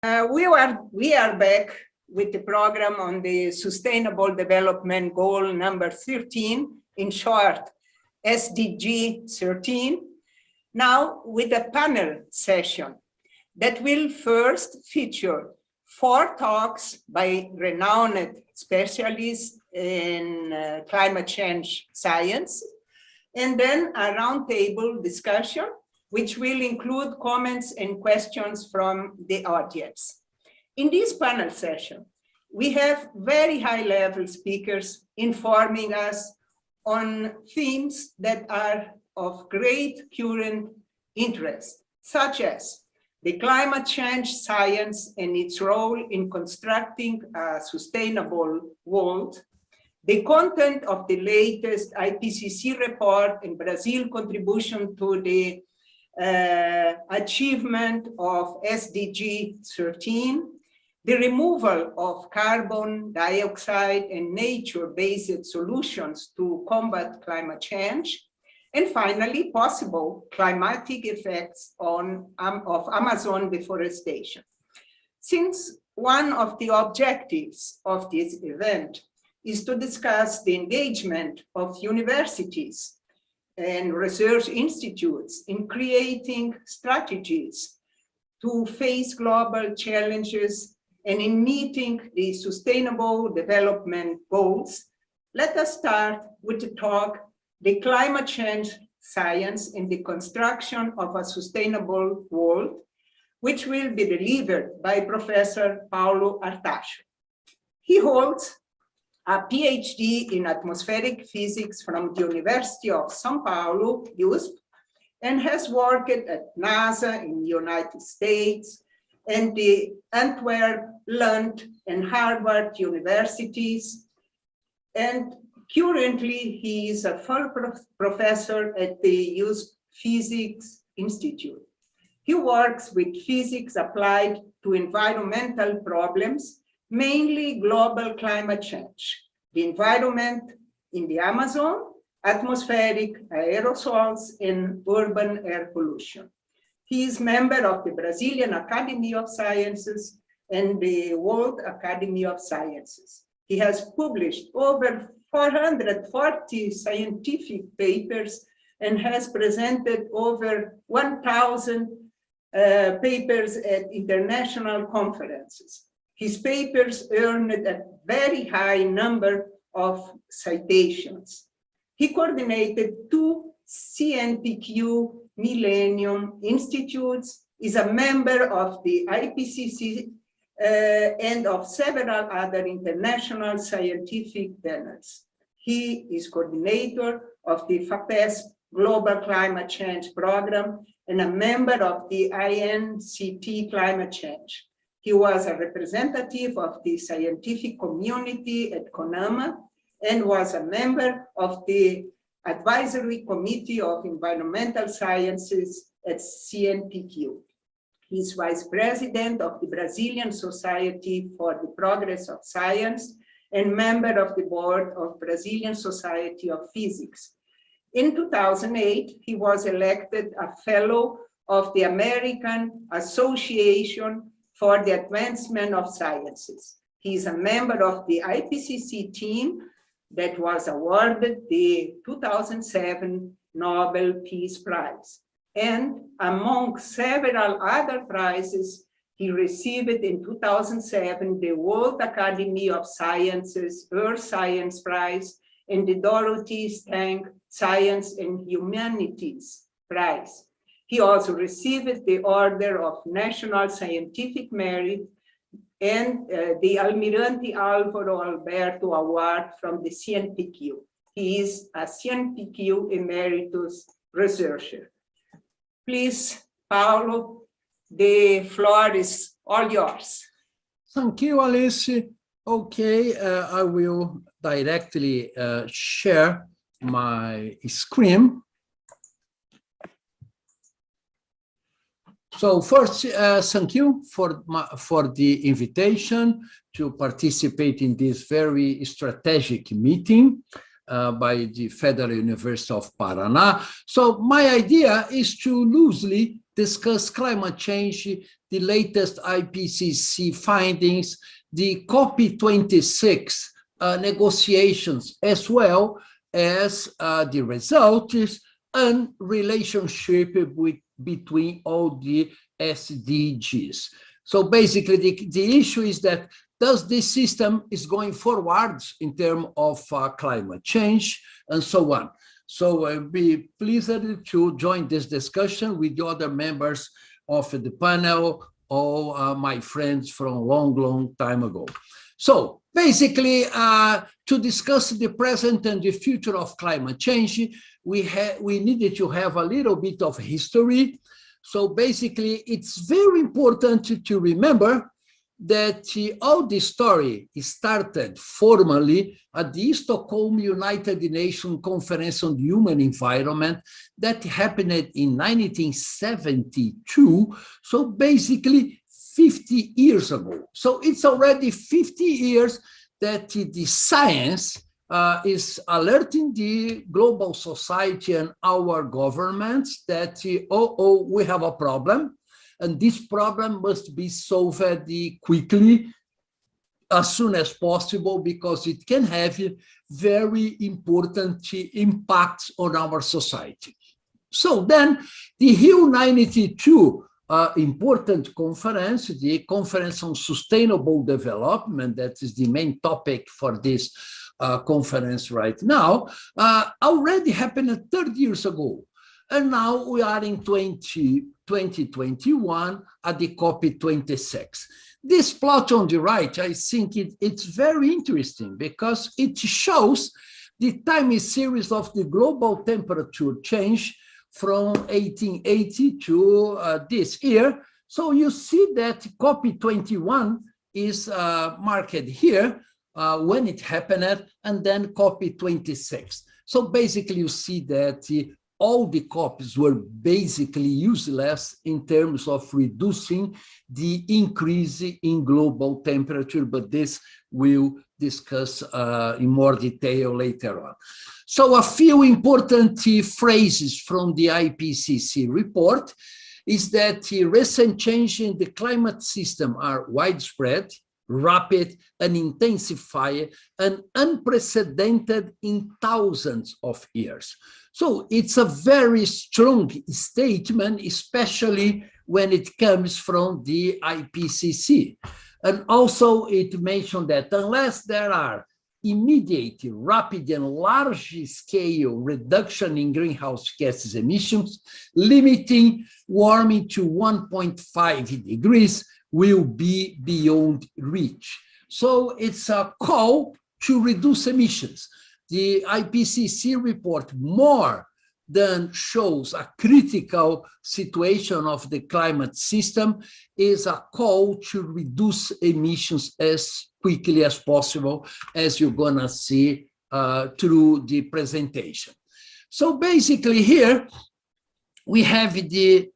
We are back with the program on the Sustainable Development Goal number 13, in short, SDG 13, now with a panel session that will first feature 4 talks by renowned specialists in climate change science, and then a roundtable discussion which will include comments and questions from the audience. In this panel session, we have very high-level speakers informing us on themes that are of great current interest, such as the climate change science and its role in constructing a sustainable world, the content of the latest IPCC report and Brazil's contribution to the achievement of SDG 13, the removal of carbon dioxide and nature-based solutions to combat climate change, and finally, possible climatic effects of Amazon deforestation. Since one of the objectives of this event is to discuss the engagement of universities and research institutes in creating strategies to face global challenges and in meeting the Sustainable Development Goals, let us start with the talk, The Climate Change Science in the Construction of a Sustainable World, which will be delivered by Professor Paulo Artaxo. He holds a PhD in atmospheric physics from the University of São Paulo, USP, and has worked at NASA in the United States and the Antwerp, Lund, and Harvard universities. And currently, he is a full professor at the USP Physics Institute. He works with physics applied to environmental problems, mainly global climate change, the environment in the Amazon, atmospheric aerosols, and urban air pollution. He is member of the Brazilian Academy of Sciences and the World Academy of Sciences. He has published over 440 scientific papers and has presented over 1,000 papers at international conferences. His papers earned a very high number of citations. He coordinated 2 CNPq Millennium Institutes, is a member of the IPCC and of several other international scientific panels. He is coordinator of the FAPESP Global Climate Change Program and a member of the INPE Climate Change. He was a representative of the scientific community at CONAMA and was a member of the Advisory Committee of Environmental Sciences at CNPq. He is vice president of the Brazilian Society for the Progress of Science and member of the board of Brazilian Society of Physics. In 2008, he was elected a fellow of the American Association for the Advancement of Sciences. He is a member of the IPCC team that was awarded the 2007 Nobel Peace Prize. And among several other prizes, he received in 2007 the World Academy of Sciences Earth Science Prize and the Dorothy Stang Science and Humanities Prize. He also received the Order of National Scientific Merit and the Almirante Álvaro Alberto Award from the CNPq. He is a CNPq Emeritus Researcher. Please, Paulo, the floor is all yours. Thank you, Alice. Okay, I will directly share my screen. So first, thank you for the invitation to participate in this very strategic meeting by the Federal University of Paraná. So my idea is to loosely discuss climate change, the latest IPCC findings, the COP26 negotiations, as well as the results and relationship between all the SDGs. So basically, the issue is that does this system is going forwards in terms of climate change and so on. So I'll be pleased to join this discussion with the other members of the panel, all my friends from a long, long time ago. So basically, to discuss the present and the future of climate change, we needed to have a little bit of history. So basically, it's very important to remember that all this story started formally at the Stockholm United Nations Conference on the Human Environment that happened in 1972. So basically 50 years ago. So it's already 50 years that the science is alerting the global society and our governments that, we have a problem. And this problem must be solved quickly, as soon as possible, because it can have very important impacts on our society. So then the Heil 92 important conference, the Conference on Sustainable Development, that is the main topic for this conference right now, already happened 30 years ago. And now we are in 2021 at the COP26. This plot on the right, I think it's very interesting because it shows the time series of the global temperature change from 1880 to this year. So you see that COP21 is marked here when it happened, and then COP26. So basically you see that all the COPs were basically useless in terms of reducing the increase in global temperature, but this we'll discuss in more detail later on. So a few important phrases from the IPCC report is that the recent change in the climate system are widespread, rapid, and intensified, and unprecedented in thousands of years. So it's a very strong statement, especially when it comes from the IPCC. And also it mentioned that unless there are immediate, rapid, and large-scale reduction in greenhouse gases emissions, limiting warming to 1.5 degrees will be beyond reach. So it's a call to reduce emissions. The IPCC report more than shows a critical situation of the climate system is a call to reduce emissions as quickly as possible, as you're gonna see through the presentation. So basically here, we have the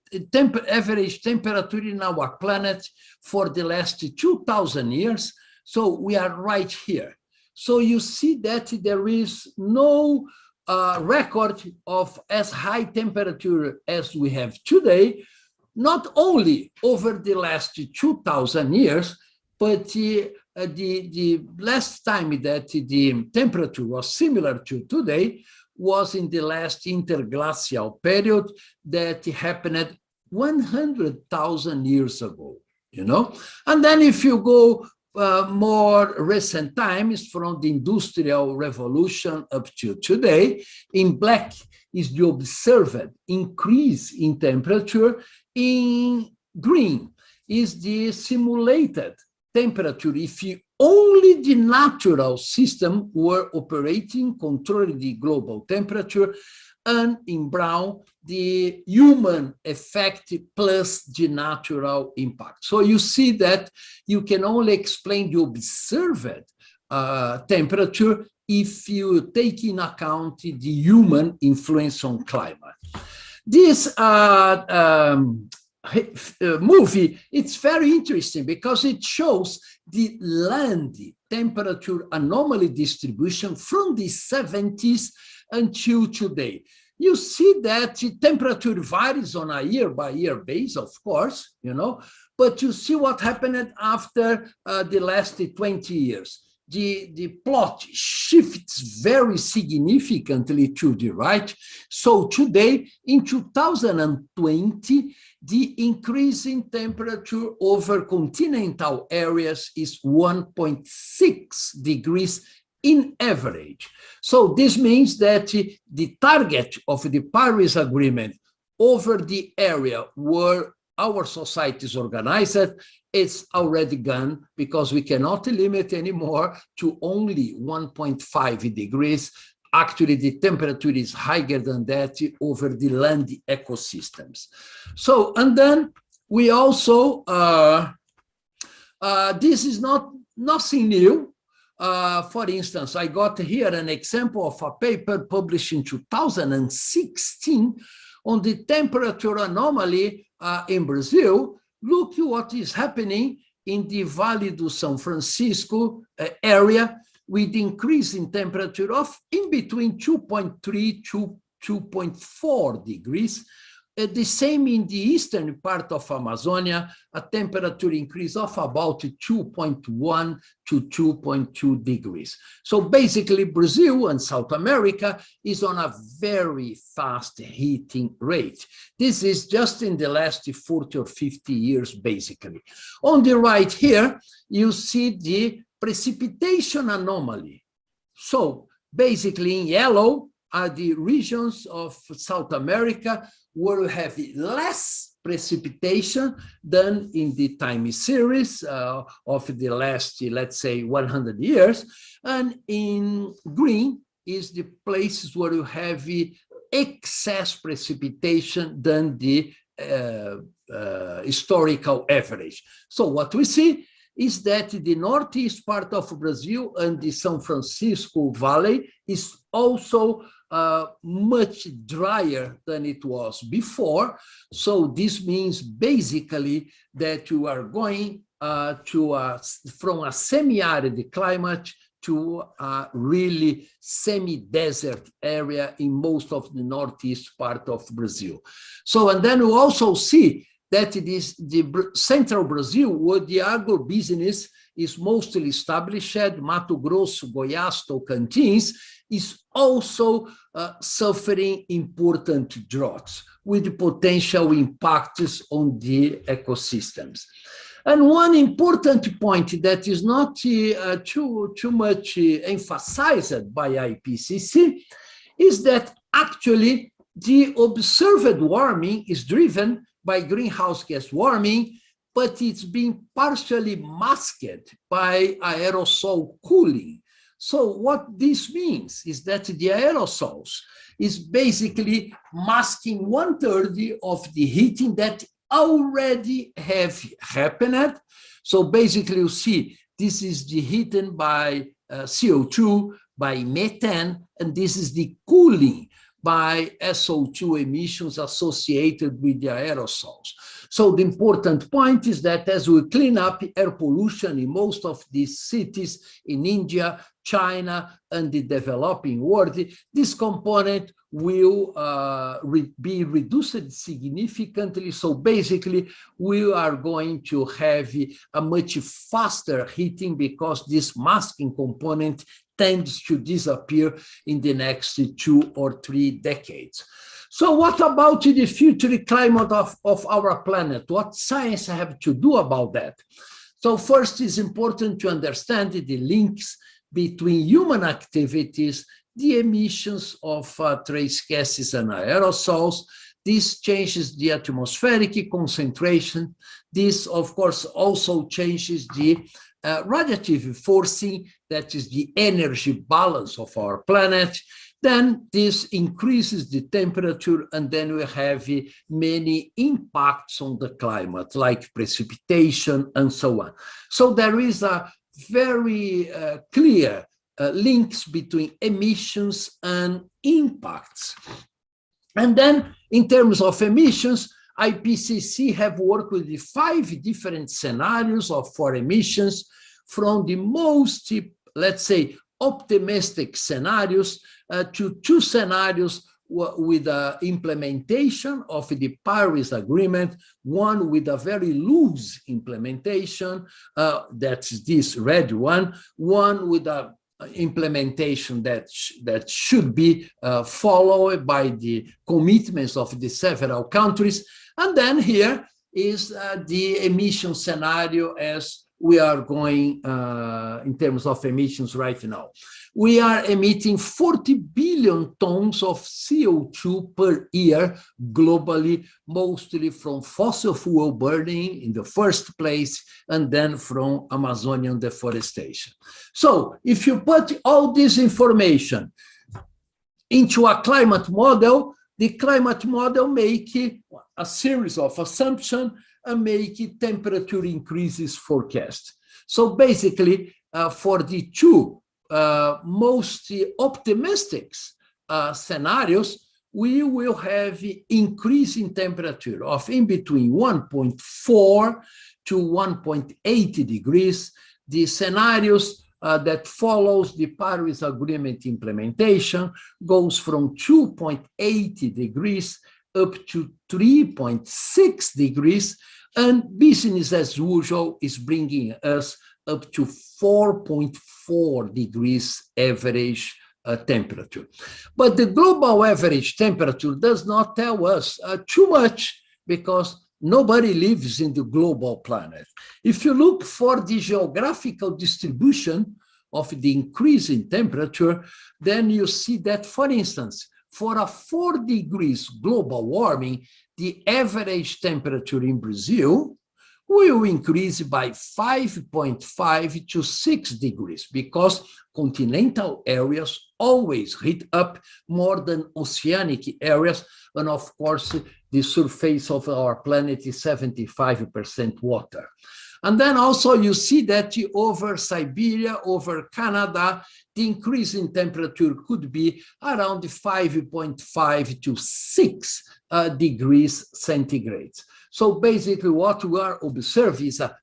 average temperature in our planet for the last 2,000 years. So we are right here. So you see that there is no record of as high temperature as we have today, not only over the last 2,000 years, but the last time that the temperature was similar to today was in the last interglacial period that happened 100,000 years ago, you know? And then if you go more recent times from the Industrial Revolution up to today, in black is the observed increase in temperature, in green is the simulated temperature if only the natural system were operating, controlling the global temperature, and in brown, the human effect plus the natural impact. So you see that you can only explain the observed temperature if you take in account the human influence on climate. This movie, it's very interesting because it shows the land temperature anomaly distribution from the 70s until today. you see that the temperature varies on a year-by-year basis, of course, but you see what happened after the last 20 years. The plot shifts very significantly to the right. So today, in 2020, the increase in temperature over continental areas is 1.6 degrees in average. So this means that the target of the Paris Agreement over the area where our society is organized, it's already gone, because we cannot limit anymore to only 1.5 degrees. Actually, the temperature is higher than that over the land ecosystems. So, and then we also, this is nothing new. For instance, I got here an example of a paper published in 2016 on the temperature anomaly in Brazil. Look what is happening in the Vale do São Francisco area, with increase in temperature of in between 2.3 to 2.4 degrees. The same in the eastern part of Amazonia, a temperature increase of about 2.1 to 2.2 degrees. So basically, Brazil and South America is on a very fast heating rate. This is just in the last 40 or 50 years, basically. On the right here, you see the precipitation anomaly. So basically, in yellow are the regions of South America where we have less precipitation than in the time series of the last, let's say, 100 years. And in green is the places where you have excess precipitation than the historical average. So what we see is that the northeast part of Brazil and the São Francisco Valley is also much drier than it was before. So this means basically that you are going from a semi-arid climate to a really semi-desert area in most of the northeast part of Brazil. So, and then we also see that it is the central Brazil where the agribusiness is mostly established. Mato Grosso, Goiás, Tocantins is also suffering important droughts with potential impacts on the ecosystems. And one important point that is not too much emphasized by IPCC is that actually the observed warming is driven by greenhouse gas warming, but it's being partially masked by aerosol cooling. So what this means is that the aerosols is basically masking 1/3 of the heating that already have happened. So basically you see this is the heating by CO2, by methane, and this is the cooling by SO2 emissions associated with the aerosols. So the important point is that as we clean up air pollution in most of these cities in India, China, and the developing world, this component will be reduced significantly. So basically, we are going to have a much faster heating because this masking component tends to disappear in the next 2 or 3 decades. So what about the future climate of our planet? What science have to do about that? So first, it's important to understand the links between human activities, the emissions of trace gases and aerosols. This changes the atmospheric concentration. This, of course, also changes the radiative forcing, that is the energy balance of our planet. Then this increases the temperature, and then we have many impacts on the climate, like precipitation and so on. So there is a very clear links between emissions and impacts. And then in terms of emissions, IPCC have worked with the 5 different scenarios for emissions, from the most, let's say, optimistic scenarios to 2 scenarios with the implementation of the Paris Agreement, one with a very loose implementation, that's this red one with a implementation that should be followed by the commitments of the several countries. And then here is the emission scenario as we are going in terms of emissions right now. We are emitting 40 billion tons of CO2 per year globally, mostly from fossil fuel burning in the first place, and then from Amazonian deforestation. So if you put all this information into a climate model, the climate model makes a series of assumptions and make temperature increases forecast. So basically, for the two most optimistic scenarios, we will have increase in temperature of in between 1.4 to 1.8 degrees. The scenarios that follows the Paris Agreement implementation goes from 2.8 degrees up to 3.6 degrees, and business as usual is bringing us up to 4.4 degrees average temperature. But the global average temperature does not tell us too much, because nobody lives in the global planet. If you look for the geographical distribution of the increase in temperature, then you see that, for instance, for a 4 degrees global warming, the average temperature in Brazil will increase by 5.5 to 6 degrees, because continental areas always heat up more than oceanic areas. And of course, the surface of our planet is 75% water. And then also you see that over Siberia, over Canada, the increase in temperature could be around 5.5 to 6 degrees centigrade. So basically what we are observing is a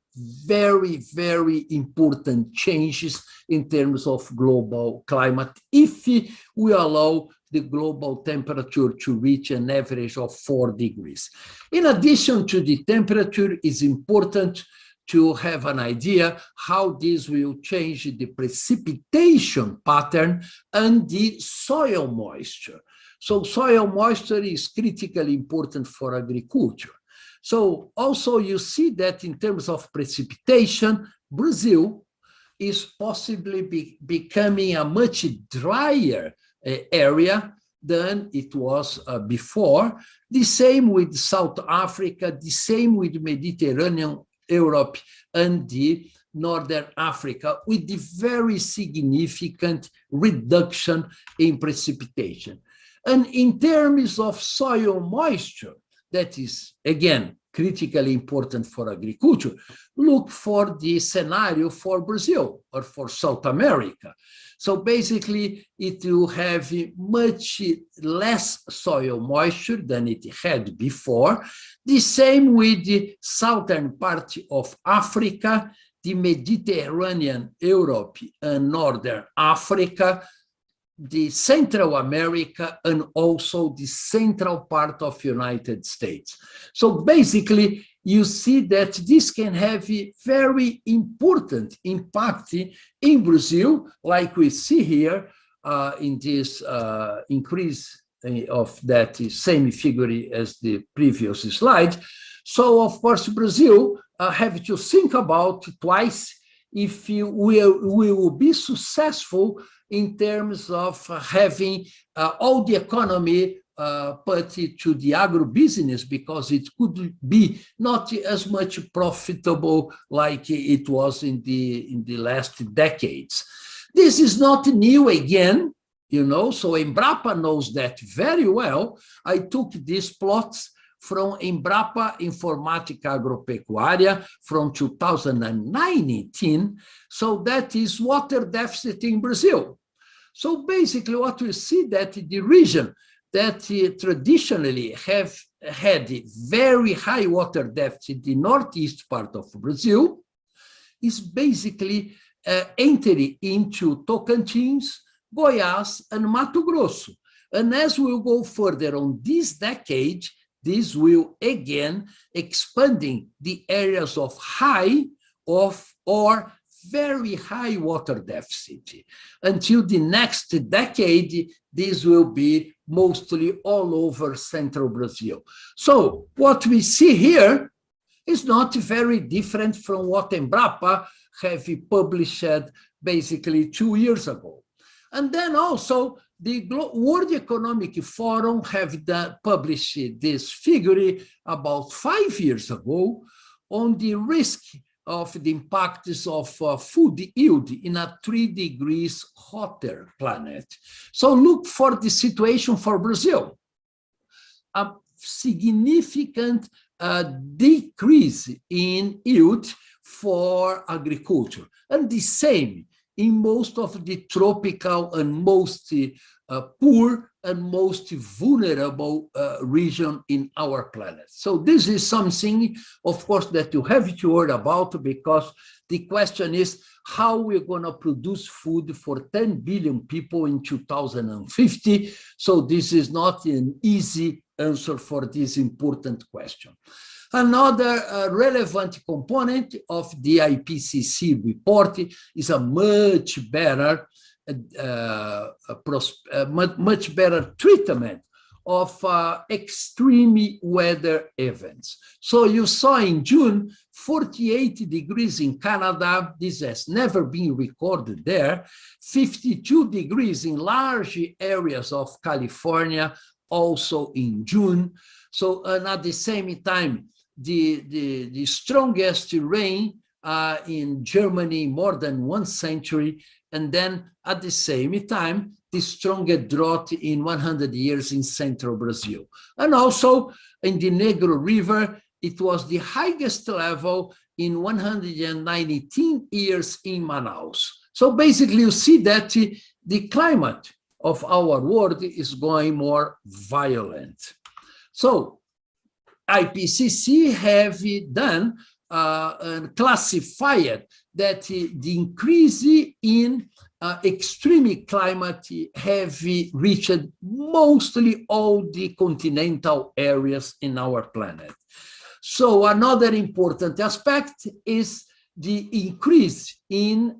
very, very important changes in terms of global climate if we allow the global temperature to reach an average of 4 degrees. In addition to the temperature, it's important to have an idea how this will change the precipitation pattern and the soil moisture. So soil moisture is critically important for agriculture. So also you see that in terms of precipitation, Brazil is possibly becoming a much drier area than it was before. The same with South Africa, the same with Mediterranean Europe and the Northern Africa, with the very significant reduction in precipitation. And in terms of soil moisture, that is, again, critically important for agriculture, look for the scenario for Brazil or for South America. So basically, it will have much less soil moisture than it had before. The same with the southern part of Africa, the Mediterranean Europe and Northern Africa, the Central America, and also the central part of United States. So basically, you see that this can have a very important impact in Brazil, like we see here in this increase of that same figure as the previous slide. So of course, Brazil have to think about twice if we will be successful in terms of having all the economy put to the agribusiness, because it could be not as much profitable like it was in the last decades. This is not new again, you know, so Embrapa knows that very well. I took these plots from Embrapa Informática Agropecuária from 2019. So that is water deficit in Brazil. So basically what we see that the region that traditionally have had very high water deficit, the northeast part of Brazil, is basically entering into Tocantins, Goiás, and Mato Grosso. And as we'll go further on this decade, this will again expanding the areas of high or very high water deficit. Until the next decade, this will be mostly all over central Brazil. So what we see here is not very different from what Embrapa have published basically 2 years ago. And then also the World Economic Forum have published this figure about 5 years ago on the risk of the impacts of food yield in a 3 degrees hotter planet. So look for the situation for Brazil. A significant decrease in yield for agriculture, and the same in most of the tropical and most poor and most vulnerable region in our planet. So this is something, of course, that you have to worry about, because the question is how we're going to produce food for 10 billion people in 2050. So this is not an easy answer for this important question. Another relevant component of the IPCC report is a much better treatment of extreme weather events. So you saw in June, 48 degrees in Canada. This has never been recorded there. 52 degrees in large areas of California, also in June. So, and at the same time, the strongest rain in Germany more than 1 century, and then at the same time, the strongest drought in 100 years in central Brazil. And also in the Negro River, it was the highest level in 119 years in Manaus. So basically you see that the climate of our world is going more violent. So IPCC have done and classified that the increase in extreme climate have reached mostly all the continental areas in our planet. So another important aspect is the increase in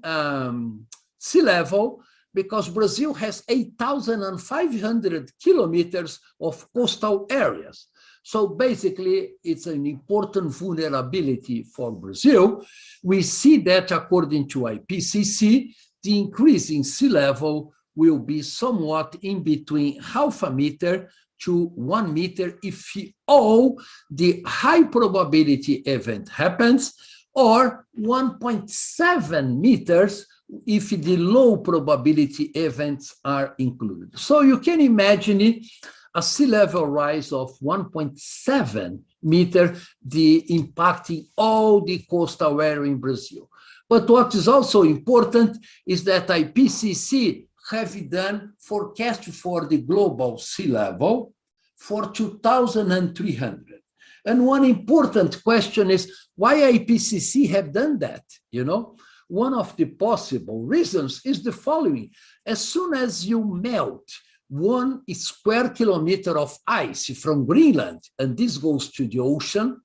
sea level, because Brazil has 8,500 kilometers of coastal areas. So basically, it's an important vulnerability for Brazil. We see that according to IPCC, the increase in sea level will be somewhat in between 0.5 meter to 1 meter if all the high probability event happens, or 1.7 meters if the low probability events are included. So you can imagine a sea level rise of 1.7 meter, the impacting all the coastal area in Brazil. But what is also important is that IPCC have done forecast for the global sea level for 2,300. And one important question is why IPCC have done that, you know? One of the possible reasons is the following. As soon as you melt 1 square kilometer of ice from Greenland, and this goes to the ocean,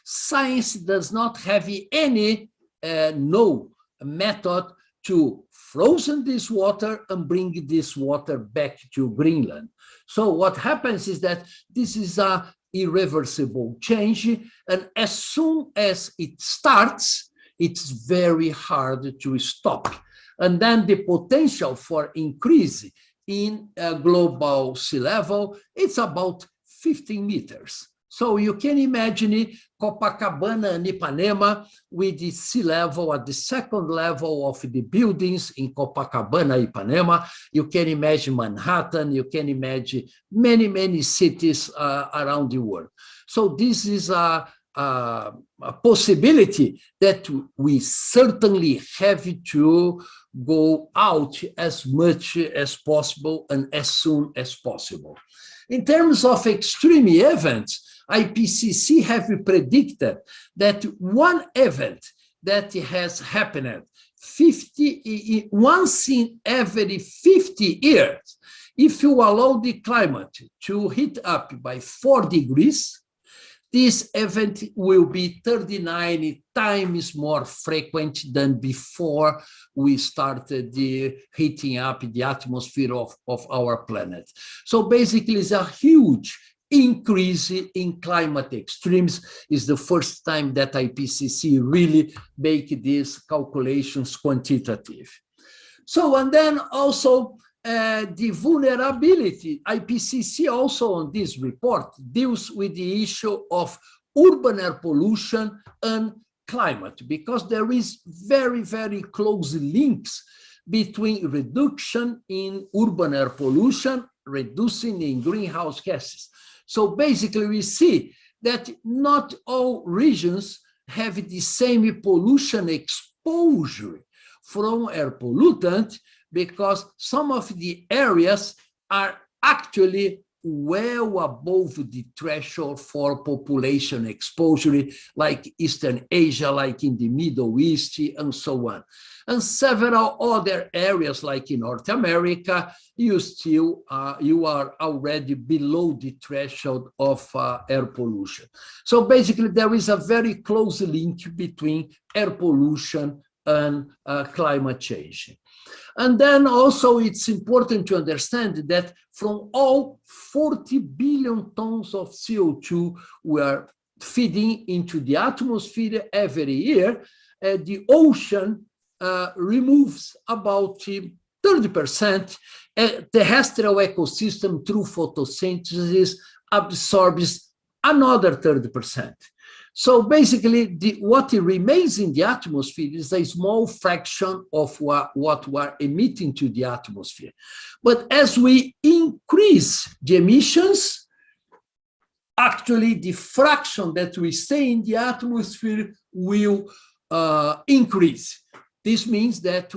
science does not have any no method to frozen this water and bring this water back to Greenland. So what happens is that this is a irreversible change, and as soon as it starts, it's very hard to stop. And then the potential for increase in global sea level, it's about 15 meters. So you can imagine Copacabana and Ipanema with the sea level at the second level of the buildings in Copacabana, Ipanema. You can imagine Manhattan, you can imagine many, many cities around the world. So this is a possibility that we certainly have to go out as much as possible and as soon as possible. In terms of extreme events, IPCC have predicted that one event that has happened once in every 50 years if you allow the climate to heat up by 4 degrees, this event will be 39 times more frequent than before we started the heating up the atmosphere of our planet. So basically, it's a huge increase in climate extremes. Is the first time that IPCC really make these calculations quantitative. So, and then also the vulnerability, IPCC also on this report deals with the issue of urban air pollution and climate, because there is very, very close links between reduction in urban air pollution, reducing in greenhouse gases. So basically we see that not all regions have the same pollution exposure from air pollutant, because some of the areas are actually well above the threshold for population exposure, like Eastern Asia, like in the Middle East, and so on. And several other areas, like in North America, you are already below the threshold of air pollution. So basically, there is a very close link between air pollution and climate change. And then also it's important to understand that from all 40 billion tons of CO2 we are feeding into the atmosphere every year, the ocean removes about 30%. Terrestrial ecosystem through photosynthesis absorbs another 30%. So basically, what remains in the atmosphere is a small fraction of what we are emitting to the atmosphere. But as we increase the emissions, actually the fraction that we stay in the atmosphere will increase. This means that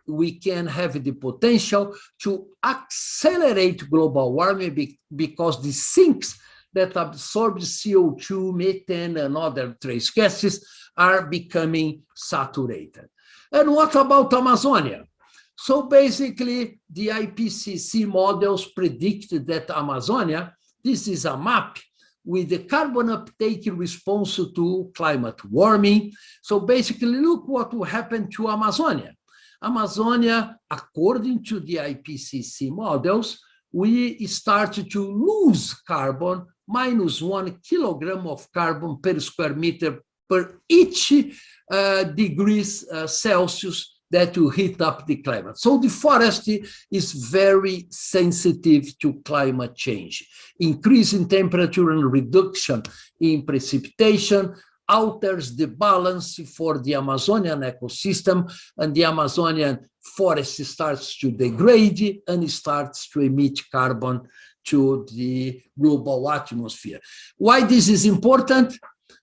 we can have the potential to accelerate global warming because the sinks that absorb CO2, methane, and other trace gases are becoming saturated. And what about Amazonia? So basically, the IPCC models predicted that Amazonia, this is a map with the carbon uptake in response to climate warming. So basically, look what will happen to Amazonia. Amazonia, according to the IPCC models, we start to lose carbon, -1 kilogram of carbon per square meter per each degrees Celsius that will heat up the climate. So the forest is very sensitive to climate change. Increase in temperature and reduction in precipitation alters the balance for the Amazonian ecosystem, and the Amazonian forest starts to degrade and starts to emit carbon to the global atmosphere. Why this is important?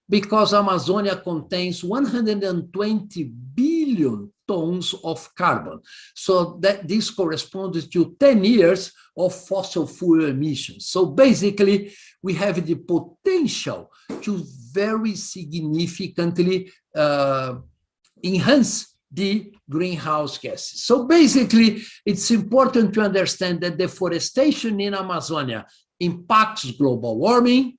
Because Amazonia contains 120 billion tons of carbon. So that this corresponds to 10 years of fossil fuel emissions. So basically, we have the potential to very significantly enhance the greenhouse gases. So basically, it's important to understand that deforestation in Amazonia impacts global warming,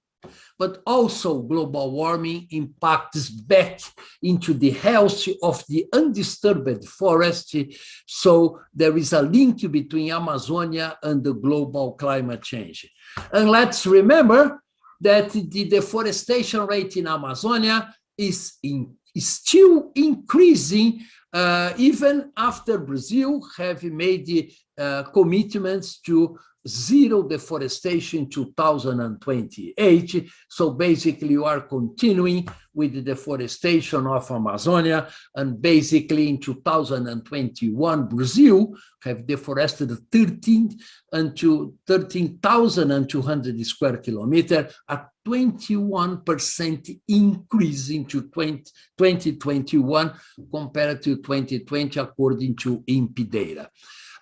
but also global warming impacts back into the health of the undisturbed forest. So there is a link between Amazonia and the global climate change. And let's remember that the deforestation rate in Amazonia is still increasing even after Brazil have made commitments to zero deforestation in 2028. So basically, you are continuing with the deforestation of Amazonia, and basically in 2021, Brazil have deforested 13,200 square kilometers, a 21% increase into 2021 compared to 2020, according to INPE data.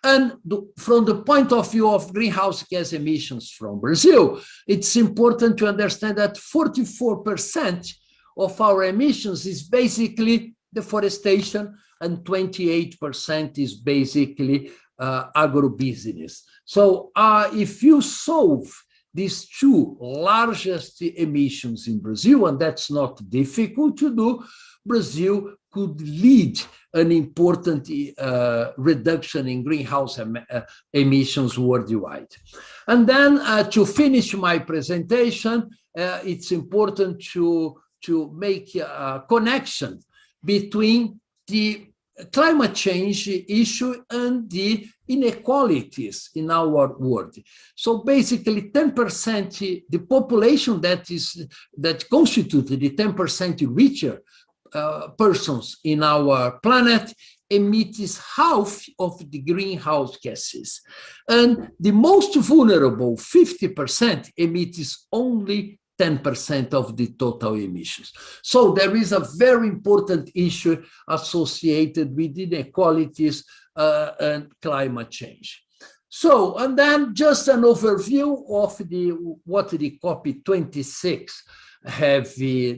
And from the point of view of greenhouse gas emissions from Brazil, it's important to understand that 44% of our emissions is basically deforestation, and 28% is basically agribusiness. So if you solve these two largest emissions in Brazil, and that's not difficult to do, Brazil could lead an important reduction in greenhouse emissions worldwide. And then to finish my presentation, it's important to make a connection between the climate change issue and the inequalities in our world. So basically 10%, the population that constitutes the 10% richer persons in our planet emits half of the greenhouse gases. And the most vulnerable, 50%, emits only 10% of the total emissions. So there is a very important issue associated with inequalities and climate change. So, and then just an overview of what the COP26 have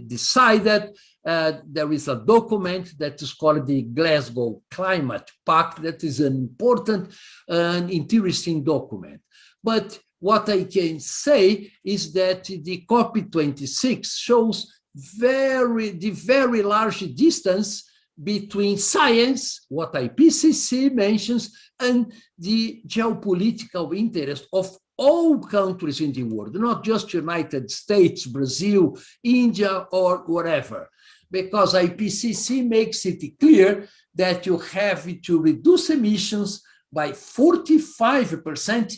decided. There is a document that is called the Glasgow Climate Pact that is an important and interesting document. But what I can say is that the COP26 shows the very large distance between science, what IPCC mentions, and the geopolitical interest of all countries in the world, not just United States, Brazil, India, or whatever, because IPCC makes it clear that you have to reduce emissions by 45%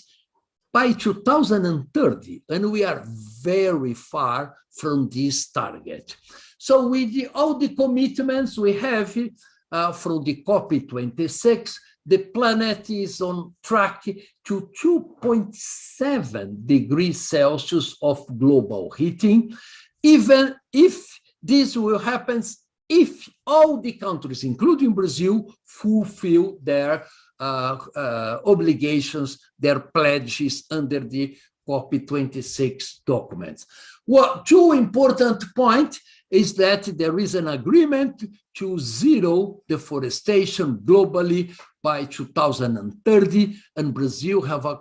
by 2030, and we are very far from this target. So with all the commitments we have from the COP26, the planet is on track to 2.7 degrees Celsius of global heating, even if this will happen if all the countries, including Brazil, fulfill their obligations, their pledges under the COP26 documents. Well, two important points is that there is an agreement to zero deforestation globally by 2030, and Brazil have a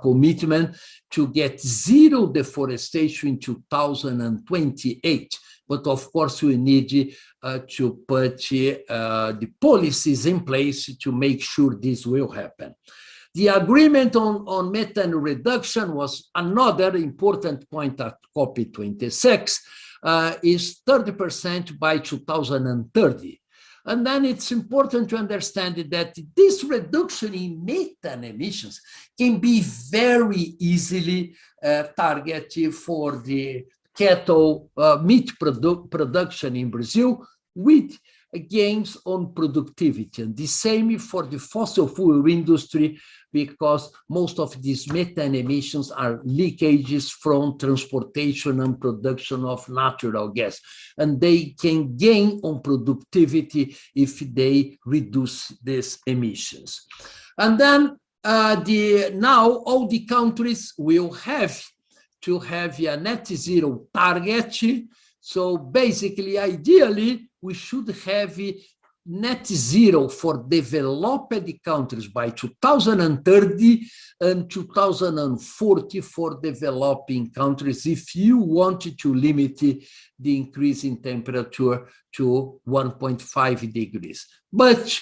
commitment to get zero deforestation in 2028. But of course, we need to put the policies in place to make sure this will happen. The agreement on methane reduction was another important point at COP26, is 30% by 2030. And then it's important to understand that this reduction in methane emissions can be very easily targeted for the cattle meat production in Brazil with gains on productivity. And the same for the fossil fuel industry, because most of these methane emissions are leakages from transportation and production of natural gas. And they can gain on productivity if they reduce these emissions. And then now all the countries will have to have a net zero target. So basically, ideally, we should have net zero for developed countries by 2030 and 2040 for developing countries if you want to limit the increase in temperature to 1.5 degrees. But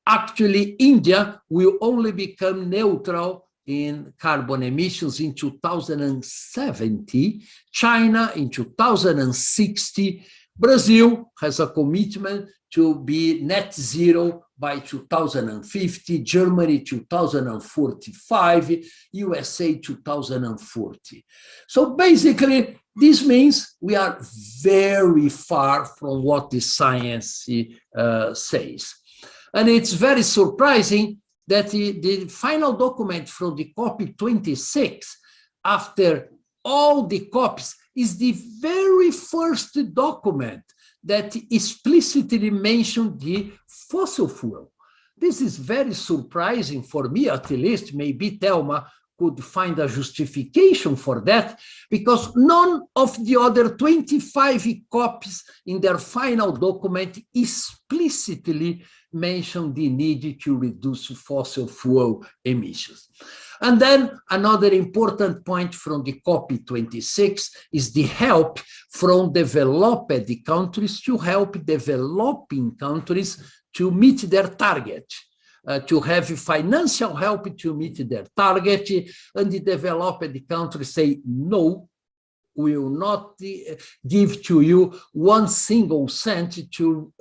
actually, India will only become neutral in carbon emissions in 2070, China in 2060, Brazil has a commitment to be net zero by 2050, Germany 2045, USA 2040. So basically, this means we are very far from what the science says. And it's very surprising that the final document from the COP26, after all the COPs, is the very first document that explicitly mentioned the fossil fuel. This is very surprising for me, at least. Maybe Thelma could find a justification for that, because none of the other 25 copies in their final document explicitly mention the need to reduce fossil fuel emissions. And then another important point from the COP26 is the help from developed countries to help developing countries to meet their target. To have financial help to meet their target, and the developed countries say, no, we will not give to you 1 single cent to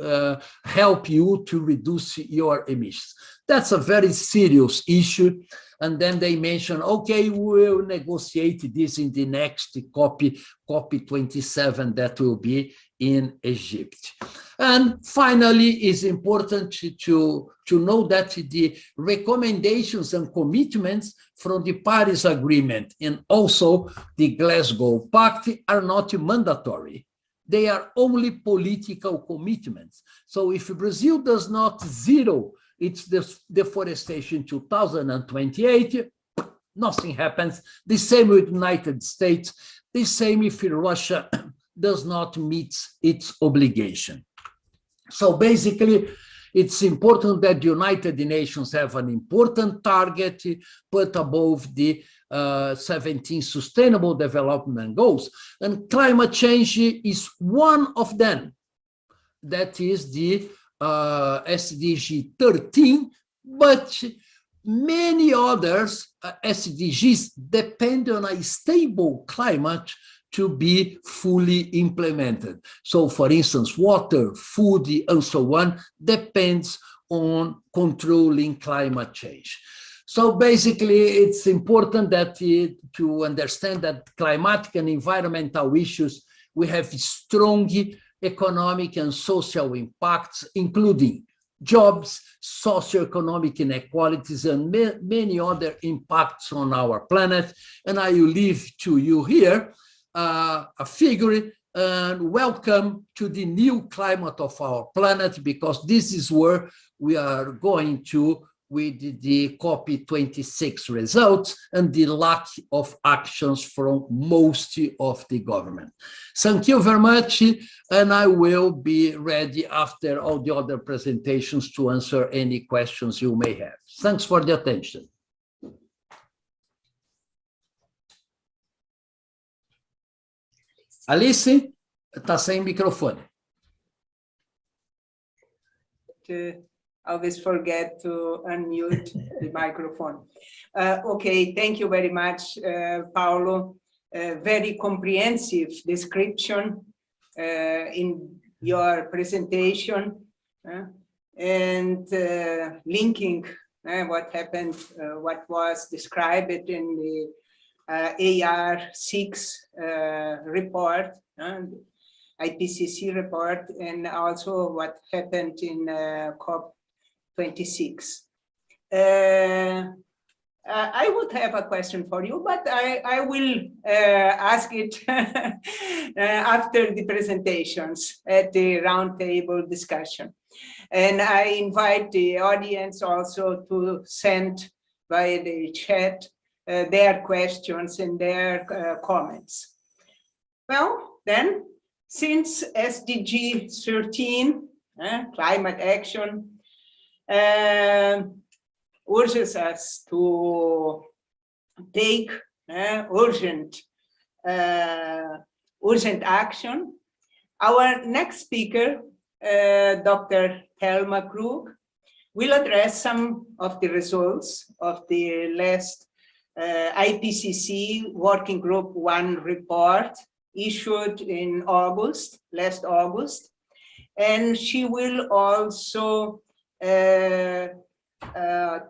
help you to reduce your emissions. That's a very serious issue. And then they mention, okay, we'll negotiate this in the next COP27 that will be in Egypt. And finally, it's important to know that the recommendations and commitments from the Paris Agreement and also the Glasgow Pact are not mandatory. They are only political commitments. So if Brazil does not zero its deforestation 2028, nothing happens. The same with the United States, the same if Russia does not meet its obligation. So basically, it's important that the United Nations have an important target put above the 17 Sustainable Development Goals, and climate change is one of them. That is the SDG 13, but many others SDGs depend on a stable climate to be fully implemented. So for instance, water, food, and so on depends on controlling climate change. So basically, it's important that to understand that climatic and environmental issues, we have strong economic and social impacts, including jobs, socioeconomic inequalities, and many other impacts on our planet. And I will leave to you here a figure, and welcome to the new climate of our planet, because this is where we are going to with the COP26 results and the lack of actions from most of the government. Thank you very much, and I will be ready after all the other presentations to answer any questions you may have. Thanks for the attention. Alice, está sem microfone. Always forget to unmute the microphone. Okay, thank you very much, Paulo. Very comprehensive description in your presentation and linking what happened, what was described in the AR6 report, IPCC report, and also what happened in COP26. I would have a question for you, but I will ask it after the presentations at the roundtable discussion. And I invite the audience also to send via the chat their questions and their comments. Well, then, since SDG 13, climate action, urges us to take urgent action, our next speaker, Dr. Thelma Krug, will address some of the results of the last IPCC Working Group 1 report issued in last August. And she will also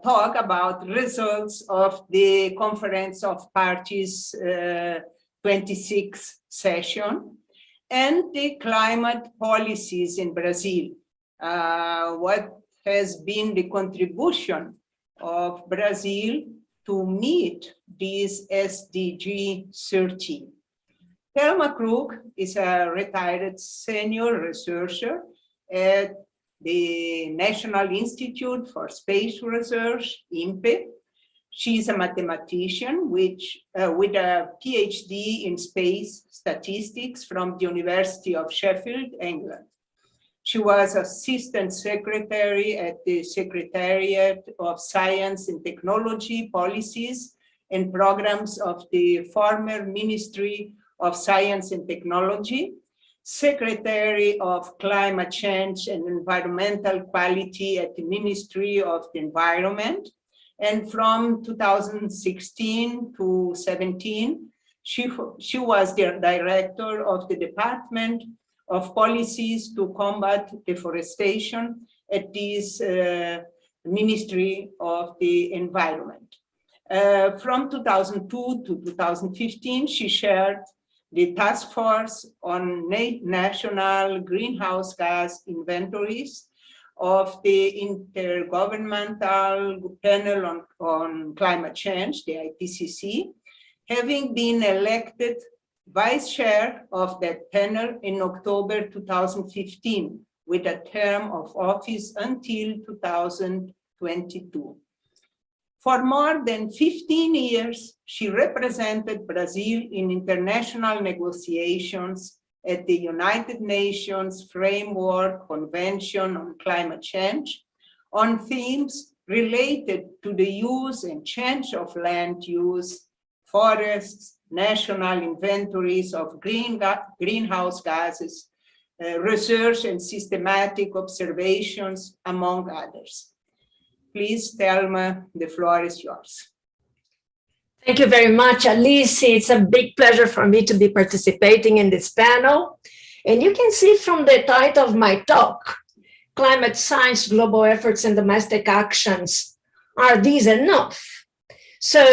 talk about results of the Conference of Parties 26 session and the climate policies in Brazil. What has been the contribution of Brazil to meet these SDG 13? Thelma Krug is a retired senior researcher at the National Institute for Space Research, INPE. She's a mathematician with a PhD in space statistics from the University of Sheffield, England. She was Assistant Secretary at the Secretariat of Science and Technology Policies and Programs of the former Ministry of Science and Technology, Secretary of Climate Change and Environmental Quality at the Ministry of the Environment. And from 2016 to 17, she was the director of the Department of Policies to Combat Deforestation at this Ministry of the Environment. From 2002 to 2015, she chaired the Task Force on National Greenhouse Gas Inventories of the Intergovernmental Panel on Climate Change, the IPCC, having been elected vice chair of that panel in October 2015, with a term of office until 2022. For more than 15 years, she represented Brazil in international negotiations at the United Nations Framework Convention on Climate Change on themes related to the use and change of land use, forests, national inventories of greenhouse gases, research and systematic observations, among others. Please, Thelma, the floor is yours. Thank you very much, Alice. It's a big pleasure for me to be participating in this panel. And you can see from the title of my talk, Climate Science, Global Efforts and Domestic Actions, are these enough? So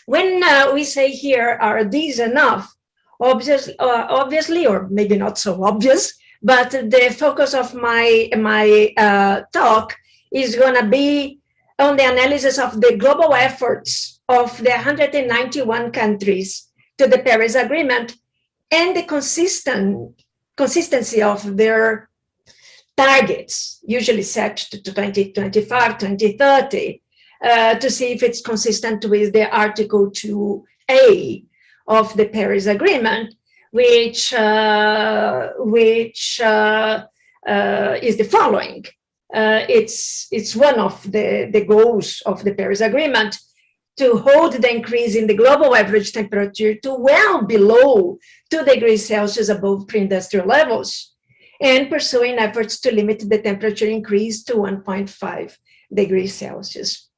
when we say here, are these enough? Obviously, or maybe not so obvious, but the focus of my talk is going to be on the analysis of the global efforts of the 191 countries to the Paris Agreement and the consistency of their targets, usually set to 2025, 2030, to see if it's consistent with the Article 2A of the Paris Agreement, which is the following. It's one of the goals of the Paris Agreement to hold the increase in the global average temperature to well below 2 degrees Celsius above pre-industrial levels, and pursuing efforts to limit the temperature increase to 1.5 degrees Celsius.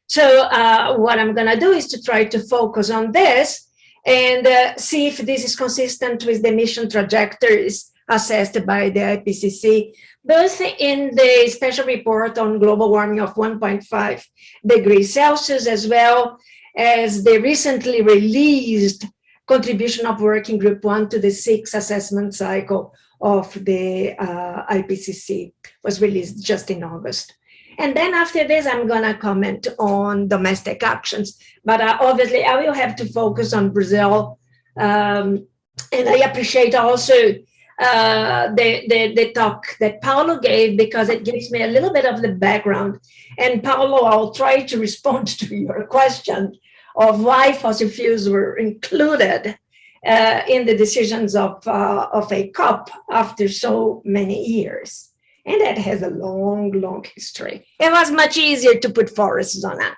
So what I'm going to do is to try to focus on this and see if this is consistent with the emission trajectories assessed by the IPCC, both in the special report on global warming of 1.5 degrees Celsius, as well as the recently released contribution of Working Group 1 to the 6th assessment cycle of the IPCC, was released just in August. And then after this, I'm going to comment on domestic actions. But obviously, I will have to focus on Brazil. And I appreciate also the talk that Paulo gave, because it gives me a little bit of the background. And Paulo, I'll try to respond to your question of why fossil fuels were included in the decisions of a COP after so many years. And that has a long, long history. It was much easier to put forests on that,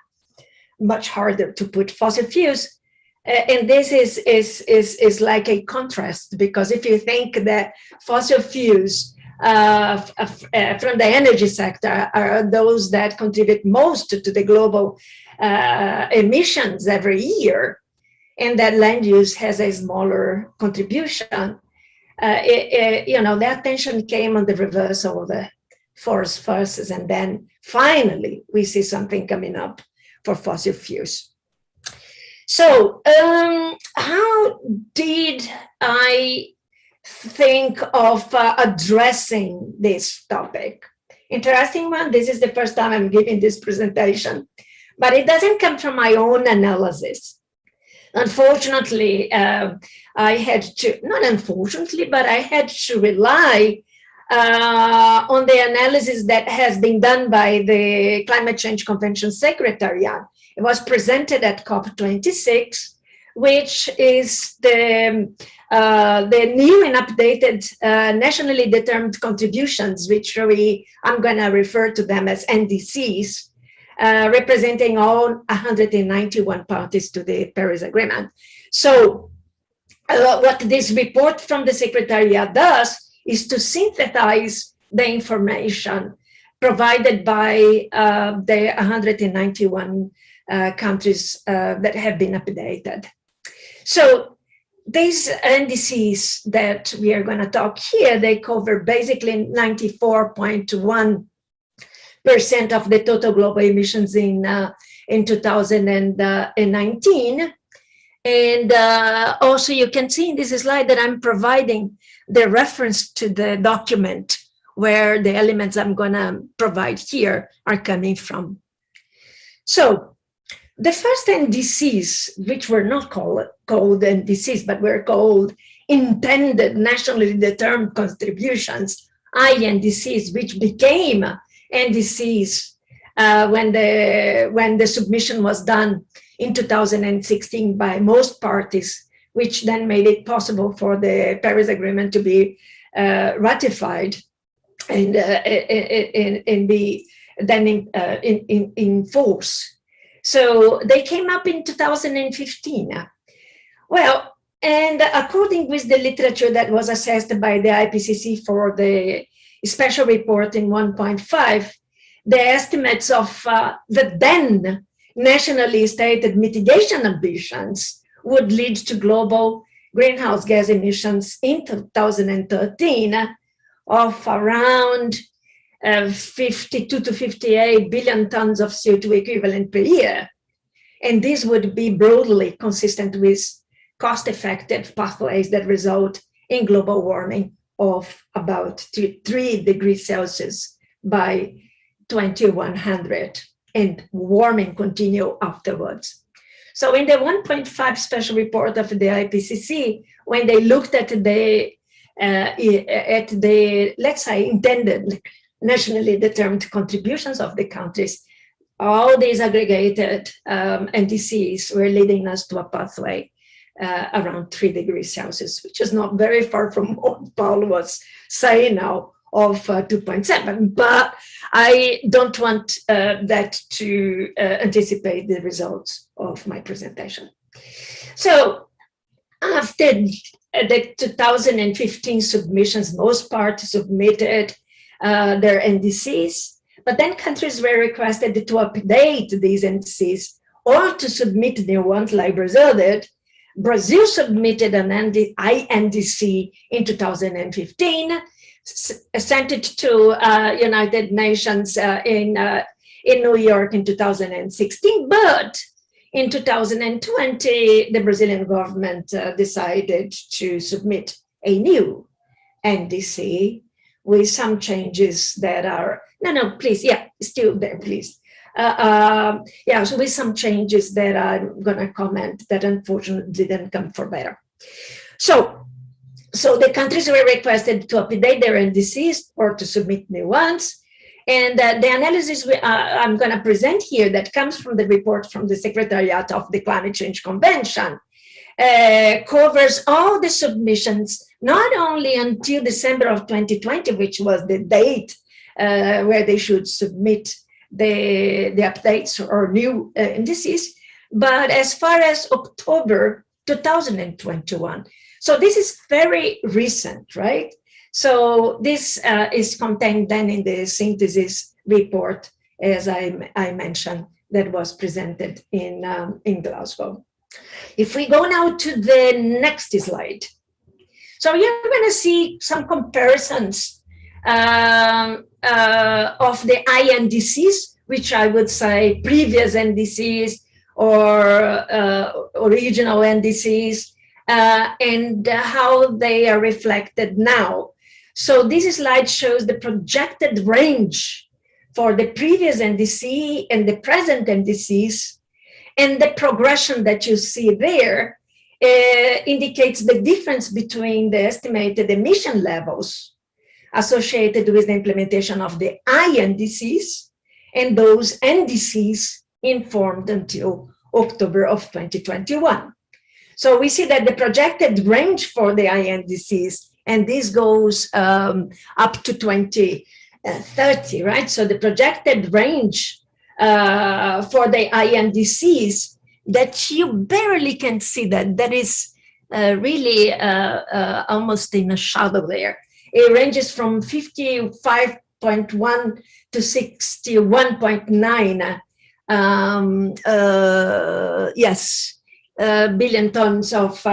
much harder to put fossil fuels. And this is like a contrast, because if you think that fossil fuels from the energy sector are those that contribute most to the global emissions every year, and that land use has a smaller contribution, the attention came on the reversal of the forest forces, and then finally we see something coming up for fossil fuels. So how did I think of addressing this topic? Interesting one. This is the first time I'm giving this presentation, but it doesn't come from my own analysis. Unfortunately, I had to, not unfortunately, but I had to rely on the analysis that has been done by the Climate Change Convention Secretariat. It was presented at COP26, which is the new and updated nationally determined contributions, which I'm going to refer to them as NDCs, representing all 191 parties to the Paris Agreement. So what this report from the Secretariat does is to synthesize the information provided by the 191 countries that have been updated. So these NDCs that we are going to talk here, they cover basically 94.1% of the total global emissions in 2019. And also you can see in this slide that I'm providing the reference to the document where the elements I'm going to provide here are coming from. So the first NDCs, which were not called NDCs, but were called intended nationally determined contributions, INDCs, which became NDCs when the submission was done in 2016 by most parties, which then made it possible for the Paris Agreement to be ratified and be then in force. So they came up in 2015. Well, and according with the literature that was assessed by the IPCC for the special report in 1.5, the estimates of the then nationally stated mitigation ambitions would lead to global greenhouse gas emissions in 2013 of around 52 to 58 billion tons of CO2 equivalent per year. And this would be broadly consistent with cost-effective pathways that result in global warming of about 3 degrees Celsius by 2100, and warming continue afterwards. So in the 1.5 special report of the IPCC, when they looked at the let's say, intended nationally determined contributions of the countries, all these aggregated NDCs were leading us to a pathway around 3 degrees Celsius, which is not very far from what Paulo was saying now of 2.7, but I don't want that to anticipate the results of my presentation. So after the 2015 submissions, most parties submitted their NDCs, but then countries were requested to update these NDCs or to submit new ones like Brazil did. Brazil submitted an INDC in 2015, sent it to United Nations in New York in 2016, but in 2020, the Brazilian government decided to submit a new NDC with some changes that are, still there, please. So with some changes that I'm going to comment that unfortunately didn't come for better. So the countries were requested to update their NDCs or to submit new ones. And the analysis I'm going to present here that comes from the report from the Secretariat of the Climate Change Convention covers all the submissions, not only until December of 2020, which was the date where they should submit the updates or new indices, but as far as October 2021. So this is very recent, right? So this is contained then in the synthesis report, as I mentioned, that was presented in Glasgow. If we go now to the next slide. So you're going to see some comparisons of the INDCs, which I would say previous NDCs or original NDCs, and how they are reflected now. So this slide shows the projected range for the previous NDC and the present NDCs, and the progression that you see there indicates the difference between the estimated emission levels associated with the implementation of the INDCs, and those NDCs informed until October of 2021. So we see that the projected range for the INDCs, and this goes up to 2030, right? So the projected range for the INDCs that you barely can see that is really almost in a shadow there. It ranges from 55.1 to 61.9 billion tons of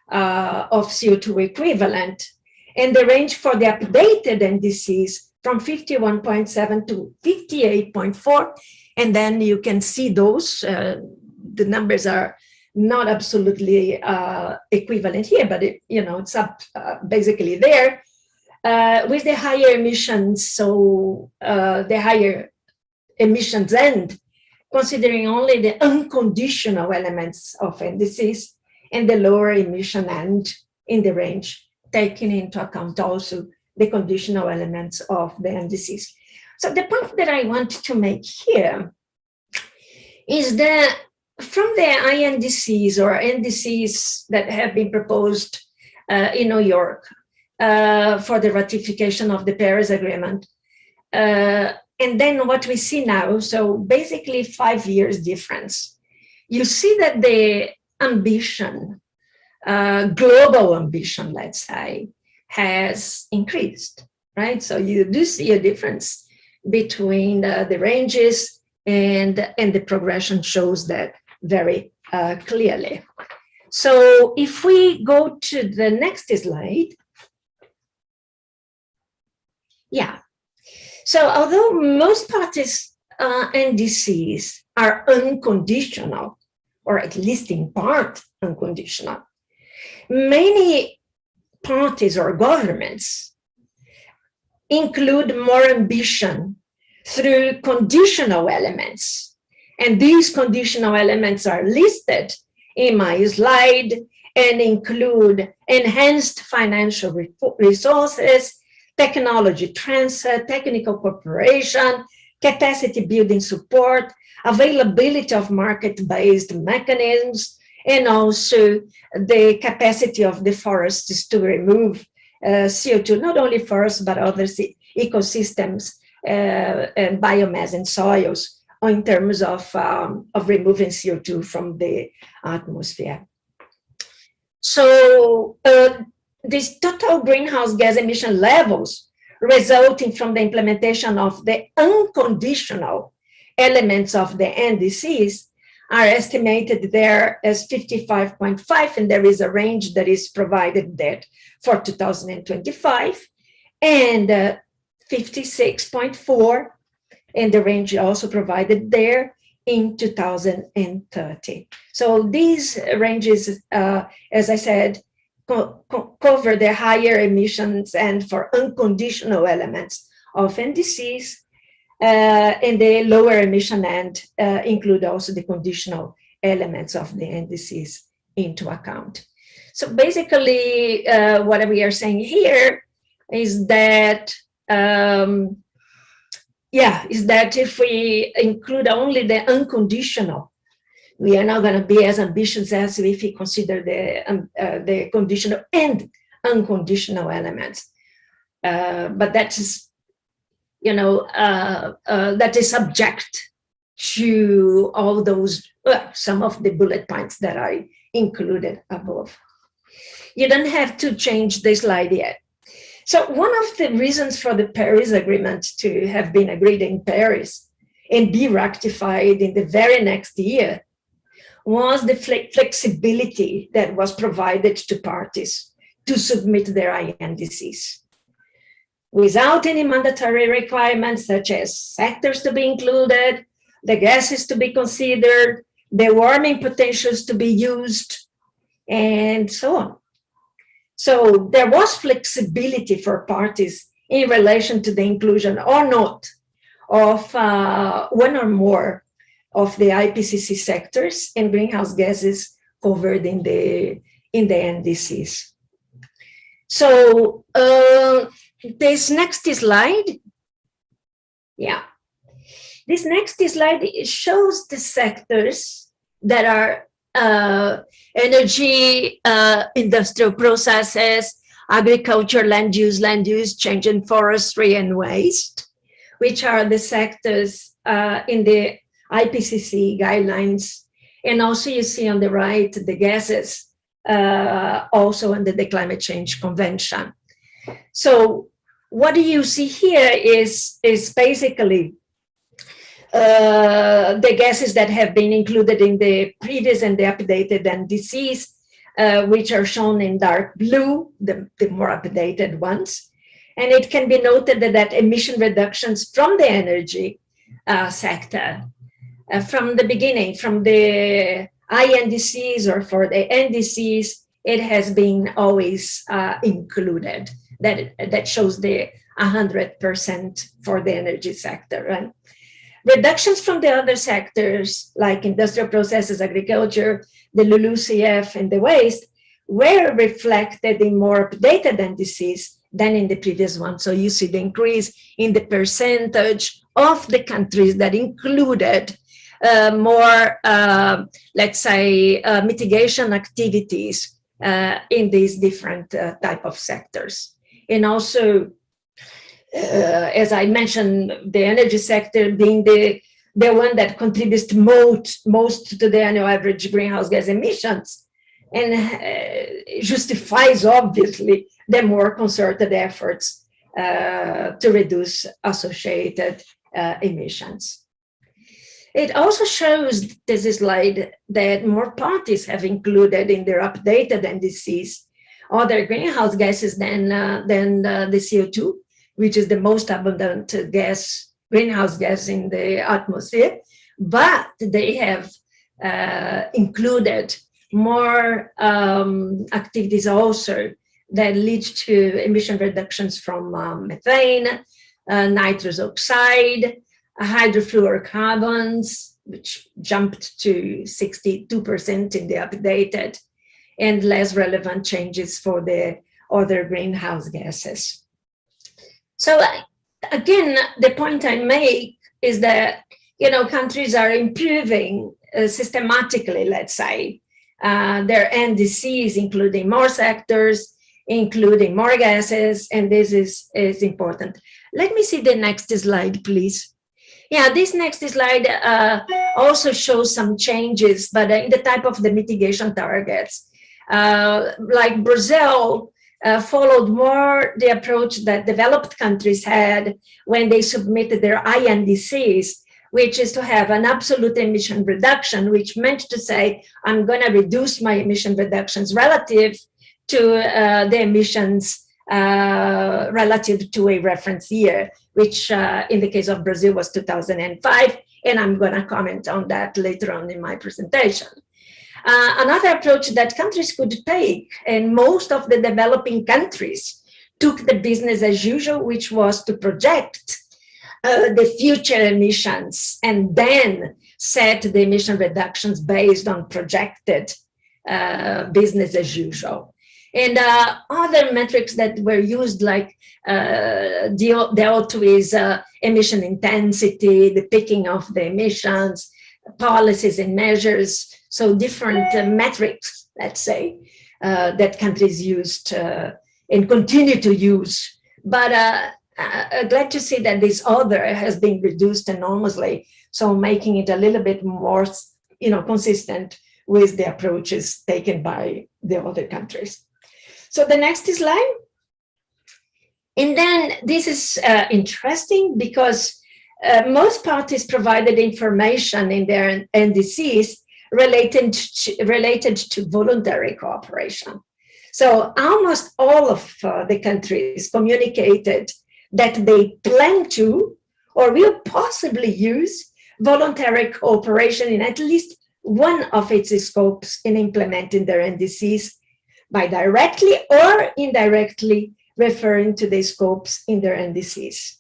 CO2 equivalent, and the range for the updated NDCs from 51.7 to 58.4, and then you can see those. The numbers are not absolutely equivalent here, but it's up basically there with the higher emissions. So the higher emissions end, considering only the unconditional elements of NDCs, and the lower emission end in the range, taking into account also the conditional elements of the NDCs. So the point that I want to make here is that from the INDCs or NDCs that have been proposed in New York for the ratification of the Paris Agreement, and then what we see now, so basically 5 years difference, you see that the ambition, global ambition, let's say, has increased, right? So you do see a difference between the ranges, and the progression shows that very clearly. So if we go to the next slide. Yeah. So although most parties NDCs are unconditional, or at least in part unconditional, many parties or governments include more ambition through conditional elements. And these conditional elements are listed in my slide and include enhanced financial resources, technology transfer, technical cooperation, capacity building support, availability of market-based mechanisms, and also the capacity of the forests to remove CO2, not only forests, but other ecosystems and biomass in soils in terms of removing CO2 from the atmosphere. So these total greenhouse gas emission levels resulting from the implementation of the unconditional elements of the NDCs are estimated there as 55.5, and there is a range that is provided there for 2025, and 56.4, and the range also provided there in 2030. So these ranges, as I said, cover the higher emissions and for unconditional elements of NDCs, and the lower emission end include also the conditional elements of the NDCs into account. So basically, what we are saying here is that, if we include only the unconditional, we are not going to be as ambitious as if we consider the conditional and unconditional elements. But that is, that is subject to all those, some of the bullet points that I included above. You don't have to change the slide yet. So one of the reasons for the Paris Agreement to have been agreed in Paris and be ratified in the very next year was the flexibility that was provided to parties to submit their INDCs. Without any mandatory requirements such as sectors to be included, the gases to be considered, the warming potentials to be used, and so on. So there was flexibility for parties in relation to the inclusion or not of one or more of the IPCC sectors and greenhouse gases covered in the NDCs. So this next slide. Yeah. This next slide shows the sectors that are energy, industrial processes, agriculture, land use, change in forestry and waste, which are the sectors in the IPCC guidelines. And also you see on the right, the gases also under the Climate Change Convention. So what you see here is basically the gases that have been included in the previous and the updated NDCs, which are shown in dark blue, the more updated ones. And it can be noted that emission reductions from the energy sector, from the beginning, from the INDCs or for the NDCs, it has been always included. That shows the 100% for the energy sector, right? Reductions from the other sectors, like industrial processes, agriculture, the LULUCF, and the waste, were reflected in more updated NDCs than in the previous one. So you see the increase in the percentage of the countries that included more, let's say, mitigation activities in these different type of sectors. And also, as I mentioned, the energy sector being the one that contributes most to the annual average greenhouse gas emissions, and justifies, obviously, the more concerted efforts to reduce associated emissions. It also shows, this slide, that more parties have included in their updated NDCs other greenhouse gases than the CO2, which is the most abundant greenhouse gas in the atmosphere, but they have included more activities also that lead to emission reductions from methane, nitrous oxide, hydrofluorocarbons, which jumped to 62% in the updated, and less relevant changes for the other greenhouse gases. So again, the point I make is that, countries are improving systematically, let's say, their NDCs, including more sectors, including more gases, and this is important. Let me see the next slide, please. Yeah, this next slide also shows some changes, but in the type of the mitigation targets. Like Brazil, followed more the approach that developed countries had when they submitted their INDCs, which is to have an absolute emission reduction, which meant to say, I'm going to reduce my emission reductions relative to the emissions relative to a reference year, which in the case of Brazil was 2005, and I'm going to comment on that later on in my presentation. Another approach that countries could take, and most of the developing countries took the business as usual, which was to project the future emissions and then set the emission reductions based on projected business as usual. And other metrics that were used, like dealt with emission intensity, the picking of the emissions, policies and measures. So different metrics, let's say, that countries used and continue to use. But glad to see that this other has been reduced enormously, so making it a little bit more, consistent with the approaches taken by the other countries. So the next slide. And then this is interesting because most parties provided information in their NDCs related to voluntary cooperation. So almost all of the countries communicated that they plan to or will possibly use voluntary cooperation in at least one of its scopes in implementing their NDCs by directly or indirectly referring to the scopes in their NDCs.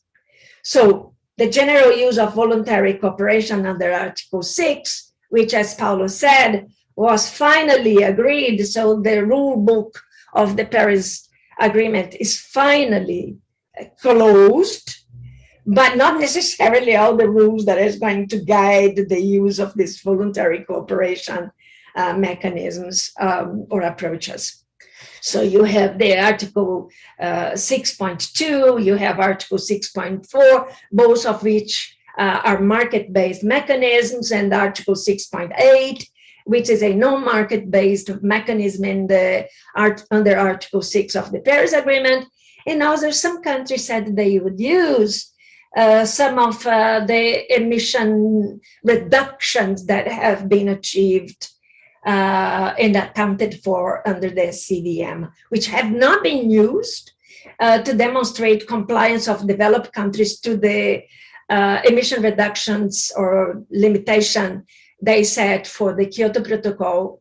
So the general use of voluntary cooperation under Article 6, which, as Paulo said, was finally agreed. So the rule book of the Paris Agreement is finally closed, but not necessarily all the rules that is going to guide the use of this voluntary cooperation mechanisms or approaches. So you have the Article 6.2, you have Article 6.4, both of which are market-based mechanisms, and Article 6.8, which is a non-market-based mechanism in the under Article 6 of the Paris Agreement. And also some countries said they would use some of the emission reductions that have been achieved and accounted for under the CDM, which have not been used to demonstrate compliance of developed countries to the emission reductions or limitation they set for the Kyoto Protocol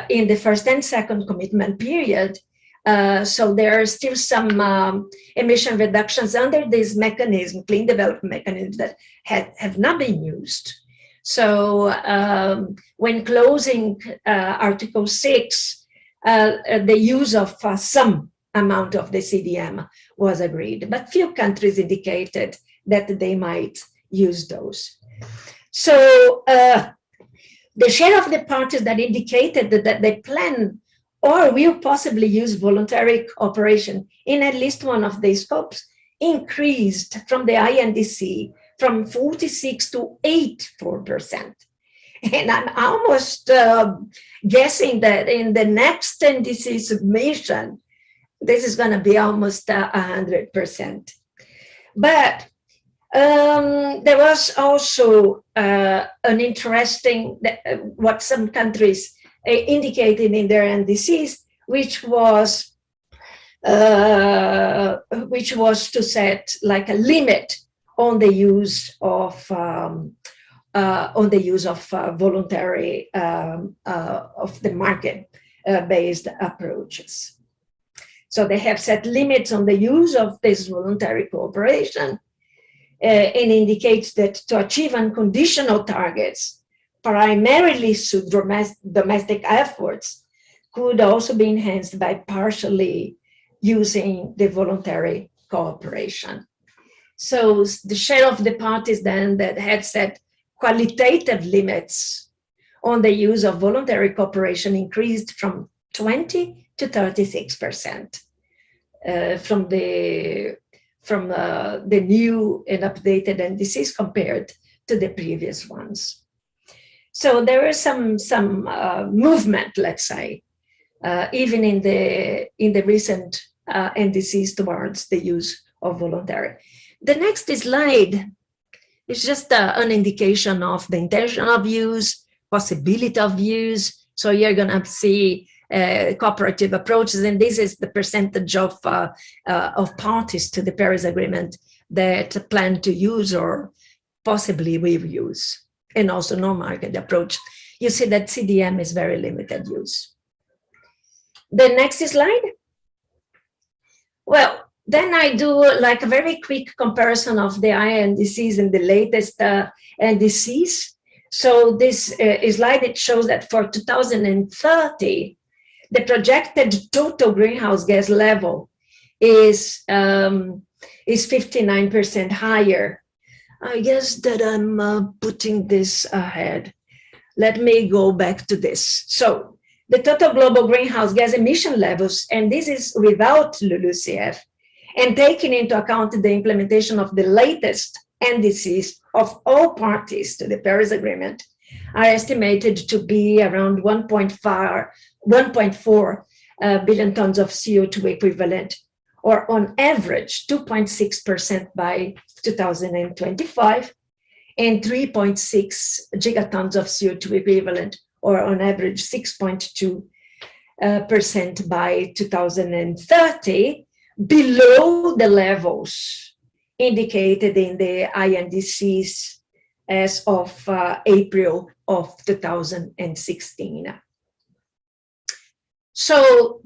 in the first and second commitment period. So there are still some emission reductions under this mechanism, clean development mechanism, that have not been used. So when closing Article 6, the use of some amount of the CDM was agreed, but few countries indicated that they might use those. So the share of the parties that indicated that they plan or will possibly use voluntary cooperation in at least one of these scopes increased from the INDC from 46 to 84%. And I'm almost guessing that in the next NDC submission, this is going to be almost 100%. But there was also an interesting, what some countries indicated in their NDCs, which was to set like a limit on the use of voluntary of the market-based approaches. So they have set limits on the use of this voluntary cooperation, and indicates that to achieve unconditional targets, primarily through domestic efforts, could also be enhanced by partially using the voluntary cooperation. So the share of the parties then that had set qualitative limits on the use of voluntary cooperation increased from 20 to 36% from the new and updated NDCs compared to the previous ones. So there is some movement, let's say, even in the recent NDCs towards the use of voluntary. The next slide is just an indication of the intention of use, possibility of use. So you're going to see cooperative approaches, and this is the percentage of parties to the Paris Agreement that plan to use or possibly will use, and also no-market approach. You see that CDM is very limited use. The next slide. Well, then I do like a very quick comparison of the INDCs and the latest NDCs. So this slide, it shows that for 2030, the projected total greenhouse gas level is 59% higher. I guess that I'm putting this ahead. Let me go back to this. So the total global greenhouse gas emission levels, and this is without LULUCF, and taking into account the implementation of the latest NDCs of all parties to the Paris Agreement, are estimated to be around 1.4 billion tons of CO2 equivalent, or on average 2.6% by 2025, and 3.6 gigatons of CO2 equivalent, or on average 6.2% by 2030, below the levels indicated in the INDCs as of April of 2016. So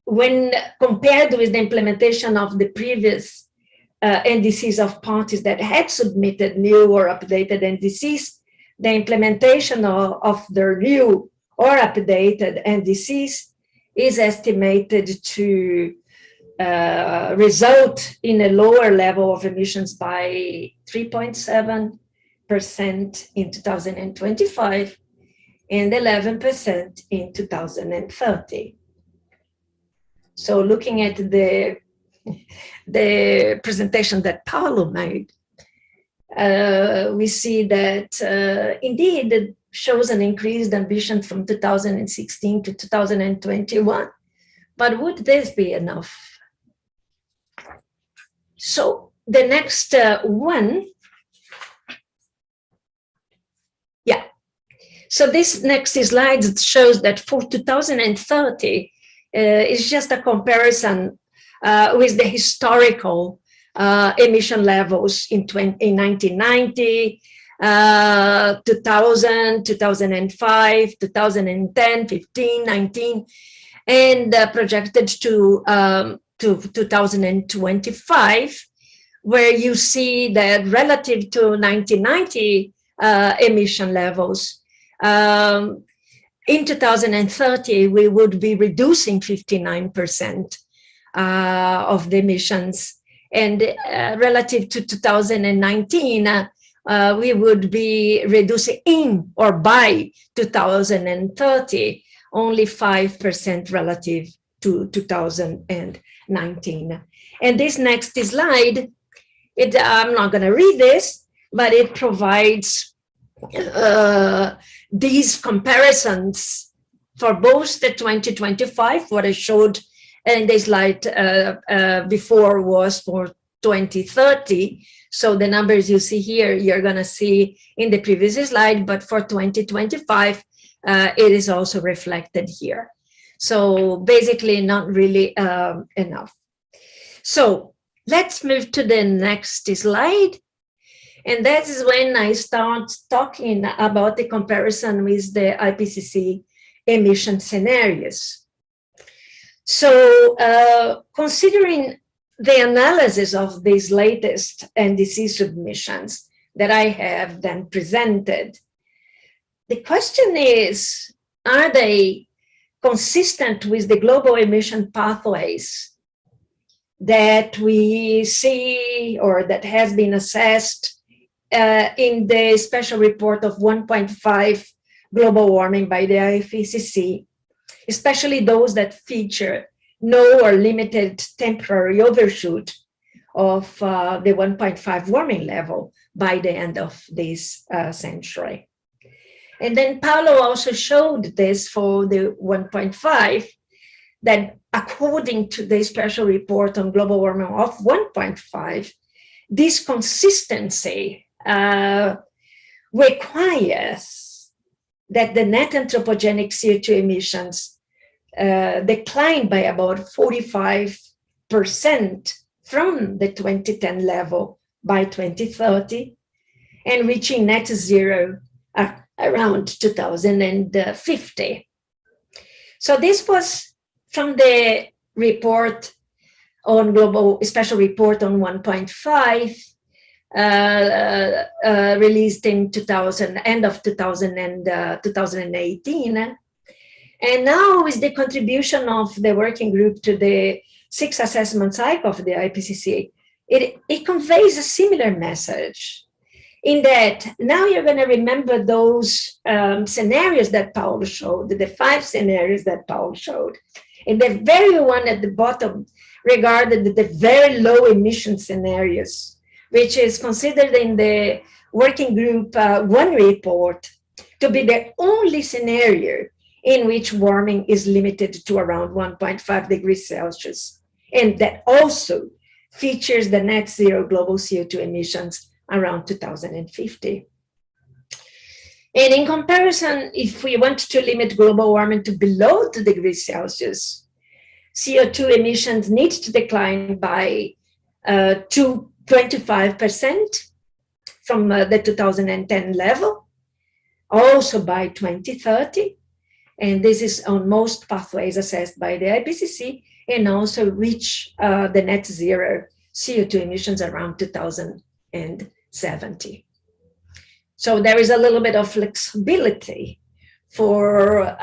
when compared with the implementation of the previous NDCs of parties that had submitted new or updated NDCs, the implementation of their new or updated NDCs is estimated to result in a lower level of emissions by 3.7% in 2025 and 11% in 2030. So looking at the presentation that Paulo made, we see that indeed it shows an increased ambition from 2016 to 2021. But would this be enough? So the next one, yeah. So this next slide shows that for 2030, is just a comparison with the historical emission levels in 1990, 2000, 2005, 2010, 15, 19, and projected to 2025, where you see that relative to 1990 emission levels, in 2030, we would be reducing 59% of the emissions. And relative to 2019, we would be reducing in or by 2030, only 5% relative to 2019. And this next slide, I'm not going to read this, but it provides these comparisons for both the 2025, what I showed in the slide before was for 2030. So the numbers you see here, you're going to see in the previous slide, but for 2025, it is also reflected here. So basically not really enough. So let's move to the next slide. And that is when I start talking about the comparison with the IPCC emission scenarios. So considering the analysis of these latest NDC submissions that I have then presented, the question is, are they consistent with the global emission pathways that we see or that has been assessed in the special report of 1.5 global warming by the IPCC, especially those that feature no or limited temporary overshoot of the 1.5 warming level by the end of this century. And then Paulo also showed this for the 1.5, that according to the special report on global warming of 1.5, this consistency requires that the net anthropogenic CO2 emissions decline by about 45% from the 2010 level by 2030 and reaching net zero around 2050. So this was from the report on global, special report on 1.5, released in end of 2018. And now with the contribution of the working group to the 6th assessment cycle of the IPCC, it conveys a similar message in that now you're going to remember those scenarios that Paulo showed, the 5 scenarios that Paulo showed. And the very one at the bottom regarded the very low emission scenarios, which is considered in the working group 1 report to be the only scenario in which warming is limited to around 1.5 degrees Celsius. And that also features the net zero global CO2 emissions around 2050. And in comparison, if we want to limit global warming to below 2 degrees Celsius, CO2 emissions need to decline by 25% from the 2010 level, also by 2030. And this is on most pathways assessed by the IPCC, and also reach the net zero CO2 emissions around 2070. So there is a little bit of flexibility for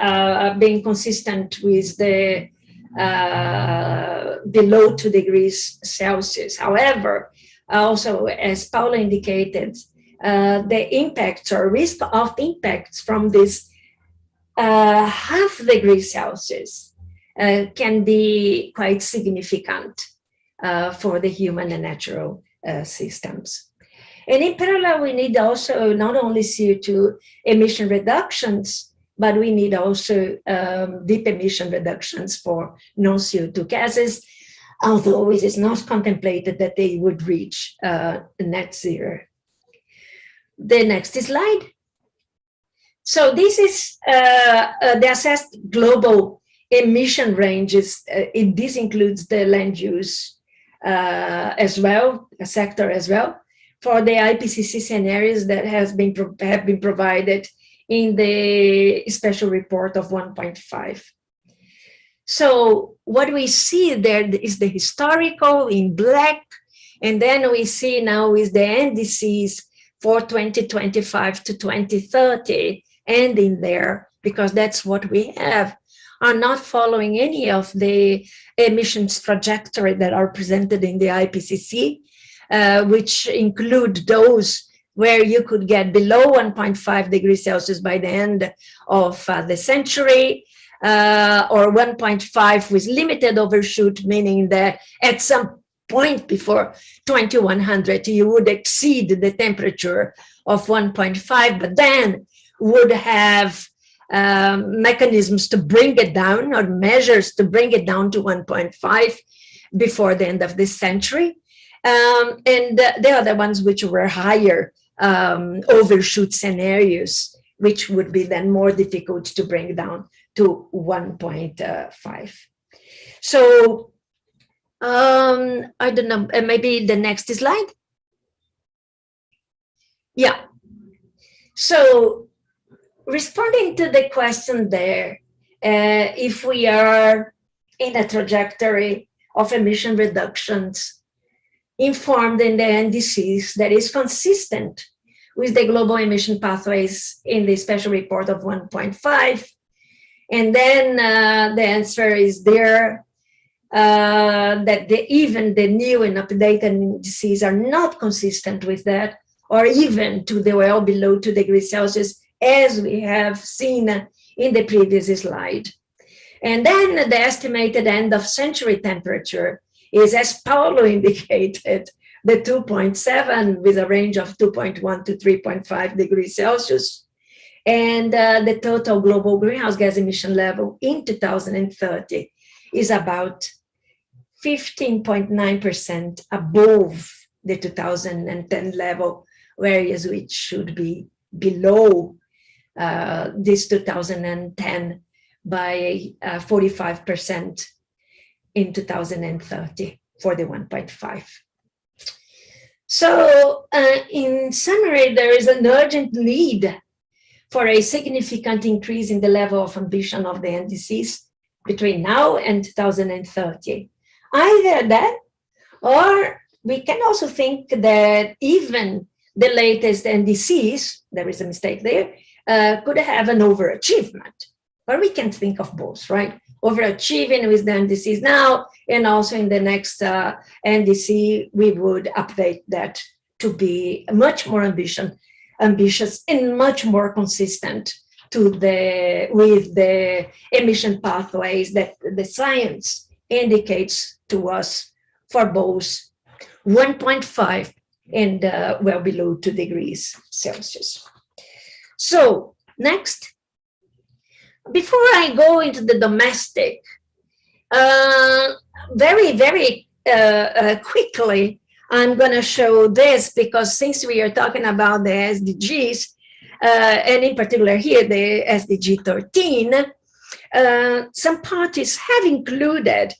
being consistent with the below 2 degrees Celsius. However, also, as Paulo indicated, the impacts or risk of impacts from this half degree Celsius can be quite significant for the human and natural systems. And in parallel, we need also not only CO2 emission reductions, but we need also deep emission reductions for non-CO2 gases, although it is not contemplated that they would reach net zero. The next slide. So this is the assessed global emission ranges. This includes the land use as well, a sector as well, for the IPCC scenarios that have been provided in the special report of 1.5. So what we see there is the historical in black, and then we see now is the NDCs for 2025 to 2030, ending there, because that's what we have, are not following any of the emissions trajectory that are presented in the IPCC, which include those where you could get below 1.5 degrees Celsius by the end of the century, or 1.5 with limited overshoot, meaning that at some point before 2100, you would exceed the temperature of 1.5, but then would have mechanisms to bring it down, or measures to bring it down to 1.5 before the end of this century. And the other ones which were higher overshoot scenarios, which would be then more difficult to bring down to 1.5. So I don't know, maybe the next slide. Yeah. So responding to the question there, if we are in a trajectory of emission reductions informed in the NDCs that is consistent with the global emission pathways in the special report of 1.5. And then the answer is there that even the new and updated NDCs are not consistent with that, or even to the well below 2 degrees Celsius, as we have seen in the previous slide. And then the estimated end of century temperature is, as Paulo indicated, the 2.7 with a range of 2.1 to 3.5 degrees Celsius. And the total global greenhouse gas emission level in 2030 is about 15.9% above the 2010 level, whereas it should be below this 2010 by 45% in 2030 for the 1.5. So in summary, there is an urgent need for a significant increase in the level of ambition of the NDCs between now and 2030. Either that, or we can also think that even the latest NDCs, there is a mistake there, could have an overachievement, or we can think of both, right? Overachieving with the NDCs now, and also in the next NDC, we would update that to be much more ambitious and much more consistent with the emission pathways that the science indicates to us for both 1.5 and well below 2 degrees Celsius. So next, before I go into the domestic, very quickly, I'm going to show this, because since we are talking about the SDGs, and in particular here, the SDG 13, some parties have included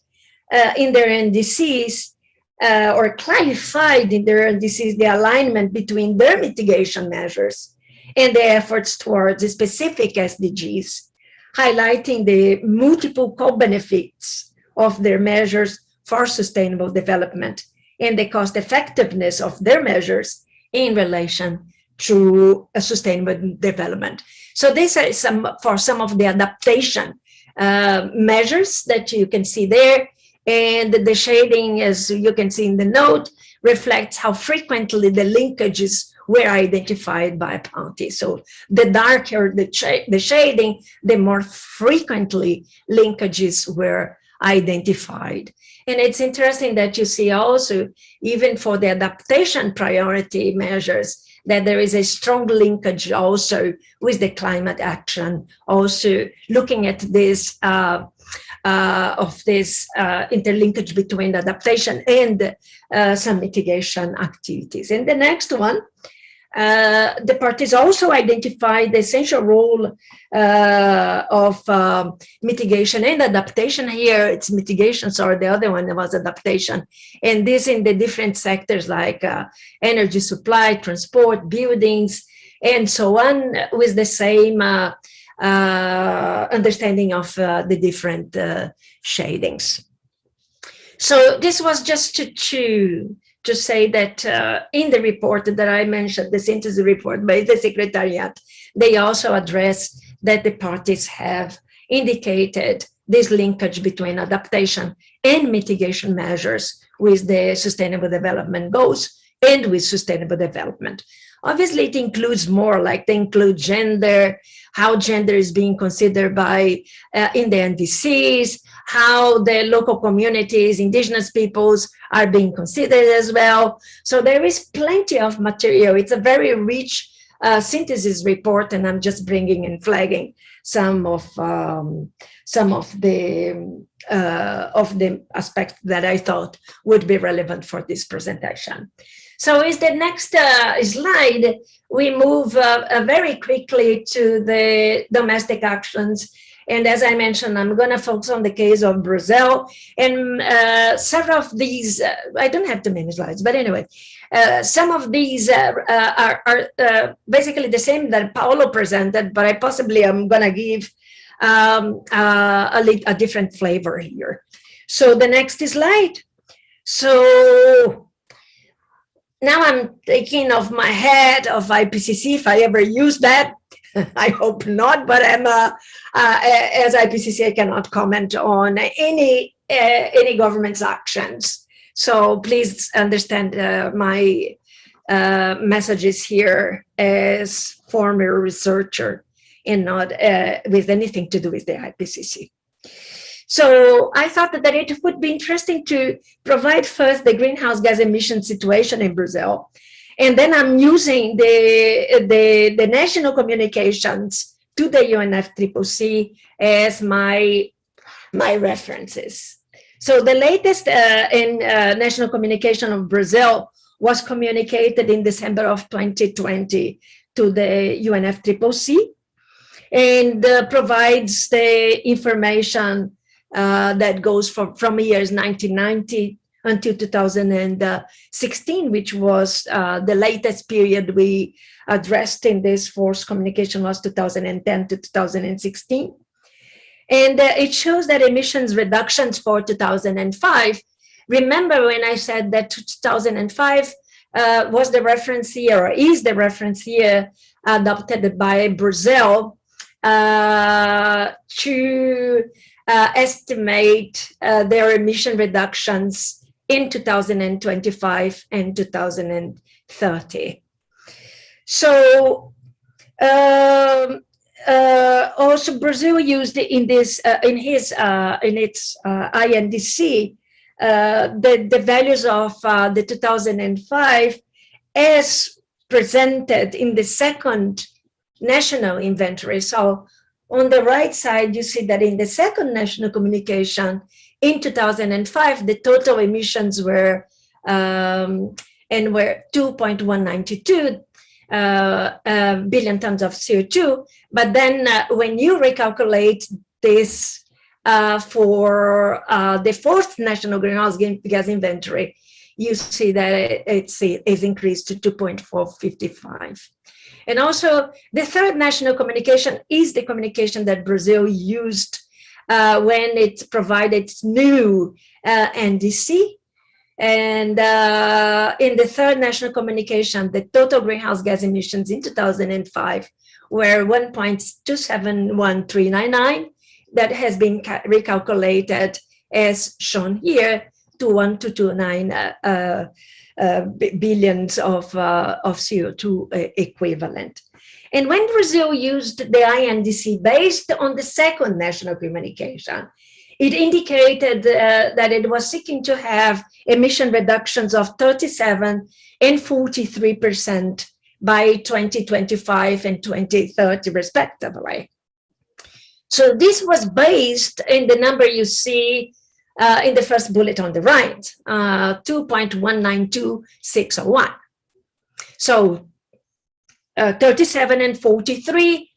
in their NDCs or clarified in their NDCs the alignment between their mitigation measures and the efforts towards the specific SDGs, highlighting the multiple co-benefits of their measures for sustainable development and the cost effectiveness of their measures in relation to a sustainable development. So these are for some of the adaptation measures that you can see there. And the shading, as you can see in the note, reflects how frequently the linkages were identified by parties. So the darker the shading, the more frequently linkages were identified. And it's interesting that you see also, even for the adaptation priority measures, that there is a strong linkage also with the climate action, also looking at this interlinkage between adaptation and some mitigation activities. And the next one, the parties also identified the essential role of mitigation and adaptation. Here it's mitigation, sorry, the other one was adaptation. And this in the different sectors like energy supply, transport, buildings, and so on, with the same understanding of the different shadings. So this was just to say that in the report that I mentioned, the synthesis report by the Secretariat, they also address that the parties have indicated this linkage between adaptation and mitigation measures with the Sustainable Development Goals and with sustainable development. Obviously, it includes more, like they include gender, how gender is being considered by in the NDCs, how the local communities, indigenous peoples are being considered as well. So there is plenty of material. It's a very rich synthesis report, and I'm just bringing and flagging some of the aspects that I thought would be relevant for this presentation. So is the next slide, we move very quickly to the domestic actions. And as I mentioned, I'm going to focus on the case of Brazil. And several of these, I don't have too many slides, but anyway, some of these are basically the same that Paulo presented, but I possibly am going to give a different flavor here. So the next slide. So now I'm thinking of my head of IPCC, if I ever use that. I hope not, but I'm as IPCC, I cannot comment on any government's actions. So please understand my messages here as former researcher and not with anything to do with the IPCC. So I thought that it would be interesting to provide first the greenhouse gas emission situation in Brazil. And then I'm using the national communications to the UNFCCC as my references. So the latest in national communication of Brazil was communicated in December of 2020 to the UNFCCC, and provides the information that goes from years 1990 until 2016, which was the latest period we addressed in this forced communication was 2010 to 2016. And it shows that emissions reductions for 2005, remember when I said that 2005 was the reference year, or is the reference year adopted by Brazil to estimate their emission reductions in 2025 and 2030. So also Brazil used in this in its INDC the values of the 2005 as presented in the second national inventory. So on the right side, you see that in the second national communication in 2005, the total emissions were 2.192 billion tons of CO2. But then when you recalculate this for the fourth national greenhouse gas inventory, you see that it's increased to 2.455. And also, the third national communication is the communication that Brazil used when it provided its new NDC. And in the third national communication, the total greenhouse gas emissions in 2005 were 1.271399, that has been recalculated as shown here to 1 to 2.9 billions of CO2 equivalent. And when Brazil used the INDC based on the second national communication, it indicated that it was seeking to have emission reductions of 37 and 43% by 2025 and 2030, respectively. So this was based in the number you see in the first bullet on the right, 2.192601. So 37 and 43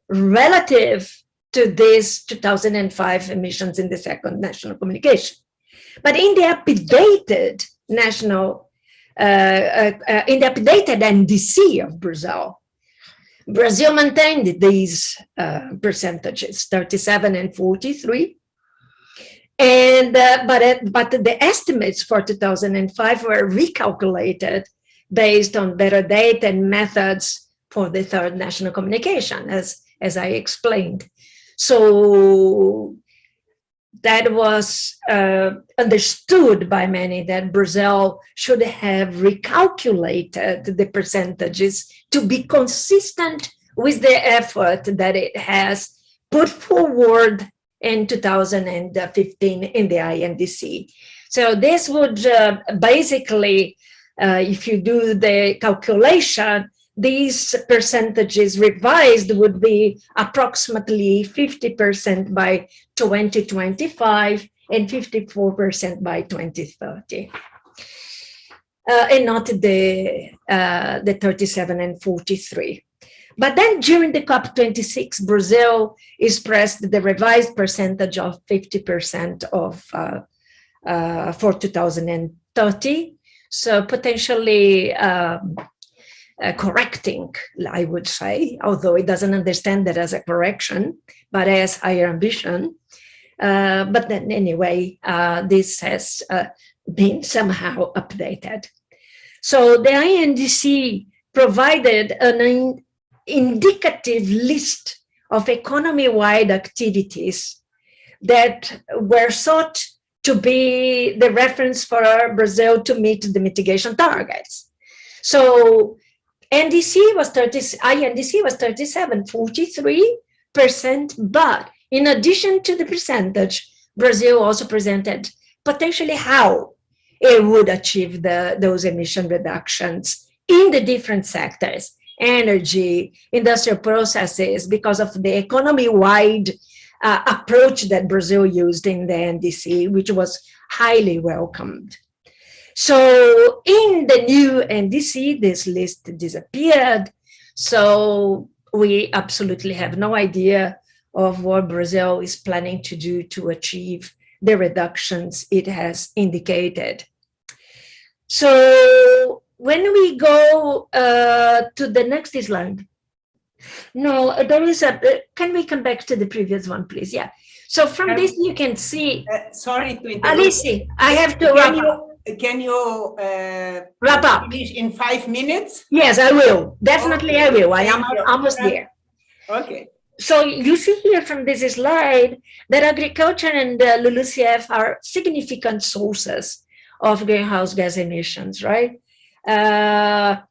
relative to this 2005 emissions in the second national communication. But in the updated national, in the updated NDC of Brazil, Brazil maintained these percentages, 37 and 43. And but the estimates for 2005 were recalculated based on better data and methods for the third national communication, as I explained. So that was understood by many that Brazil should have recalculated the percentages to be consistent with the effort that it has put forward in 2015 in the INDC. So this would basically, if you do the calculation, these percentages revised would be approximately 50% by 2025 and 54% by 2030. And not the 37 and 43. But then during the COP26, Brazil expressed the revised percentage of 50% of for 2030. So potentially correcting, I would say, although it doesn't understand that as a correction, but as higher ambition. But then anyway, this has been somehow updated. So the INDC provided an indicative list of economy-wide activities that were sought to be the reference for Brazil to meet the mitigation targets. So INDC was 37, 43%, but in addition to the percentage, Brazil also presented potentially how it would achieve those emission reductions in the different sectors, energy, industrial processes, because of the economy-wide approach that Brazil used in the NDC, which was highly welcomed. So in the new NDC, this list disappeared. So we absolutely have no idea of what Brazil is planning to do to achieve the reductions it has indicated. So when we go to the next slide, no, there is a, can we come back to the previous one, please? Yeah. So from this, you can see. Sorry to interrupt. Alice, I have to wrap up. Can you wrap up finish in 5 minutes? Yes, I will. Definitely, okay. I will. I am almost there. Okay. So you see here from this slide that agriculture and LULUCF are significant sources of greenhouse gas emissions, right? And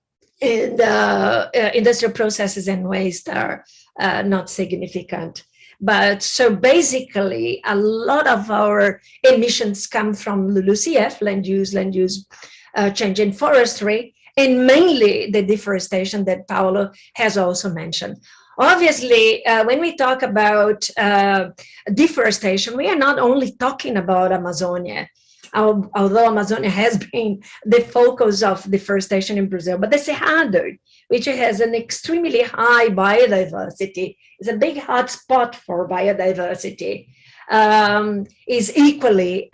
industrial processes and waste are not significant. But so basically, a lot of our emissions come from LULUCF, land use change in forestry, and mainly the deforestation that Paulo has also mentioned. Obviously, when we talk about deforestation, we are not only talking about Amazonia, although Amazonia has been the focus of deforestation in Brazil, but the Cerrado, which has an extremely high biodiversity, is a big hotspot for biodiversity, is equally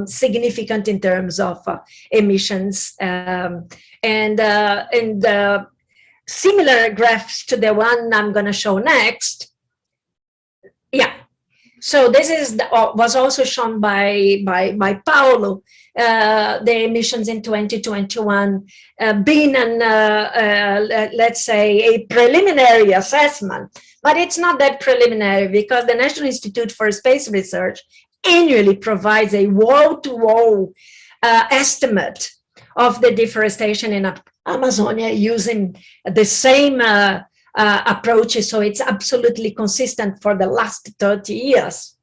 significant in terms of emissions. Similar graphs to the one I'm going to show next. Yeah. So this is was also shown by Paulo, the emissions in 2021 being an, let's say, a preliminary assessment, but it's not that preliminary because the National Institute for Space Research annually provides a wall-to-wall estimate of the deforestation in Amazonia using the same approaches, so it's absolutely consistent for the last 30 years.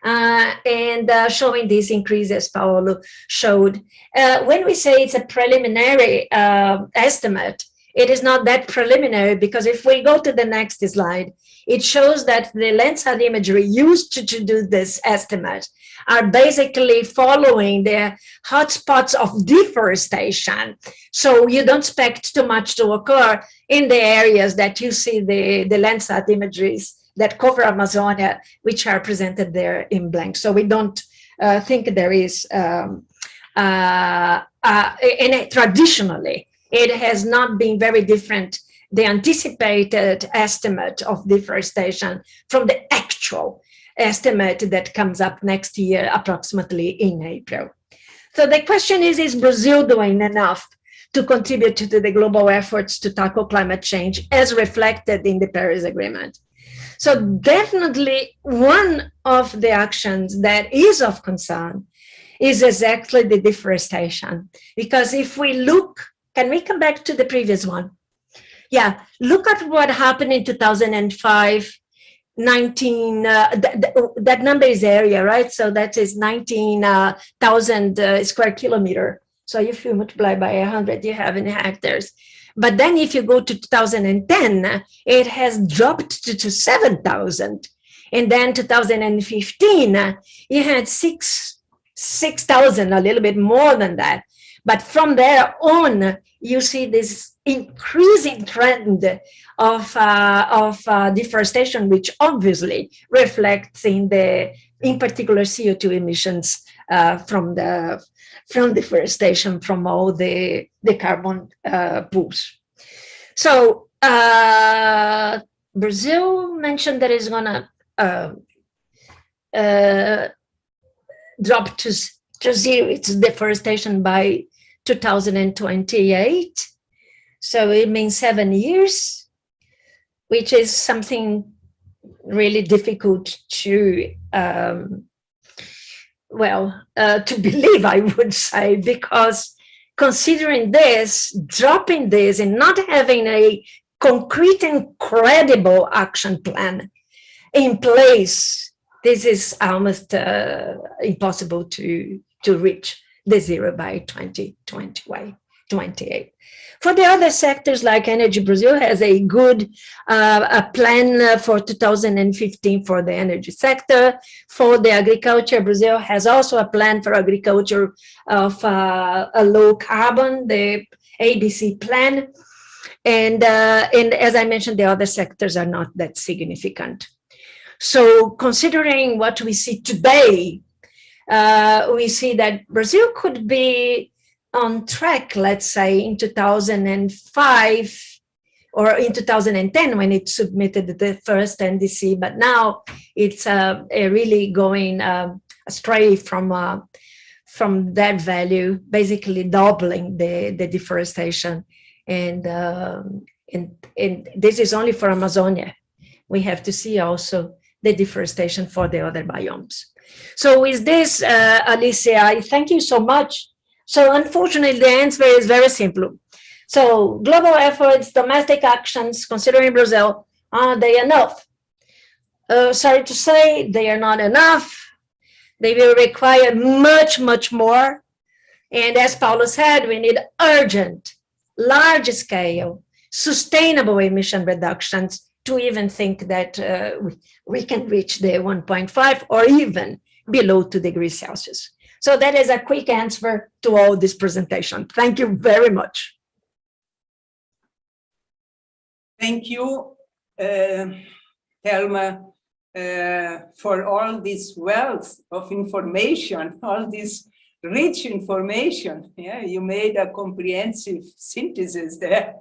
And showing these increases Paulo showed. When we say it's a preliminary estimate, it is not that preliminary, because if we go to the next slide, it shows that the Landsat imagery used to do this estimate are basically following the hotspots of deforestation. So you don't expect too much to occur in the areas that you see the Landsat imageries that cover Amazonia, which are presented there in blank. So we don't think there is, traditionally, it has not been very different, the anticipated estimate of deforestation from the actual estimate that comes up next year, approximately in April. So the question is Brazil doing enough to contribute to the global efforts to tackle climate change as reflected in the Paris Agreement? So definitely one of the actions that is of concern is exactly the deforestation. Because if we look, can we come back to the previous one? Yeah, look at what happened in 2005, that number is area, right? So that is 19,000 square kilometer. So if you multiply by 100, you have in hectares. But then if you go to 2010, it has dropped to 7,000. And then 2015, you had 6,000, a little bit more than that. But from there on, you see this increasing trend of deforestation, which obviously reflects in particular CO2 emissions from deforestation, from all the carbon pools. So Brazil mentioned that it's gonna drop to zero its deforestation by 2028. So it means 7 years, which is something really difficult to to believe, I would say, because considering this, dropping this and not having a concrete and credible action plan in place, this is almost impossible to reach the zero by 2028. For the other sectors like energy, Brazil has a good plan for 2015 for the energy sector. For the agriculture, Brazil has also a plan for agriculture of a low carbon, the ABC plan. And as I mentioned, the other sectors are not that significant. So considering what we see today, we see that Brazil could be on track, let's say, in 2005 or in 2010 when it submitted the first NDC, but now it's really going astray from that value, basically doubling the deforestation. And this is only for Amazonia. We have to see also the deforestation for the other biomes. So with this, Alicia, I thank you so much. So unfortunately, the answer is very simple. So global efforts, domestic actions, considering Brazil, are they enough? Sorry to say, they are not enough. They will require much, much more. And as Paulo said, we need urgent, large scale, sustainable emission reductions to even think that we can reach the 1.5 or even below 2 degrees Celsius. So that is a quick answer to all this presentation. Thank you very much. Thank you, Thelma, for all this wealth of information, all this rich information. Yeah, you made a comprehensive synthesis there.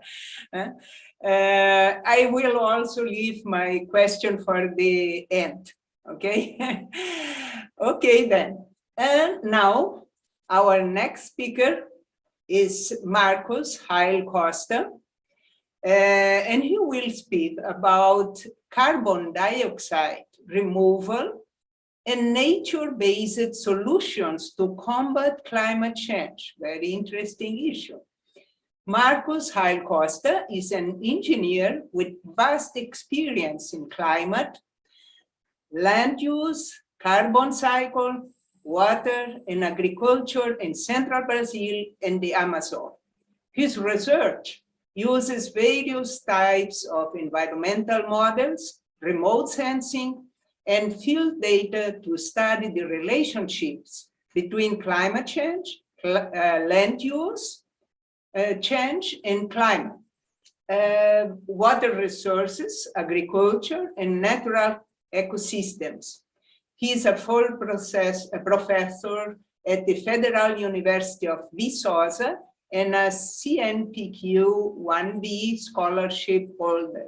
I will also leave my question for the end. Okay. Okay, then. And now our next speaker is Marcus Heil Costa, and he will speak about carbon dioxide removal and nature-based solutions to combat climate change. Very interesting issue. Marcus Heil Costa is an engineer with vast experience in climate, land use, carbon cycle, water, and agriculture in central Brazil and the Amazon. His research uses various types of environmental models, remote sensing, and field data to study the relationships between climate change, land use change, and climate, water resources, agriculture, and natural ecosystems. He is a full professor at the Federal University of Viçosa and a CNPq 1B scholarship holder.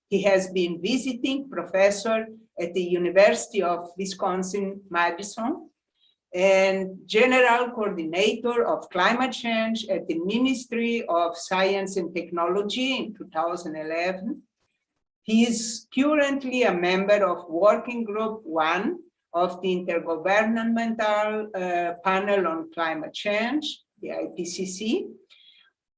He has been visiting professor at the University of Wisconsin-Madison and general coordinator of climate change at the Ministry of Science and Technology in 2011. He is currently a member of Working Group 1 of the Intergovernmental Panel on Climate Change, the IPCC,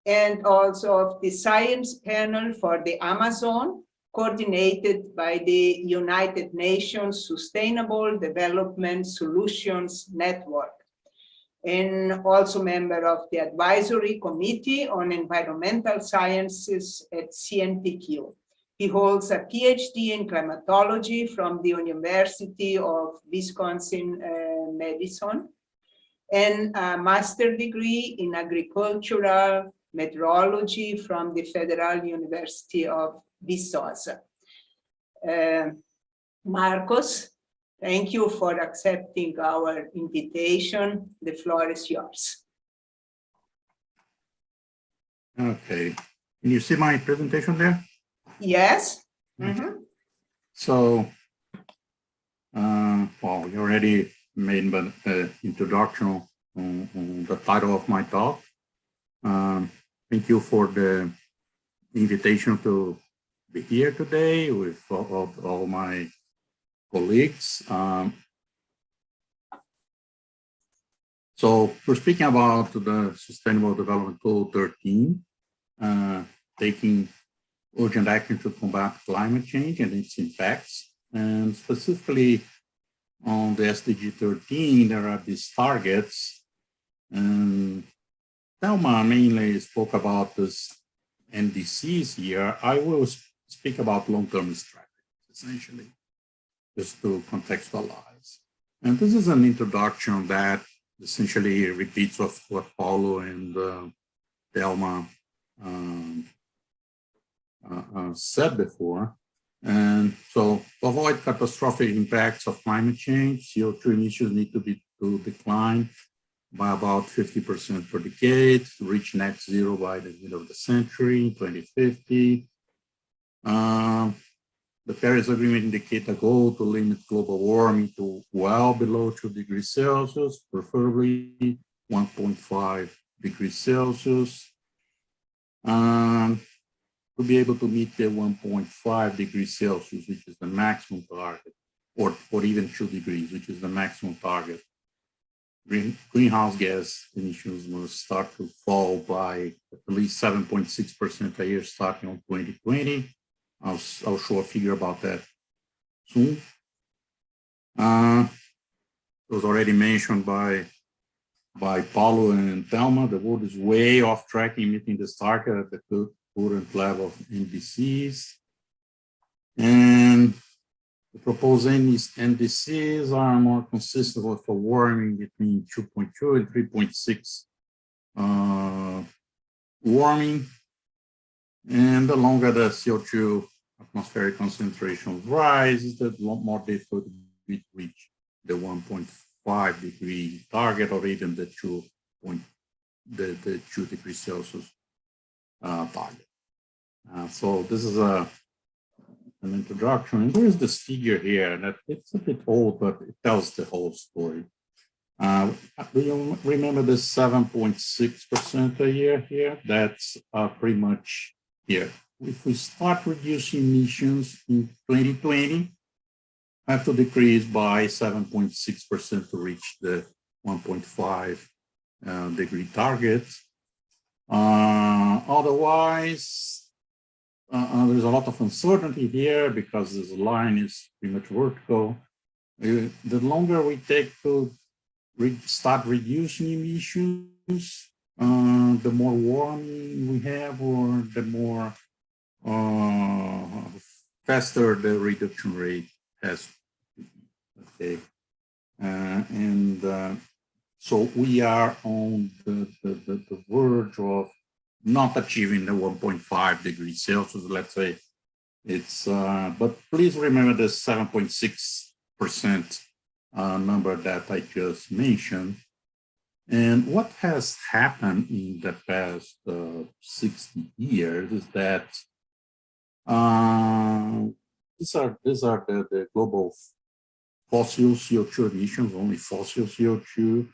and also of the Science Panel for the Amazon, coordinated by the United Nations Sustainable Development Solutions Network, and also member of the Advisory Committee on Environmental Sciences at CNPq. He holds a PhD in climatology from the University of Wisconsin-Madison and a master's degree in agricultural meteorology from the Federal University of Viçosa. Marcos, thank you for accepting our invitation. The floor is yours. Okay. Can you see my presentation there? Yes. Mm-hmm. So, well, you already made the introduction on the title of my talk. Thank you for the invitation to be here today with all my colleagues. So we're speaking about the Sustainable Development Goal 13, taking urgent action to combat climate change and its impacts. And specifically on the SDG 13, there are these targets. And Thelma mainly spoke about this NDCs here. I will speak about long-term strategies, essentially, just to contextualize. And this is an introduction that essentially repeats of what Paulo and Thelma said before. And so to avoid catastrophic impacts of climate change, CO2 emissions need to decline by about 50% per decade, to reach net zero by the middle of the century, 2050. The Paris Agreement indicates a goal to limit global warming to well below 2 degrees Celsius, preferably 1.5 degrees Celsius. To be able to meet the 1.5 degrees Celsius, which is the maximum target, or even 2 degrees, which is the maximum target, greenhouse gas emissions must start to fall by at least 7.6% a year starting on 2020. I'll show a figure about that soon. It was already mentioned by Paulo and Thelma. The world is way off track in meeting this target at the current level of NDCs. And the proposed NDCs are more consistent with a warming between 2.2 and 3.6 warming. And the longer the CO2 atmospheric concentration rises, the more difficult it reach the 1.5 degree target or even the 2 degrees Celsius target. So this is an introduction. And there's this figure here that it's a bit old, but it tells the whole story. Do you remember this 7.6% a year here? That's pretty much here. If we start reducing emissions in 2020, have to decrease by 7.6% to reach the 1.5 degree target. Otherwise, there's a lot of uncertainty here because this line is pretty much vertical. The longer we take to start reducing emissions, the more warming we have, or the more faster the reduction rate has to be. Okay, so we are on the verge of not achieving the 1.5 degrees Celsius, let's say. It's but please remember the 7.6% number that I just mentioned. And what has happened in the past 60 years is that these are the global fossil CO2 emissions, only fossil CO2,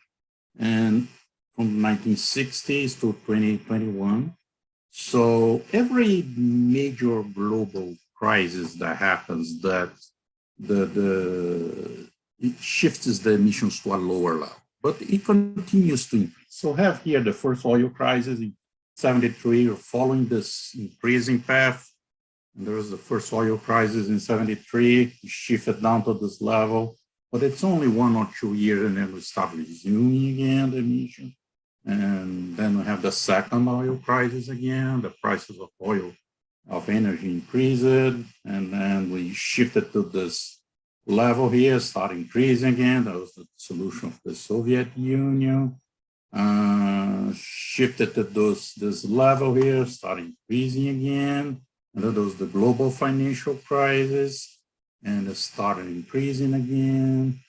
and from the 1960s to 2021. So every major global crisis that happens, that it shifts the emissions to a lower level, but it continues to increase. So have here the first oil crisis in 73, or following this increasing path. And there was the first oil crisis in 73, it shifted down to this level, but it's only 1 or 2 years, and then we start resuming again the emission. And then we have the second oil crisis again, the prices of oil, of energy increased, and then we shifted to this level here, start increasing again. That was the solution of the Soviet Union. Shifted to this level here, start increasing again. And then there was the global financial crisis, and it started increasing again.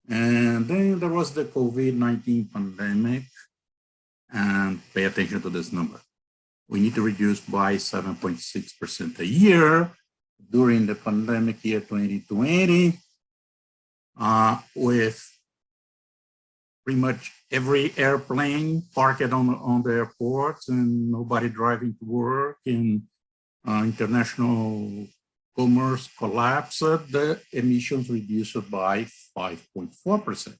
And then there was the COVID-19 pandemic, and pay attention to this number. We need to reduce by 7.6% a year during the pandemic year 2020, with pretty much every airplane parked on the airports and nobody driving to work, and international commerce collapsed, the emissions reduced by 5.4%.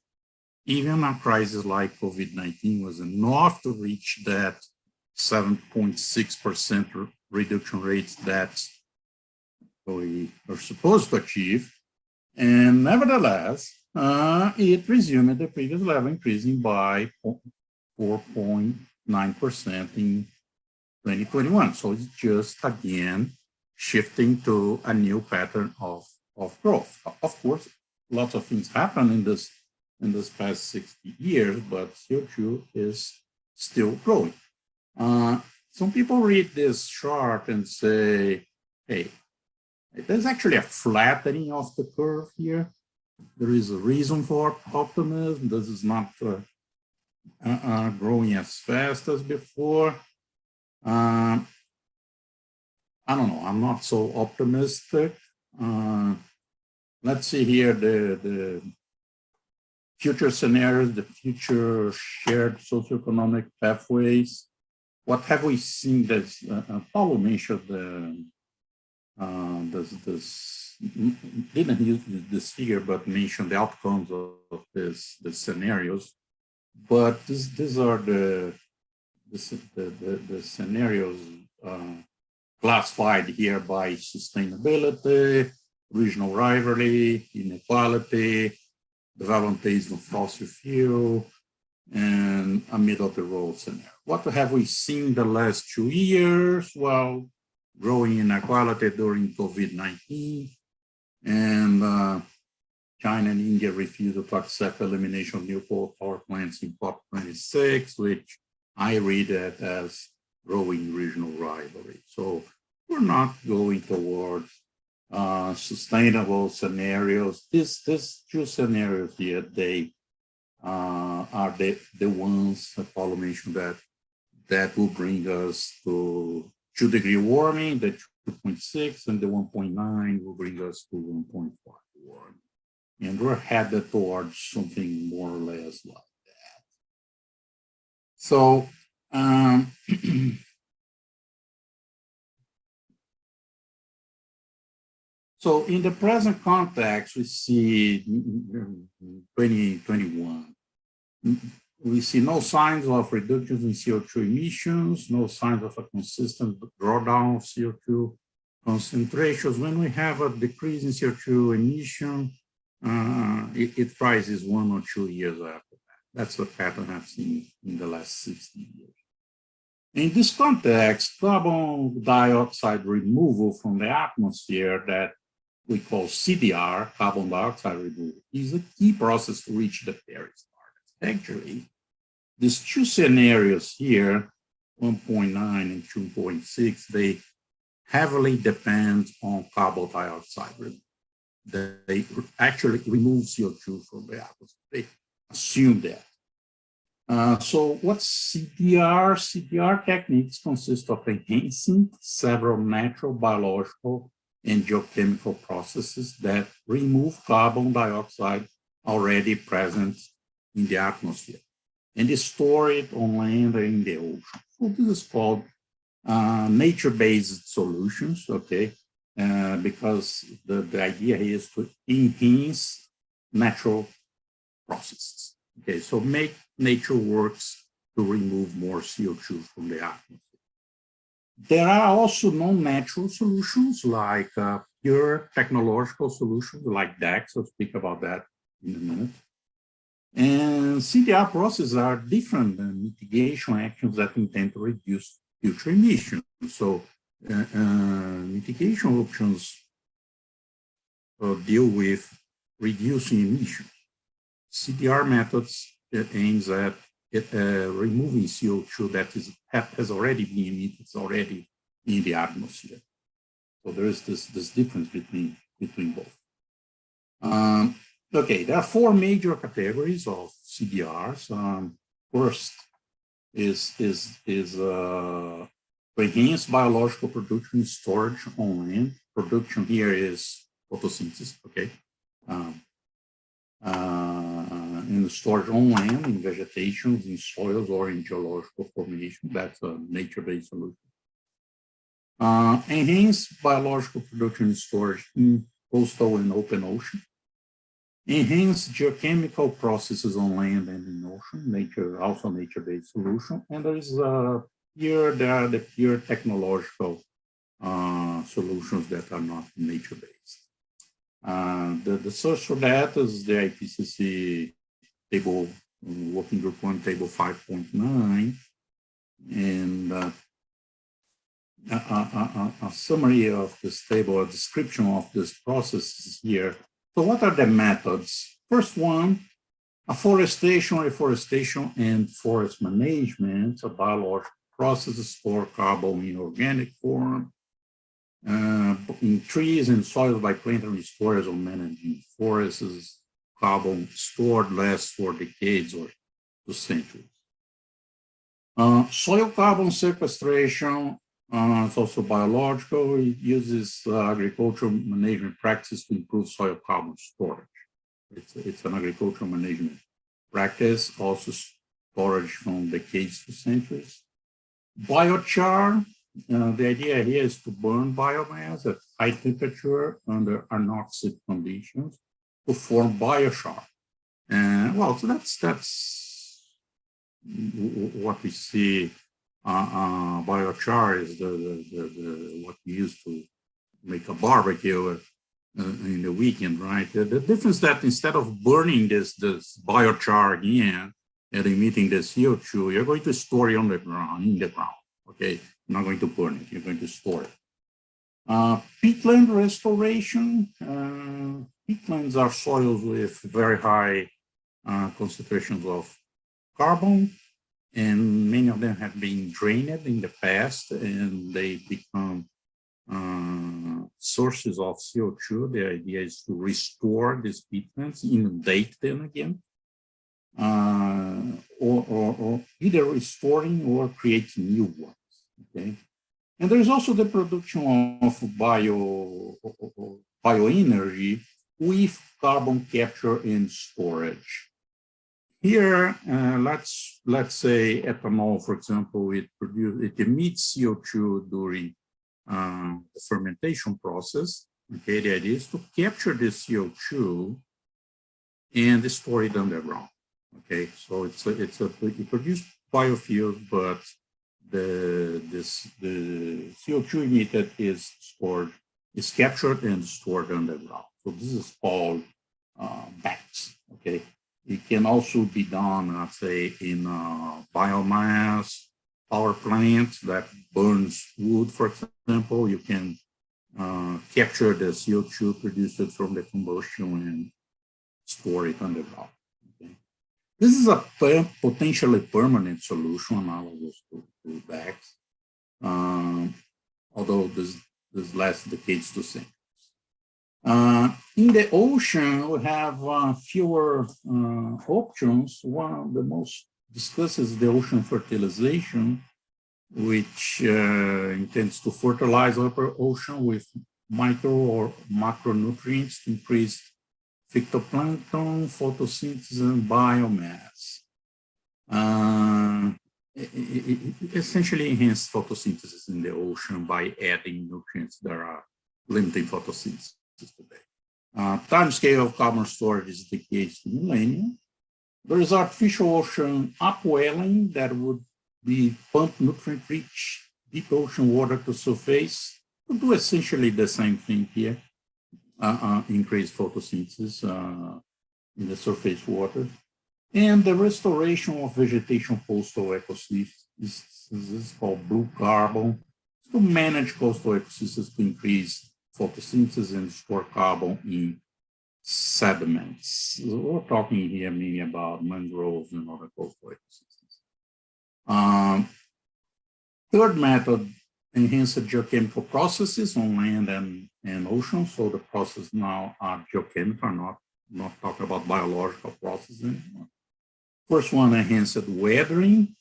Even a crisis like COVID-19 was enough to reach that 7.6% reduction rates that we are supposed to achieve. And nevertheless, it resumed the previous level, increasing by 4.9% in 2021. So it's just, again, shifting to a new pattern of growth. Of course, lots of things happen in this past 60 years, but CO2 is still growing. Some people read this chart and say, hey, there's actually a flattening of the curve here. There is a reason for optimism. This is not growing as fast as before. I don't know, I'm not so optimistic. Let's see here the future scenarios, the future shared socioeconomic pathways. What have we seen? That Paulo mentioned didn't use this figure, but mentioned the outcomes of the scenarios. But these are the scenarios classified here by sustainability, regional rivalry, inequality, development based on fossil fuel, and a middle-of-the-road scenario. What have we seen the last 2 years? Well, growing inequality during COVID-19, and China and India refused to accept elimination of new coal power plants in COP26, which I read it as growing regional rivalry. So we're not going towards sustainable scenarios. These two scenarios here, they are the ones that Paulo mentioned that will bring us to 2-degree warming, the 2.6, and the 1.9 will bring us to 1.51. And we're headed towards something more or less like that. So, so in the present context, we see 2021. We see no signs of reductions in CO2 emissions, no signs of a consistent drawdown of CO2 concentrations. When we have a decrease in CO2 emission, it rises 1 or 2 years after that. That's the pattern I've seen in the last 60 years. In this context, carbon dioxide removal from the atmosphere that we call CDR, carbon dioxide removal, is a key process to reach the Paris targets. Actually, these two scenarios here, 1.9 and 2.6, they heavily depend on carbon dioxide removal. They actually remove CO2 from the atmosphere. They assume that. So what's CDR? CDR techniques consist of enhancing several natural, biological, and geochemical processes that remove carbon dioxide already present in the atmosphere and they store it on land and in the ocean. So this is called nature-based solutions, okay? Because the idea here is to enhance natural processes. Okay, so make nature works to remove more CO2 from the atmosphere. There are also non-natural solutions like pure technological solutions like DEX. I'll speak about that in a minute. And CDR processes are different than mitigation actions that intend to reduce future emissions. So mitigation options deal with reducing emissions. CDR methods aims at removing CO2 that has already been emitted, it's already in the atmosphere. So there is this difference between both. Okay, there are 4 major categories of CDRs. First is to enhance biological production and storage on land. Production here is photosynthesis, okay? In storage on land, in vegetations, in soils, or in geological formation. That's a nature-based solution. Enhance biological production and storage in coastal and open ocean. Enhance geochemical processes on land and in ocean, also nature-based solution. And there are the pure technological solutions that are not nature-based. The source for that is the IPCC table, working group 1, table 5.9, and a summary of this table, a description of this process here. So what are the methods? First one, afforestation, reforestation, and forest management, a biological processes store carbon in organic form, in trees and soils by planting storage or managing forests. Carbon stored lasts for decades or to centuries. Soil carbon sequestration is also biological. It uses agricultural management practices to improve soil carbon storage. It's an agricultural management practice, also storage from decades to centuries. Biochar, the idea here is to burn biomass at high temperature under anoxic conditions to form biochar. Well, so that's what we see. Biochar is what we use to make a barbecue in the weekend, right? The difference that instead of burning this biochar again and emitting the CO2, you're going to store it on the ground, in the ground. Okay, you're not going to burn it. You're going to store it. Peatland restoration. Peatlands are soils with very high concentrations of carbon, and many of them have been drained in the past, and they become sources of CO2. The idea is to restore these peatlands, inundate them again, or either restoring or creating new ones. Okay, And there is also the production of bioenergy with carbon capture and storage. Here, let's say ethanol, for example, it emits CO2 during the fermentation process. Okay, the idea is to capture the CO2 and store it underground. Okay, so it produces biofuels, but the CO2 emitted is captured and stored underground. So this is called BACs. Okay, it can also be done, let's say, in biomass power plants that burns wood, for example. You can capture the CO2 produced from the combustion and store it underground. Okay. This is a potentially permanent solution analogous to BACs, although this lasts decades to centuries. In the ocean, we have fewer options. One of the most discussed is the ocean fertilization, which intends to fertilize upper ocean with micro or macronutrients to increase phytoplankton, photosynthesis, and biomass. It essentially enhances photosynthesis in the ocean by adding nutrients that are limiting photosynthesis today. Time scale of carbon storage is decades to millennia. There is artificial ocean upwelling that would be pumped nutrient-rich deep ocean water to surface to do essentially the same thing here, increase photosynthesis in the surface water. And the restoration of vegetation coastal ecosystems is called blue carbon, to manage coastal ecosystems to increase photosynthesis and store carbon in sediments. So we're talking here mainly about mangroves and other coastal ecosystems. Third method, enhanced geochemical processes on land and ocean. So the process now are geochemical, not talking about biological processes anymore. First one, enhanced weathering.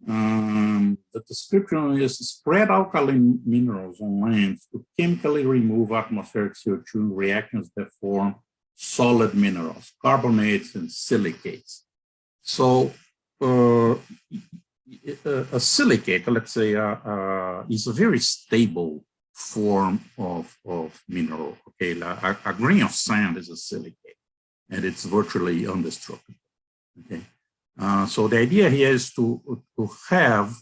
The description is spread alkaline minerals on land to chemically remove atmospheric CO2 in reactions that form solid minerals, carbonates and silicates. So a silicate, let's say, is a very stable form of mineral. Okay, a grain of sand is a silicate, and it's virtually indestructible. Okay, so the idea here is to have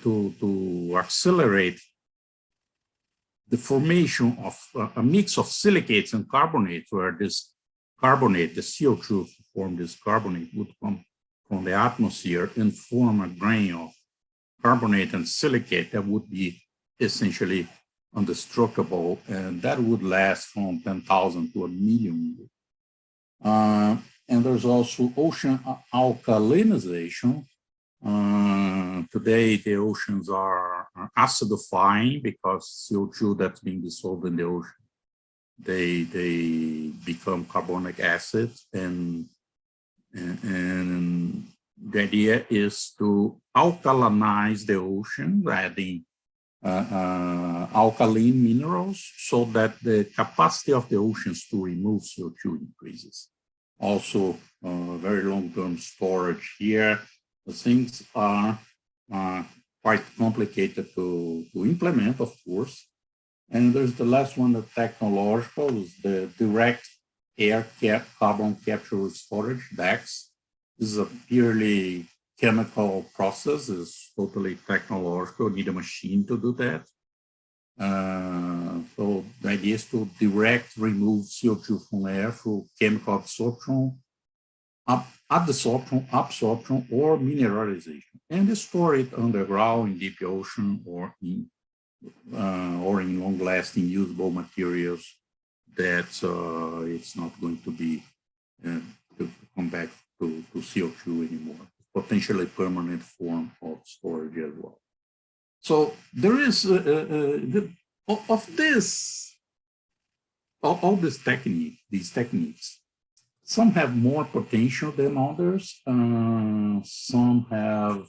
to accelerate the formation of a mix of silicates and carbonates, where this carbonate, the CO2 to form this carbonate, would come from the atmosphere and form a grain of carbonate and silicate that would be essentially indestructible, and that would last from 10,000 to 1,000,000 years. And there's also ocean alkalinization. Today, the oceans are acidifying because CO2 that's being dissolved in the ocean, they become carbonic acid, and the idea is to alkalinize the ocean, adding alkaline minerals so that the capacity of the oceans to remove CO2 increases. Also, very long-term storage here. The things are quite complicated to implement, of course. And there's the last one, the technological, is the direct air carbon capture with storage, DACs. This is a purely chemical process. It's totally technological. You need a machine to do that. So the idea is to direct remove CO2 from air through chemical absorption, absorption or mineralization, and store it underground in deep ocean or in long-lasting usable materials that it's not going to be to come back to CO2 anymore. Potentially permanent form of storage as well. So there is all these techniques. Some have more potential than others. Some have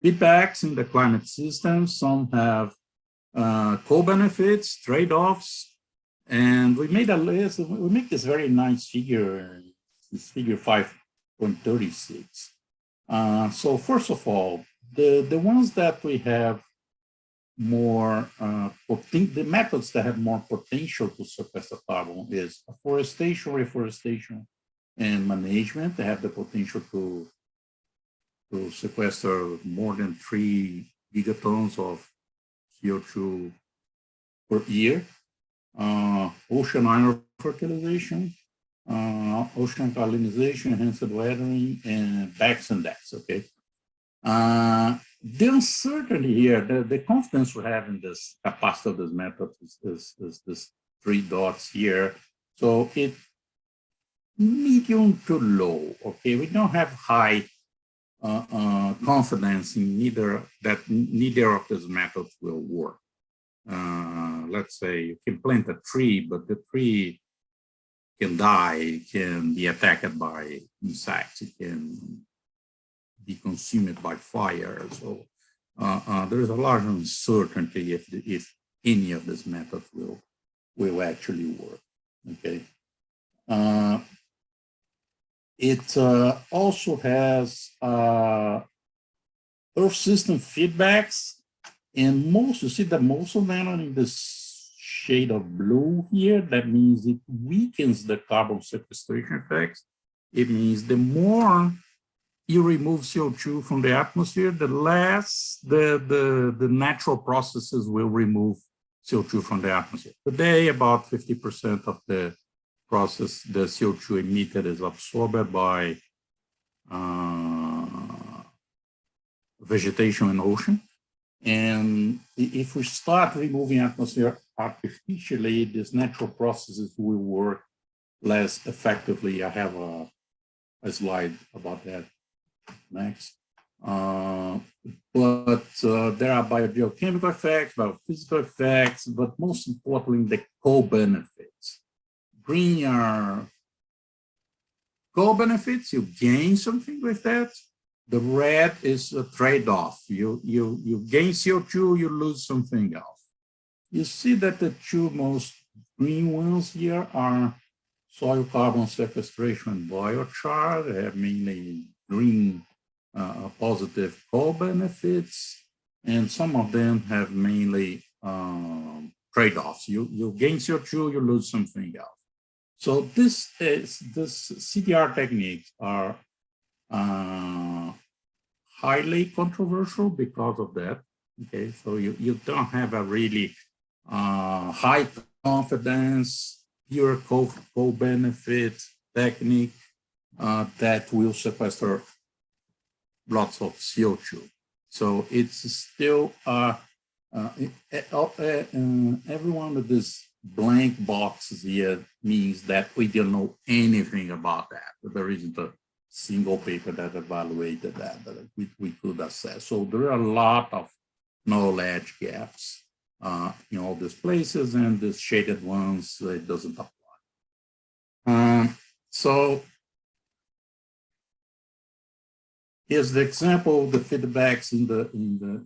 feedbacks in the climate system. Some have co-benefits, trade-offs, and we made a list. We make this very nice figure, this figure 5.36. So first of all, the ones that we have more, the methods that have more potential to sequester carbon is afforestation, reforestation, and management. They have the potential to sequester more than 3 gigatons of CO2 per year. Ocean iron fertilization, ocean salinization, enhanced weathering, and backs and decks, okay? The uncertainty here, the confidence we have in this capacity of this method is this 3 dots here. So it medium to low, okay? We don't have high confidence in neither of these methods will work. Let's say you can plant a tree, but the tree can die, can be attacked by insects, it can be consumed by fire. So there is a large uncertainty if any of these methods will actually work. Okay. It also has Earth system feedbacks, and you see that most of them are in this shade of blue here. That means it weakens the carbon sequestration effects. It means the more you remove CO2 from the atmosphere, the less the natural processes will remove CO2 from the atmosphere. Today, about 50% of the CO2 emitted is absorbed by vegetation and ocean. And if we start removing atmosphere artificially, these natural processes will work less effectively. I have a slide about that next. But there are biogeochemical effects, biophysical effects, but most importantly, the co-benefits. Green are co-benefits, you gain something with that. The red is a trade-off. You gain CO2, you lose something else. You see that the 2 most green ones here are soil carbon sequestration and biochar. They have mainly green positive co-benefits, and some of them have mainly trade-offs. You gain CO2, you lose something else. So this CDR techniques are highly controversial because of that. Okay, so you don't have a really high confidence, pure co-benefit technique that will sequester lots of CO2. So it's still every one of these blank boxes here means that we don't know anything about that. There isn't a single paper that evaluated that we could assess. So there are a lot of knowledge gaps in all these places, and the shaded ones, it doesn't apply. So here's the example of the feedbacks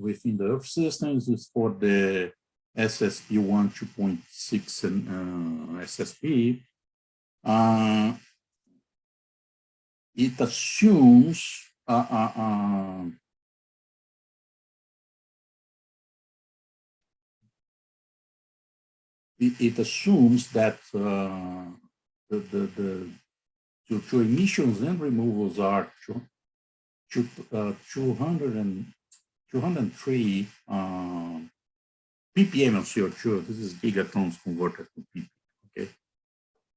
within the Earth systems is for the SSP 1, 2.6 and SSP. It assumes it assumes that the CO2 emissions and removals are 203 ppm of CO2. This is gigatons converted to ppm. Okay,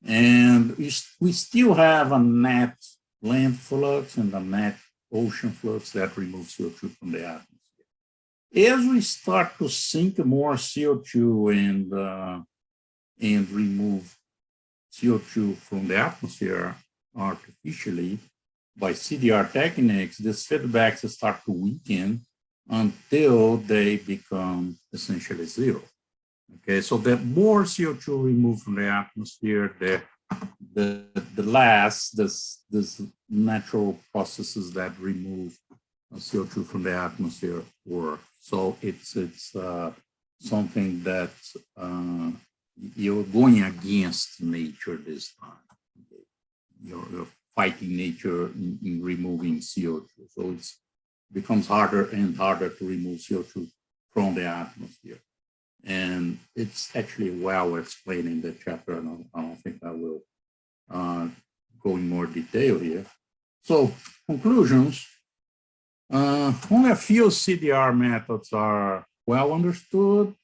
and we still have a net land flux and a net ocean flux that removes CO2 from the atmosphere. As we start to sink more CO2 and remove CO2 from the atmosphere artificially by CDR techniques, these feedbacks start to weaken until they become essentially zero. Okay, so the more CO2 removed from the atmosphere, the less this natural processes that remove CO2 from the atmosphere work. So it's something that you're going against nature this time. You're fighting nature in removing CO2. So it becomes harder and harder to remove CO2 from the atmosphere. And it's actually well explained in the chapter, and I don't think I will go in more detail here. So conclusions, only a few CDR methods are well understood,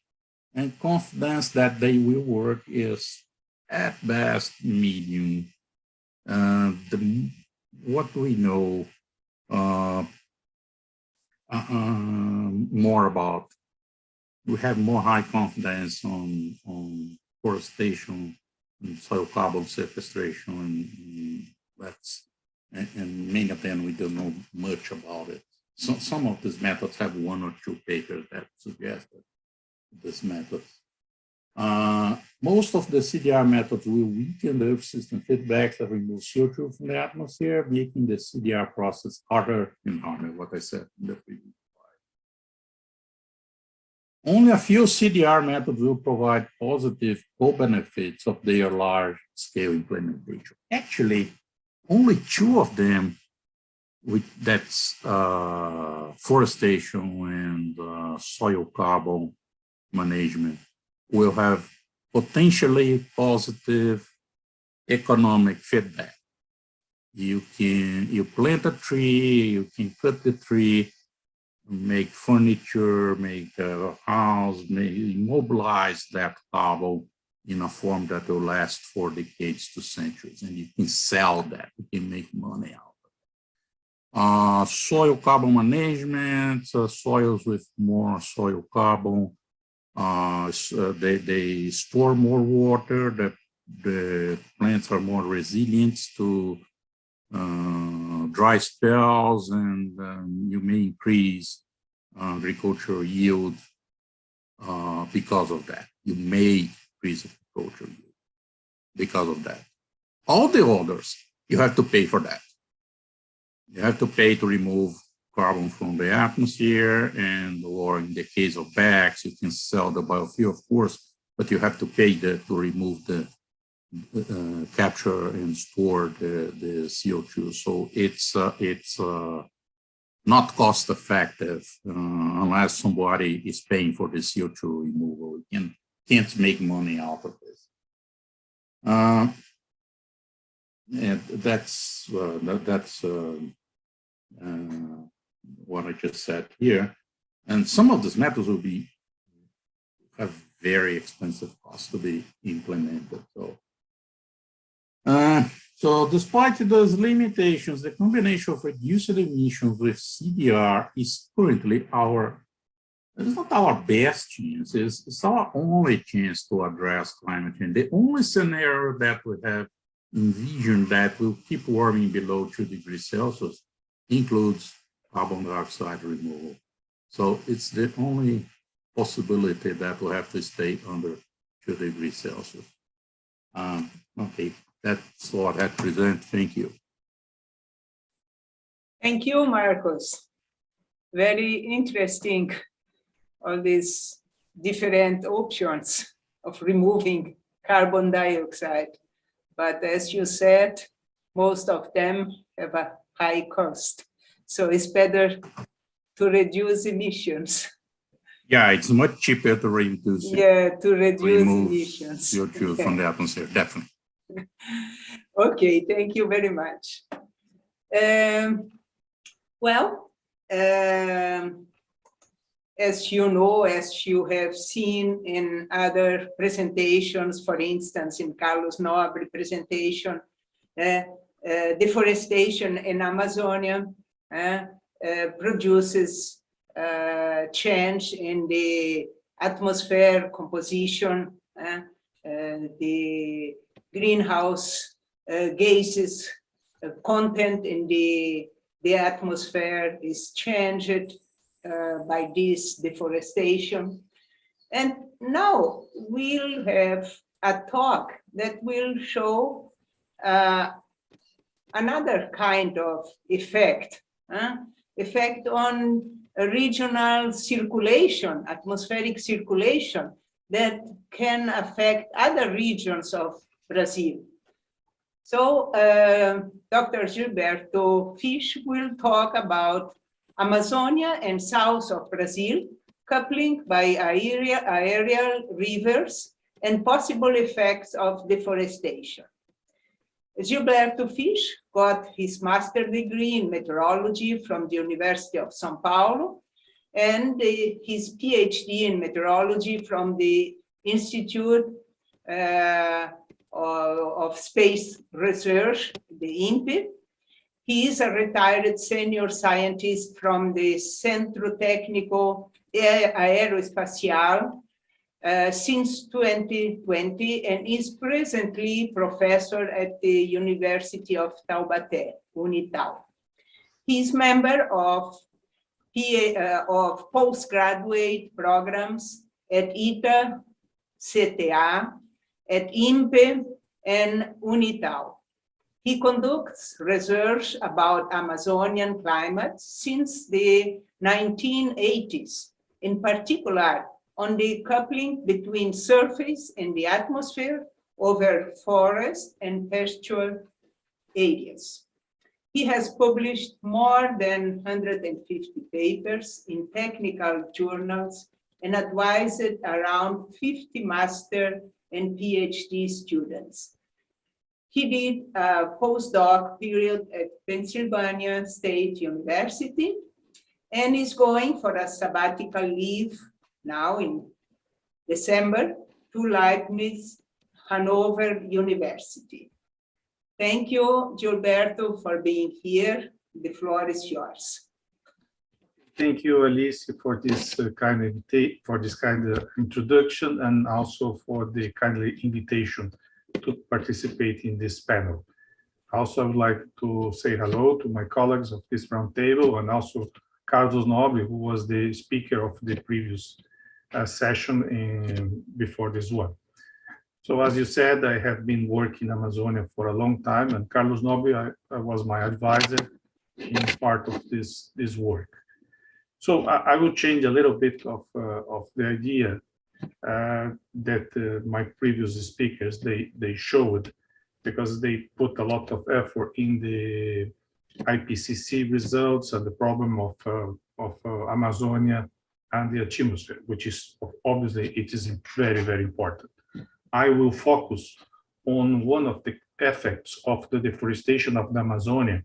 and confidence that they will work is at best medium. What we know more about, we have more high confidence on forestation and soil carbon sequestration, and many of them we don't know much about it. So some of these methods have 1 or 2 papers that suggest this method. Most of the CDR methods will weaken the Earth system feedback that remove CO2 from the atmosphere, making the CDR process harder and harder, what I said in the previous slide. Only a few CDR methods will provide positive co-benefits of their large-scale implementation. Actually, only 2 of them, that's forestation and soil carbon management, will have potentially positive economic feedback. You plant a tree, you can cut the tree, make furniture, make a house, mobilize that carbon in a form that will last for decades to centuries, and you can sell that, you can make money out of it. Soil carbon management, soils with more soil carbon, they store more water, the plants are more resilient to dry spells, and you may increase agricultural yield because of that. You may increase agricultural yield because of that. All the others, you have to pay for that. You have to pay to remove carbon from the atmosphere, or in the case of bags, you can sell the biofuel, of course, but you have to pay to remove the capture and store the CO2. So it's not cost effective unless somebody is paying for the CO2 removal. You can't make money out of this. And that's what I just said here. And some of these methods will have very expensive costs to be implemented. So despite those limitations, the combination of reduced emissions with CDR is currently it's not our best chance, it's our only chance to address climate change. The only scenario that we have envisioned that will keep warming below 2 degrees Celsius includes carbon dioxide removal. So it's the only possibility that will have to stay under 2 degrees Celsius. Okay, that's what I present. Thank you. Thank you, Marcos. Very interesting, all these different options of removing carbon dioxide. But as you said, most of them have a high cost. So it's better to reduce emissions. Yeah, it's much cheaper to reduce emissions. CO2 from the atmosphere, definitely. Okay, thank you very much. As you know, as you have seen in other presentations, for instance, in Carlos Nobre presentation, deforestation in Amazonia produces change in the atmosphere composition, the greenhouse gases content in the atmosphere is changed by this deforestation. And now we'll have a talk that will show another kind of effect effect on regional circulation, atmospheric circulation, that can affect other regions of Brazil. So Dr. Gilberto Fisch will talk about Amazonia and south of Brazil, coupling by aerial rivers and possible effects of deforestation. Gilberto Fisch got his master's degree in meteorology from the University of São Paulo and his PhD in meteorology from the Institute of Space Research, the INPE. He is a retired senior scientist from the Centro Técnico Aeroespacial since 2020 and is presently professor at the University of Taubate, UNITAU. He is member of postgraduate programs at ITA, CTA, at INPE, and UNITAU. He conducts research about Amazonian climate since the 1980s, in particular on the coupling between surface and the atmosphere over forest and pasture areas. He has published more than 150 papers in technical journals and advised around 50 master and PhD students. He did a postdoc period at Pennsylvania State University and is going for a sabbatical leave now in December to Leibniz Hanover University. Thank you, Gilberto, for being here. The floor is yours. Thank you, Alice, for this kind of introduction and also for the kindly invitation to participate in this panel. Also, I would like to say hello to my colleagues of this roundtable and also Carlos Nobre, who was the speaker of the previous session before this one. So as you said, I have been working in Amazonia for a long time, and Carlos Nobre was my advisor in part of this work. So I will change a little bit of the idea that my previous speakers, they showed, because they put a lot of effort in the IPCC results and the problem of Amazonia and the atmosphere, which is obviously, it is very, very important. I will focus on one of the effects of the deforestation of the Amazonia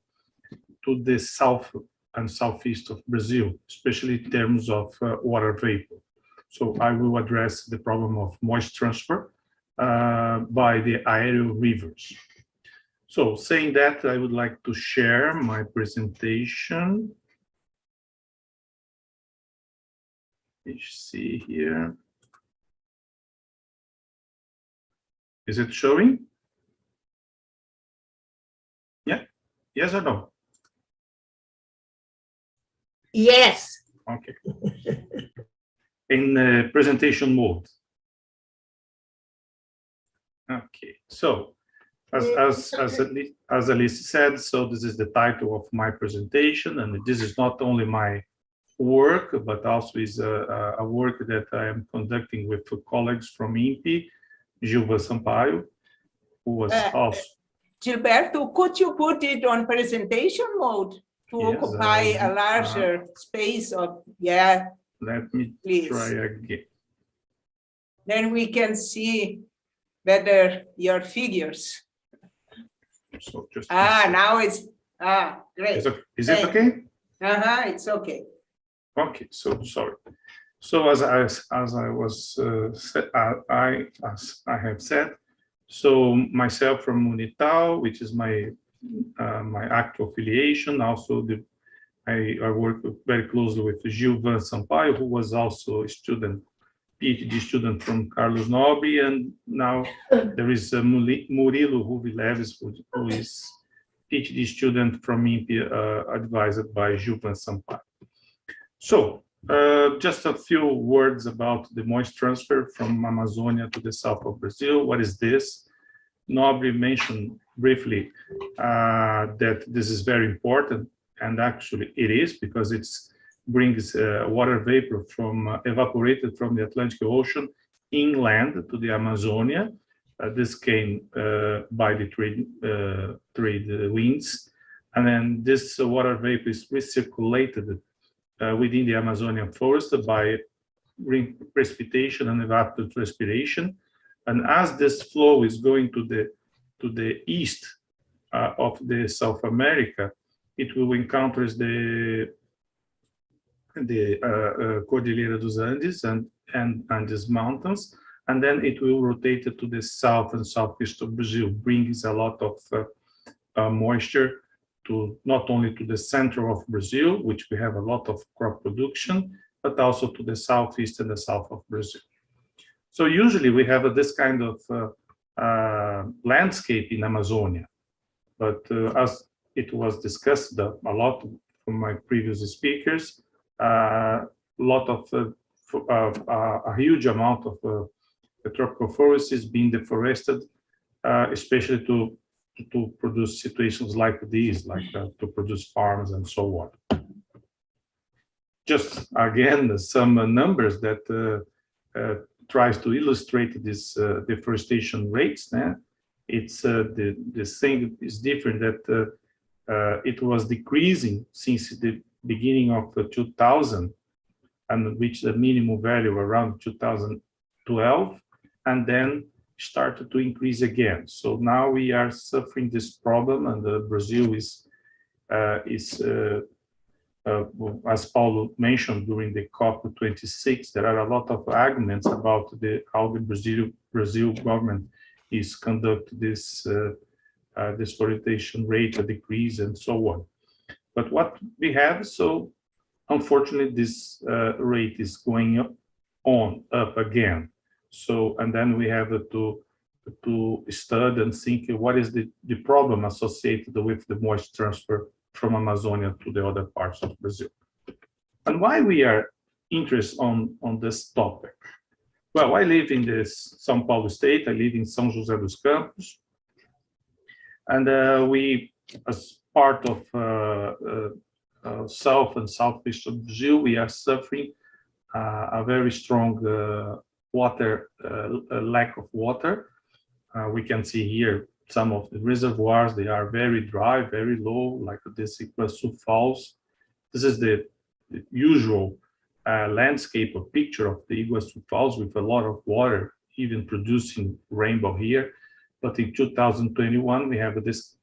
to the south and southeast of Brazil, especially in terms of water vapor. So I will address the problem of moist transfer by the aerial rivers. So saying that, I would like to share my presentation. Let's see here. Is it showing? Yeah, yes or no? Yes. Okay. In presentation mode. Okay, so as Alice said, so this is the title of my presentation, and this is not only my work, but also is a work that I am conducting with colleagues from INPE, Gilberto, who was also... Gilberto, could you put it on presentation mode to occupy a larger space of, yeah. Let me please try again. Then we can see better your figures. So just now it's, great. Is it okay? It's okay. Okay, so sorry. So as I have said, so myself from UNITAU, which is my actual affiliation. Also, I work very closely with Gilberto, who was also a student, PhD student from Carlos Nobre, and now there is Murilo Ruvileves, who is PhD student from INPE, advised by Gilberto. So, just a few words about the moist transfer from Amazonia to the south of Brazil. What is this? Nobre mentioned briefly that this is very important. and actually it is, because it brings water vapor from evaporated from the Atlantic Ocean inland to the Amazonia. This came by the trade winds, and then this water vapor is recirculated within the Amazonian forest by precipitation and evapotranspiration. And as this flow is going to the east of the South America, it will encounter the Cordillera dos Andes and Andes Mountains, and then it will rotate to the south and southeast of Brazil, brings a lot of moisture to not only to the center of Brazil, which we have a lot of crop production, but also to the southeast and the south of Brazil. So usually we have this kind of landscape in Amazonia, but as it was discussed a lot from my previous speakers, a huge amount of the tropical forest is being deforested, especially to produce situations like these, like to produce farms and so on. Just again, some numbers that tries to illustrate this deforestation rates. It's the thing is different, that it was decreasing since the beginning of 2000 and reached a minimum value around 2012, and then started to increase again. So now we are suffering this problem, and Brazil is as Paulo mentioned during the COP26, there are a lot of arguments about how the Brazil government is conducting this deforestation rate, a decrease, and so on. But what we have, so unfortunately, this rate is going up again. So, and then we have to study and think what is the problem associated with the moisture transfer from Amazonia to the other parts of Brazil. And why we are interested on this topic? Well, I live in the São Paulo state. I live in São José dos Campos. And we, as part of south and southeast of Brazil, we are suffering a very strong lack of water. We can see here some of the reservoirs, they are very dry, very low, like this Iguaçu Falls. This is the usual landscape or picture of the Iguaçu Falls with a lot of water, even producing rainbow here. But in 2021, we have this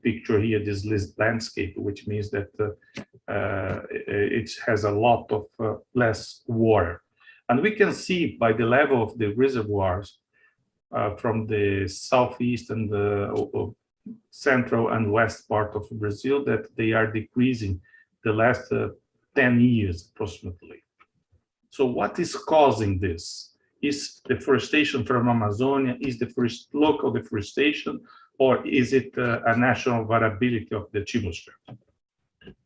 picture here, this landscape, which means that it has a lot of less water. And we can see by the level of the reservoirs from the southeast and the central and west part of Brazil that they are decreasing the last 10 years approximately. So what is causing this? Is deforestation from Amazonia? Is the local deforestation, or is it a national variability of the atmosphere?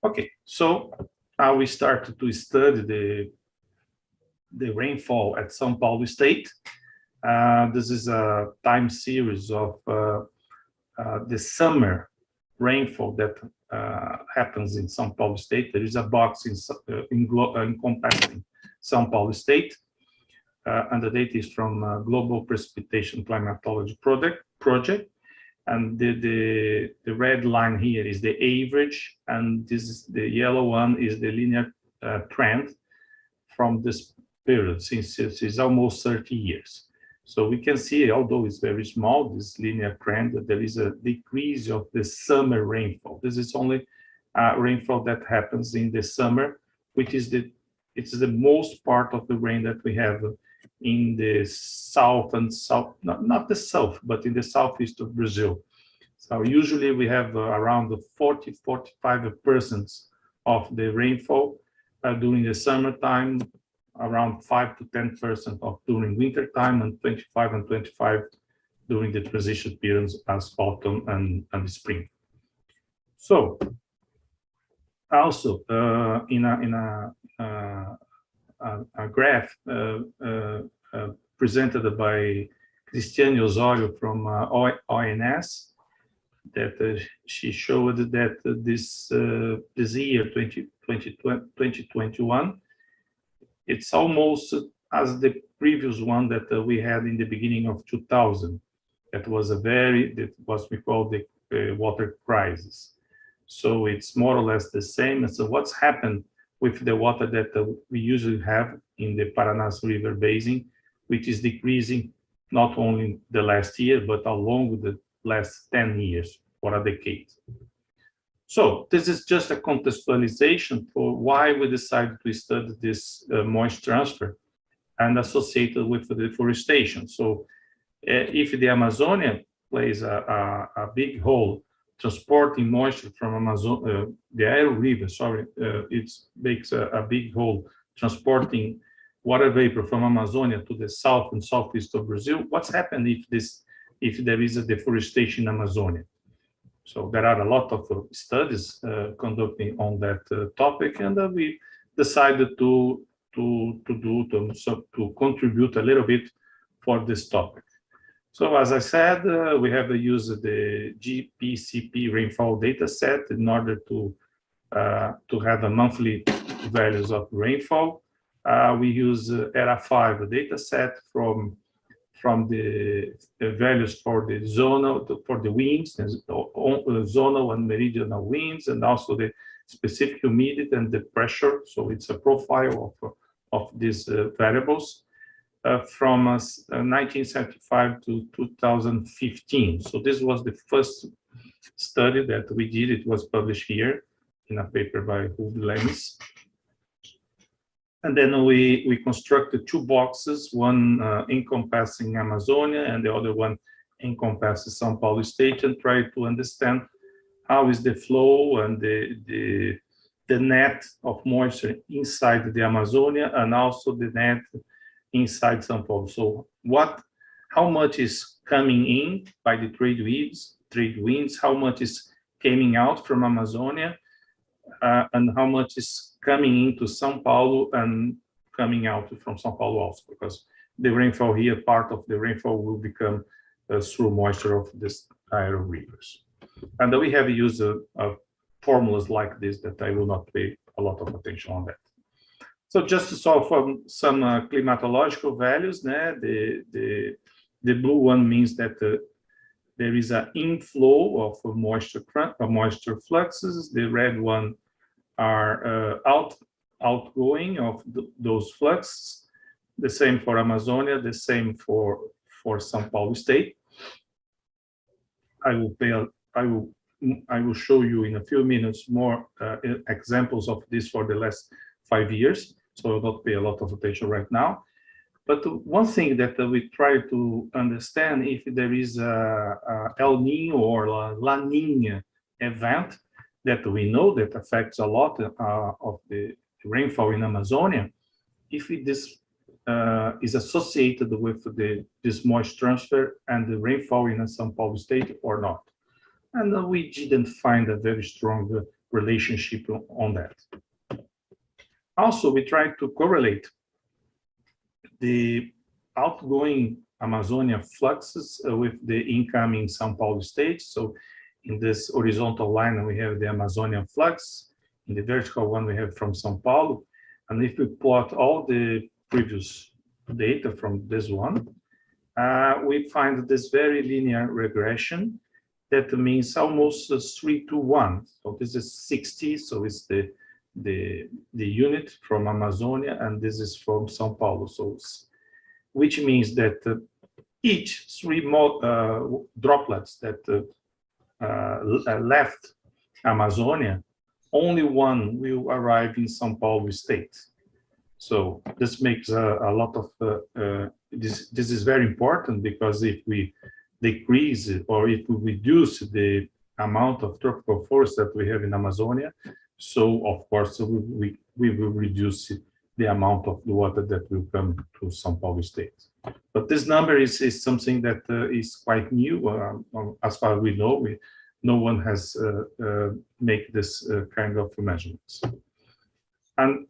Okay, so now we started to study the rainfall at São Paulo state. This is a time series of the summer rainfall that happens in São Paulo state. There is a box encompassing São Paulo state, and the data is from Global Precipitation Climatology Project. And the red line here is the average, and the yellow one is the linear trend from this period, since it is almost 30 years. So we can see, although it's very small, this linear trend, that there is a decrease of the summer rainfall. This is only rainfall that happens in the summer, which is it's the most part of the rain that we have in the south and not the south, but in the southeast of Brazil. So usually we have around 40–45% of the rainfall during the summertime, around 5 to 10% of during winter time, and 25 and 25 during the transition periods as autumn and spring. So also in a graph presented by Cristiane Osorio from ONS, she showed that this year 2021, it's almost as the previous one that we had in the beginning of 2000. That was we call the water crisis. So it's more or less the same. And so what's happened with the water that we usually have in the Paraná River Basin, which is decreasing not only the last year, but along the last 10 years or a decade. So this is just a contextualization for why we decided to study this moisture transfer and associated with the deforestation. So if the Amazonia plays a big role transporting moisture from the Aero River, it makes a big role transporting water vapor from Amazonia to the south and southeast of Brazil. What's happened if there is a deforestation in Amazonia? So there are a lot of studies conducting on that topic, and we decided to contribute a little bit for this topic. So as I said, we have used the GPCP rainfall data set in order to have a monthly values of rainfall. We use ERA 5 data set from the values for the zonal, for the winds, zonal and meridional winds, and also the specific humidity and the pressure. So it's a profile of these variables. From 1975 to 2015. So this was the first study that we did. It was published here in a paper by Lemis. And then we constructed two boxes, one encompassing Amazonia and the other one encompasses São Paulo state, and try to understand how is the flow and the net of moisture inside the Amazonia and also the net inside São Paulo. So how much is coming in by the trade winds, how much is coming out from Amazonia, and how much is coming into São Paulo and coming out from São Paulo also, because the rainfall here, part of the rainfall will become through moisture of these aero rivers. And we have used formulas like this that I will not pay a lot of attention on that. So just to solve from some climatological values, the blue one means that there is an inflow of moisture fluxes. The red one are outgoing of those fluxes. The same for Amazonia, the same for São Paulo state. I will show you in a few minutes more examples of this for the last 5 years. So I'll not pay a lot of attention right now. But one thing that we try to understand, if there is a El Niño or La Niña event that we know that affects a lot of the rainfall in Amazonia, if this is associated with this moisture transfer and the rainfall in São Paulo state or not. And we didn't find a very strong relationship on that. Also, we tried to correlate the outgoing Amazonia fluxes with the incoming São Paulo state. So in this horizontal line, we have the Amazonian flux. In the vertical one, we have from São Paulo. And if we plot all the previous data from this one, we find this very linear regression. That means almost 3 to 1. So this is 60. So it's the unit from Amazonia, and this is from São Paulo. So which means that each 3 droplets that left Amazonia, only one will arrive in São Paulo state. So this makes a lot of this is very important, because if we decrease or if we reduce the amount of tropical forest that we have in Amazonia, so of course we will reduce the amount of the water that will come to São Paulo state. But this number is something that is quite new. As far as we know, no one has made this kind of measurements. And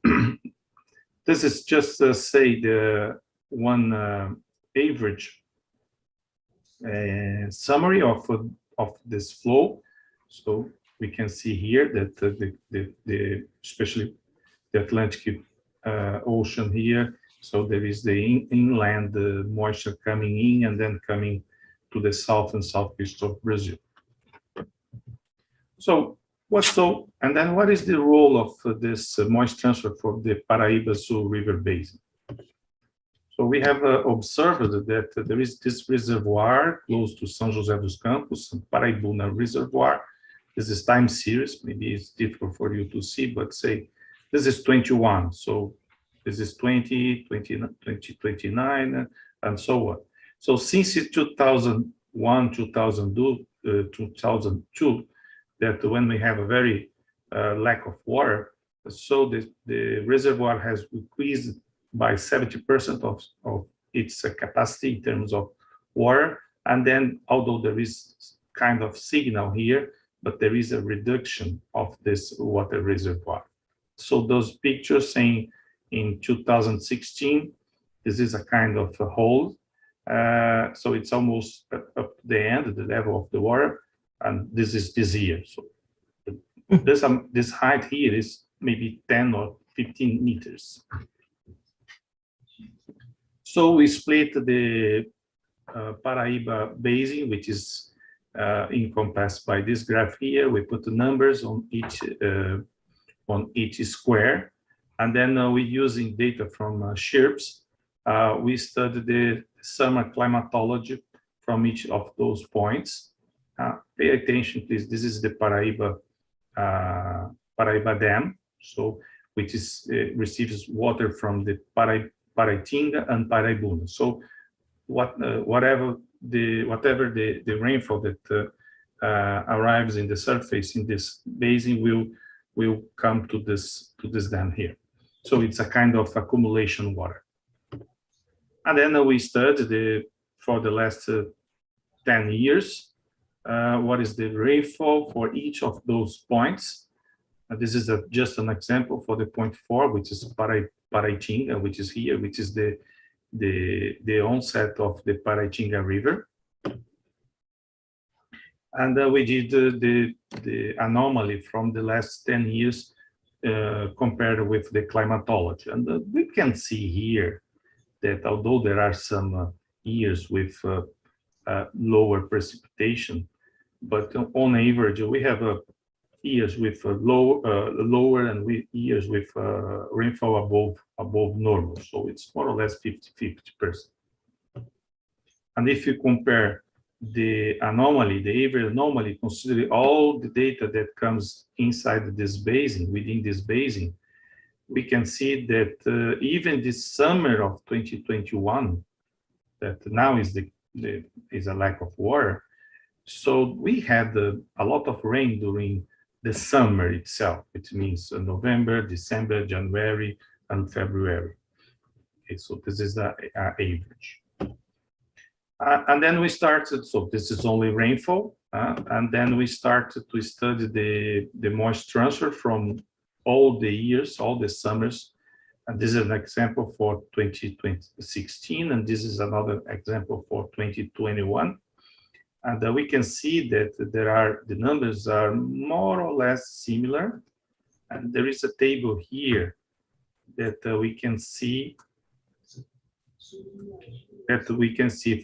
this is just say the one average summary of of this flow. So we can see here that especially the Atlantic Ocean here. So there is the inland moisture coming in and then coming to the south and southeast of Brazil. So and then what is the role of this moist transfer for the Paraíba-Sul River Basin? So we have observed that there is this reservoir close to São José dos Campos, Paraibuna Reservoir. This is time series, maybe it's difficult for you to see, but say this is 21. So this is 20, 29, and so on. So since 2001, 2002, that when we have a very lack of water, so the reservoir has increased by 70% of its capacity in terms of water. And then, although there is kind of signal here, but there is a reduction of this water reservoir. So those pictures saying in 2016, this is a kind of a hole. So it's almost up the end, the level of the water, and this is this year. So this height here is maybe 10 or 15 meters. So we split the Paraíba Basin, which is encompassed by this graph here. We put the numbers on each square, and then we're using data from SHIRPS. We studied the summer climatology from each of those points. Pay attention, please. This is the Paraíba Dam, so which is receives water from the Paraitinga and Paraibuna. So whatever the rainfall that arrives in the surface in this basin will come to this dam here. So it's a kind of accumulation water. And then we studied for the last 10 years what is the rainfall for each of those points. This is just an example for the point 4, which is Paraitinga, which is here, which is the onset of the Paraitinga River. And we did the anomaly from the last 10 years compared with the climatology. And we can see here that although there are some years with lower precipitation, but on average, we have years with lower and years with rainfall above normal. So it's more or less 50-50%. And if you compare the anomaly, the average anomaly, considering all the data that comes inside this basin, within this basin, we can see that even this summer of 2021, that now is a lack of water. So we had a lot of rain during the summer itself, which means November, December, January, and February. Okay, so this is the average. And then we started, so this is only rainfall, and then we started to study the moist transfer from all the years, all the summers. And this is an example for 2016, and this is another example for 2021. And we can see that the numbers are more or less similar. And there is a table here that we can see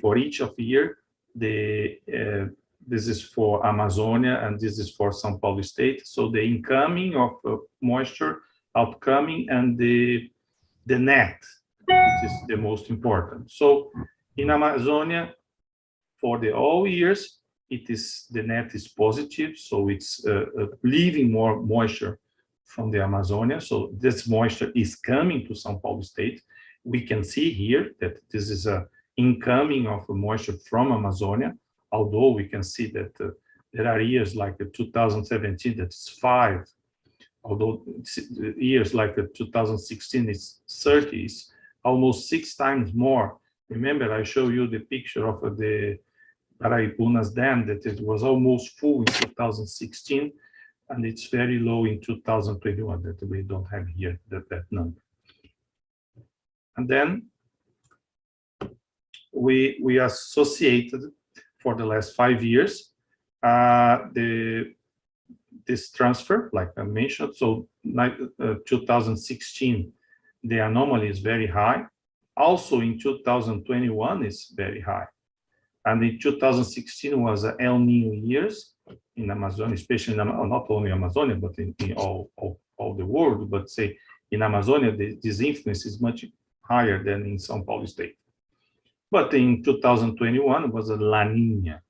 for each of year. This is for Amazonia and this is for São Paulo state. So the incoming of moisture, outcoming, and the net, which is the most important. So in Amazonia, for the all years, the net is positive, so it's leaving more moisture from the Amazonia. So this moisture is coming to São Paulo state. We can see here that this is a incoming of moisture from Amazonia, although we can see that there are years like 2017 that's 5, although years like 2016 is 30, it's almost 6 times more. Remember, I show you the picture of the Paraibunas Dam that it was almost full in 2016, and it's very low in 2021 that we don't have here that number. And then we associated for the last 5 years this transfer, like I mentioned, so 2016, the anomaly is very high. Also in 2021 is very high. And in 2016 was El Nino years in Amazonia, especially in, not only Amazonia, but in all the world, but say in Amazonia, this influence is much higher than in São Paulo state. But in 2021, it was a La Nina.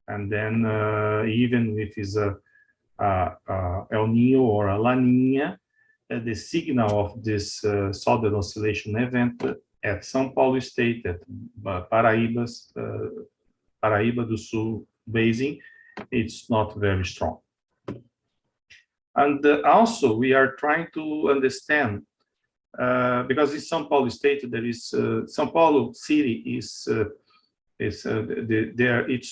And then even if it's a El Nino or a La Nina, the signal of this southern oscillation event at São Paulo state, at Paraíba do Sul basin, it's not very strong. And also we are trying to understand, because in São Paulo state, there is, São Paulo city is its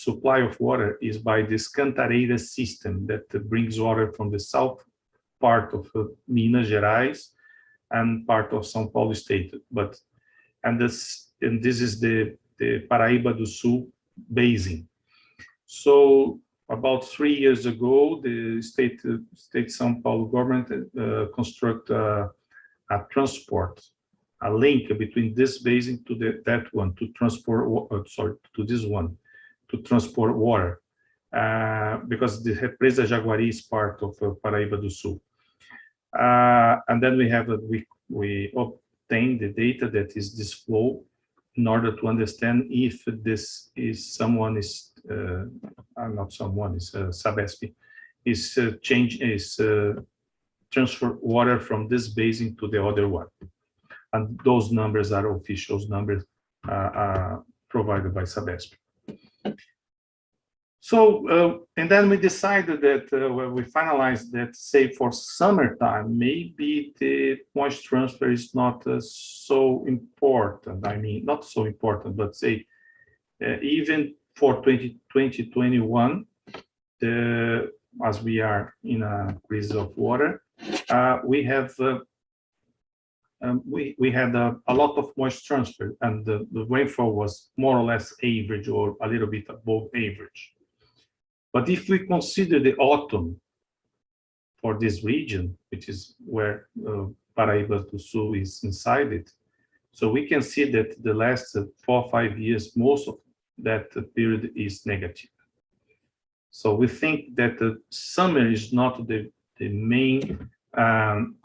supply of water is by this Cantareira system that brings water from the south part of Minas Gerais and part of São Paulo state. And this is the Paraíba do Sul basin. So about 3 years ago, the state São Paulo government construct a transport, a link between this basin to that one to transport, to this one to transport water, because the Represa Jaguari is part of Paraíba do Sul. And then we obtain the data that is this flow in order to understand if this is Sabesp is transfer water from this basin to the other one. And those numbers are official numbers provided by Sabesp. So, and then we decided that when we finalized that, say for summertime, maybe the moisture transfer is not so important. I mean, not so important, but say even for 2020-21, as we are in a crisis of water, we have we had a lot of moisture transfer, and the rainfall was more or less average or a little bit above average. But if we consider the autumn for this region, which is where Paraíba do Sul is inside it, so we can see that the last 4 or 5 years, most of that period is negative. So we think that the summer is not the main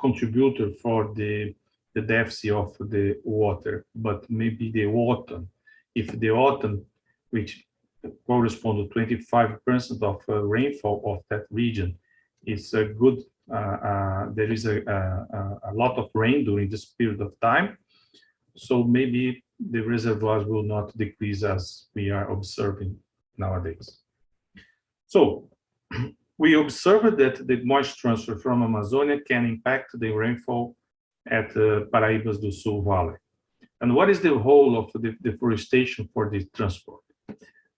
contributor for the deficit of the water, but maybe the autumn. If the autumn, which corresponds to 25% of rainfall of that region, is a good, there is a lot of rain during this period of time, so maybe the reservoirs will not decrease as we are observing nowadays. So we observed that the moisture transfer from Amazonia can impact the rainfall at Paraíba do Sul Valley. And what is the role of the deforestation for the transport?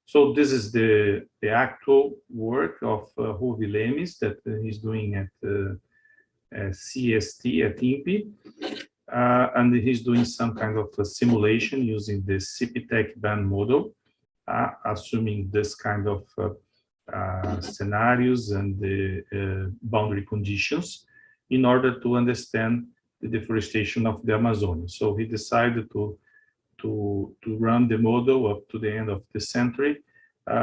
So this is the actual work of Ruvi Lemes that he's doing at CST at INPE. And he's doing some kind of a simulation using the CPTEC band model, assuming this kind of scenarios and the boundary conditions in order to understand the deforestation of the Amazon. So he decided to run the model up to the end of the century,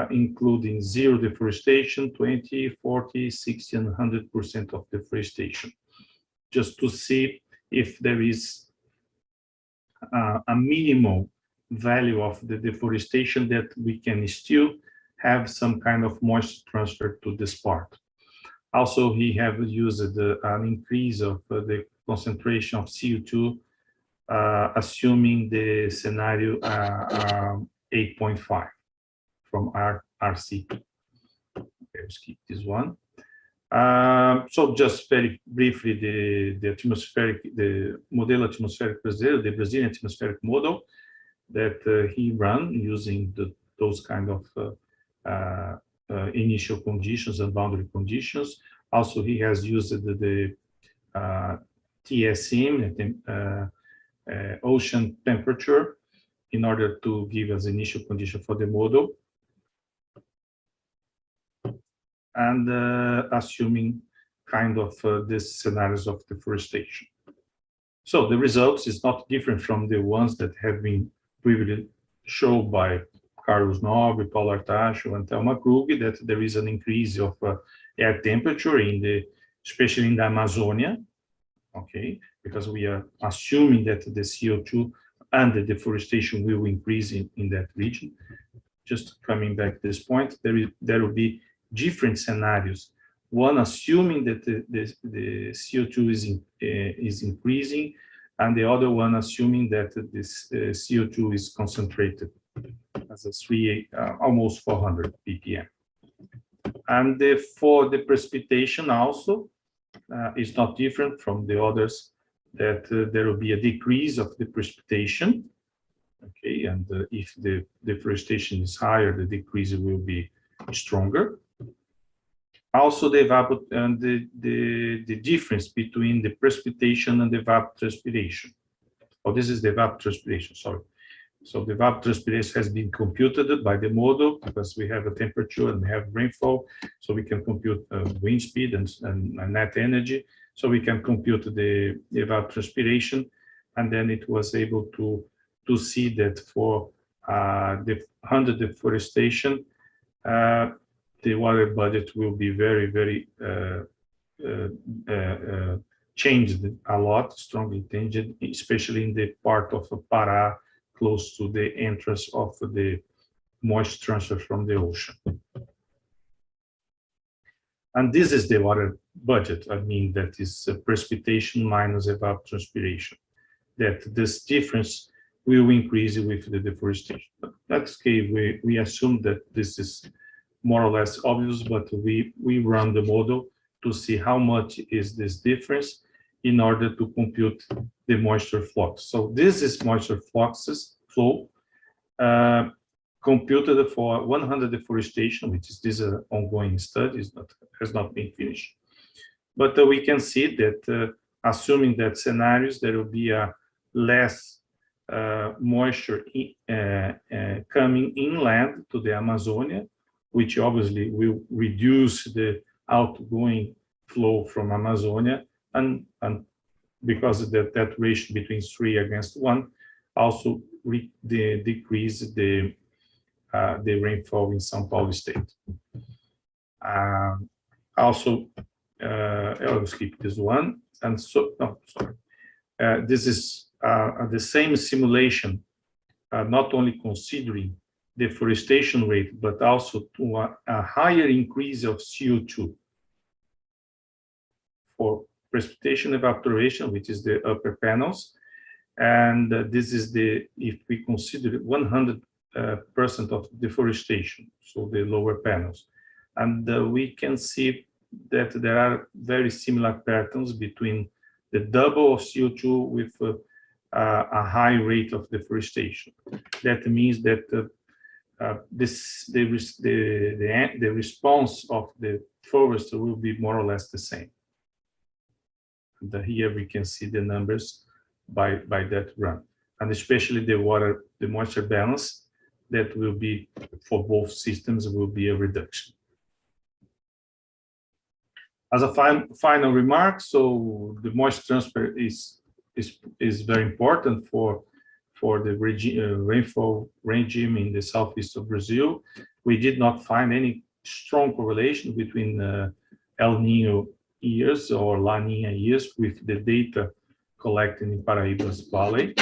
including 0 deforestation, 20, 40, 60, and 100% of deforestation, just to see if there is a minimal value of the deforestation that we can still have some kind of moisture transfer to this part. Also, he have used an increase of the concentration of CO2, assuming the scenario 8.5 from RC. Okay, let's skip this one. So just very briefly, the model atmospheric Brazil, the Brazilian atmospheric model that he ran using those kind of initial conditions and boundary conditions. Also, he has used the TSM, ocean temperature, in order to give us initial condition for the model. and assuming kind of these scenarios of deforestation. So the results is not different from the ones that have been previously shown by Carlos Nobre, Paulo Artaxo, and Thelma Krug, that there is an increase of air temperature especially in the Amazonia, okay, because we are assuming that the CO2 and the deforestation will increase in that region. Just coming back to this point, there will be different scenarios. One assuming that the CO2 is increasing, and the other one assuming that this CO2 is concentrated as almost 400 ppm. And for the precipitation also is not different from the others, that there will be a decrease of the precipitation. Okay, and if the deforestation is higher, the decrease will be stronger. Also, the difference between the precipitation and the evapotranspiration. Oh, this is the evapotranspiration, sorry. So the evapotranspiration has been computed by the model because we have a temperature and we have rainfall, so we can compute wind speed and net energy. So we can compute the evapotranspiration, and then it was able to see that for under deforestation, the water budget will be very changed a lot, strongly changed, especially in the part of Pará, close to the entrance of the moisture transfer from the ocean. And this is the water budget. I mean, that is precipitation minus evapotranspiration. That this difference will increase with the deforestation. But that's okay. We assume that this is more or less obvious, but we run the model to see how much is this difference in order to compute the moisture flux. So this is moisture fluxes flow computed for 100 deforestation, which is this ongoing study, has not been finished. But we can see that assuming that scenarios, there will be a less moisture coming inland to the Amazonia, which obviously will reduce the outgoing flow from Amazonia, and because that ratio between 3:1 also decrease the rainfall in São Paulo state. Also, I'll skip this one, and so no, sorry. This is the same simulation, not only considering deforestation rate, but also to a higher increase of CO2 for precipitation evaporation, which is the upper panels. And this is if we consider 100% of deforestation, so the lower panels. And we can see that there are very similar patterns between the double of CO2 with a high rate of deforestation. That means that the response of the forest will be more or less the same. And here we can see the numbers by that run, and especially the moisture balance, that will be for both systems will be a reduction. As a final remark, so the moisture transfer is very important for the rainfall regime in the southeast of Brazil. We did not find any strong correlation between El Nino years or La Nina years with the data collected in Paraíba's Valley.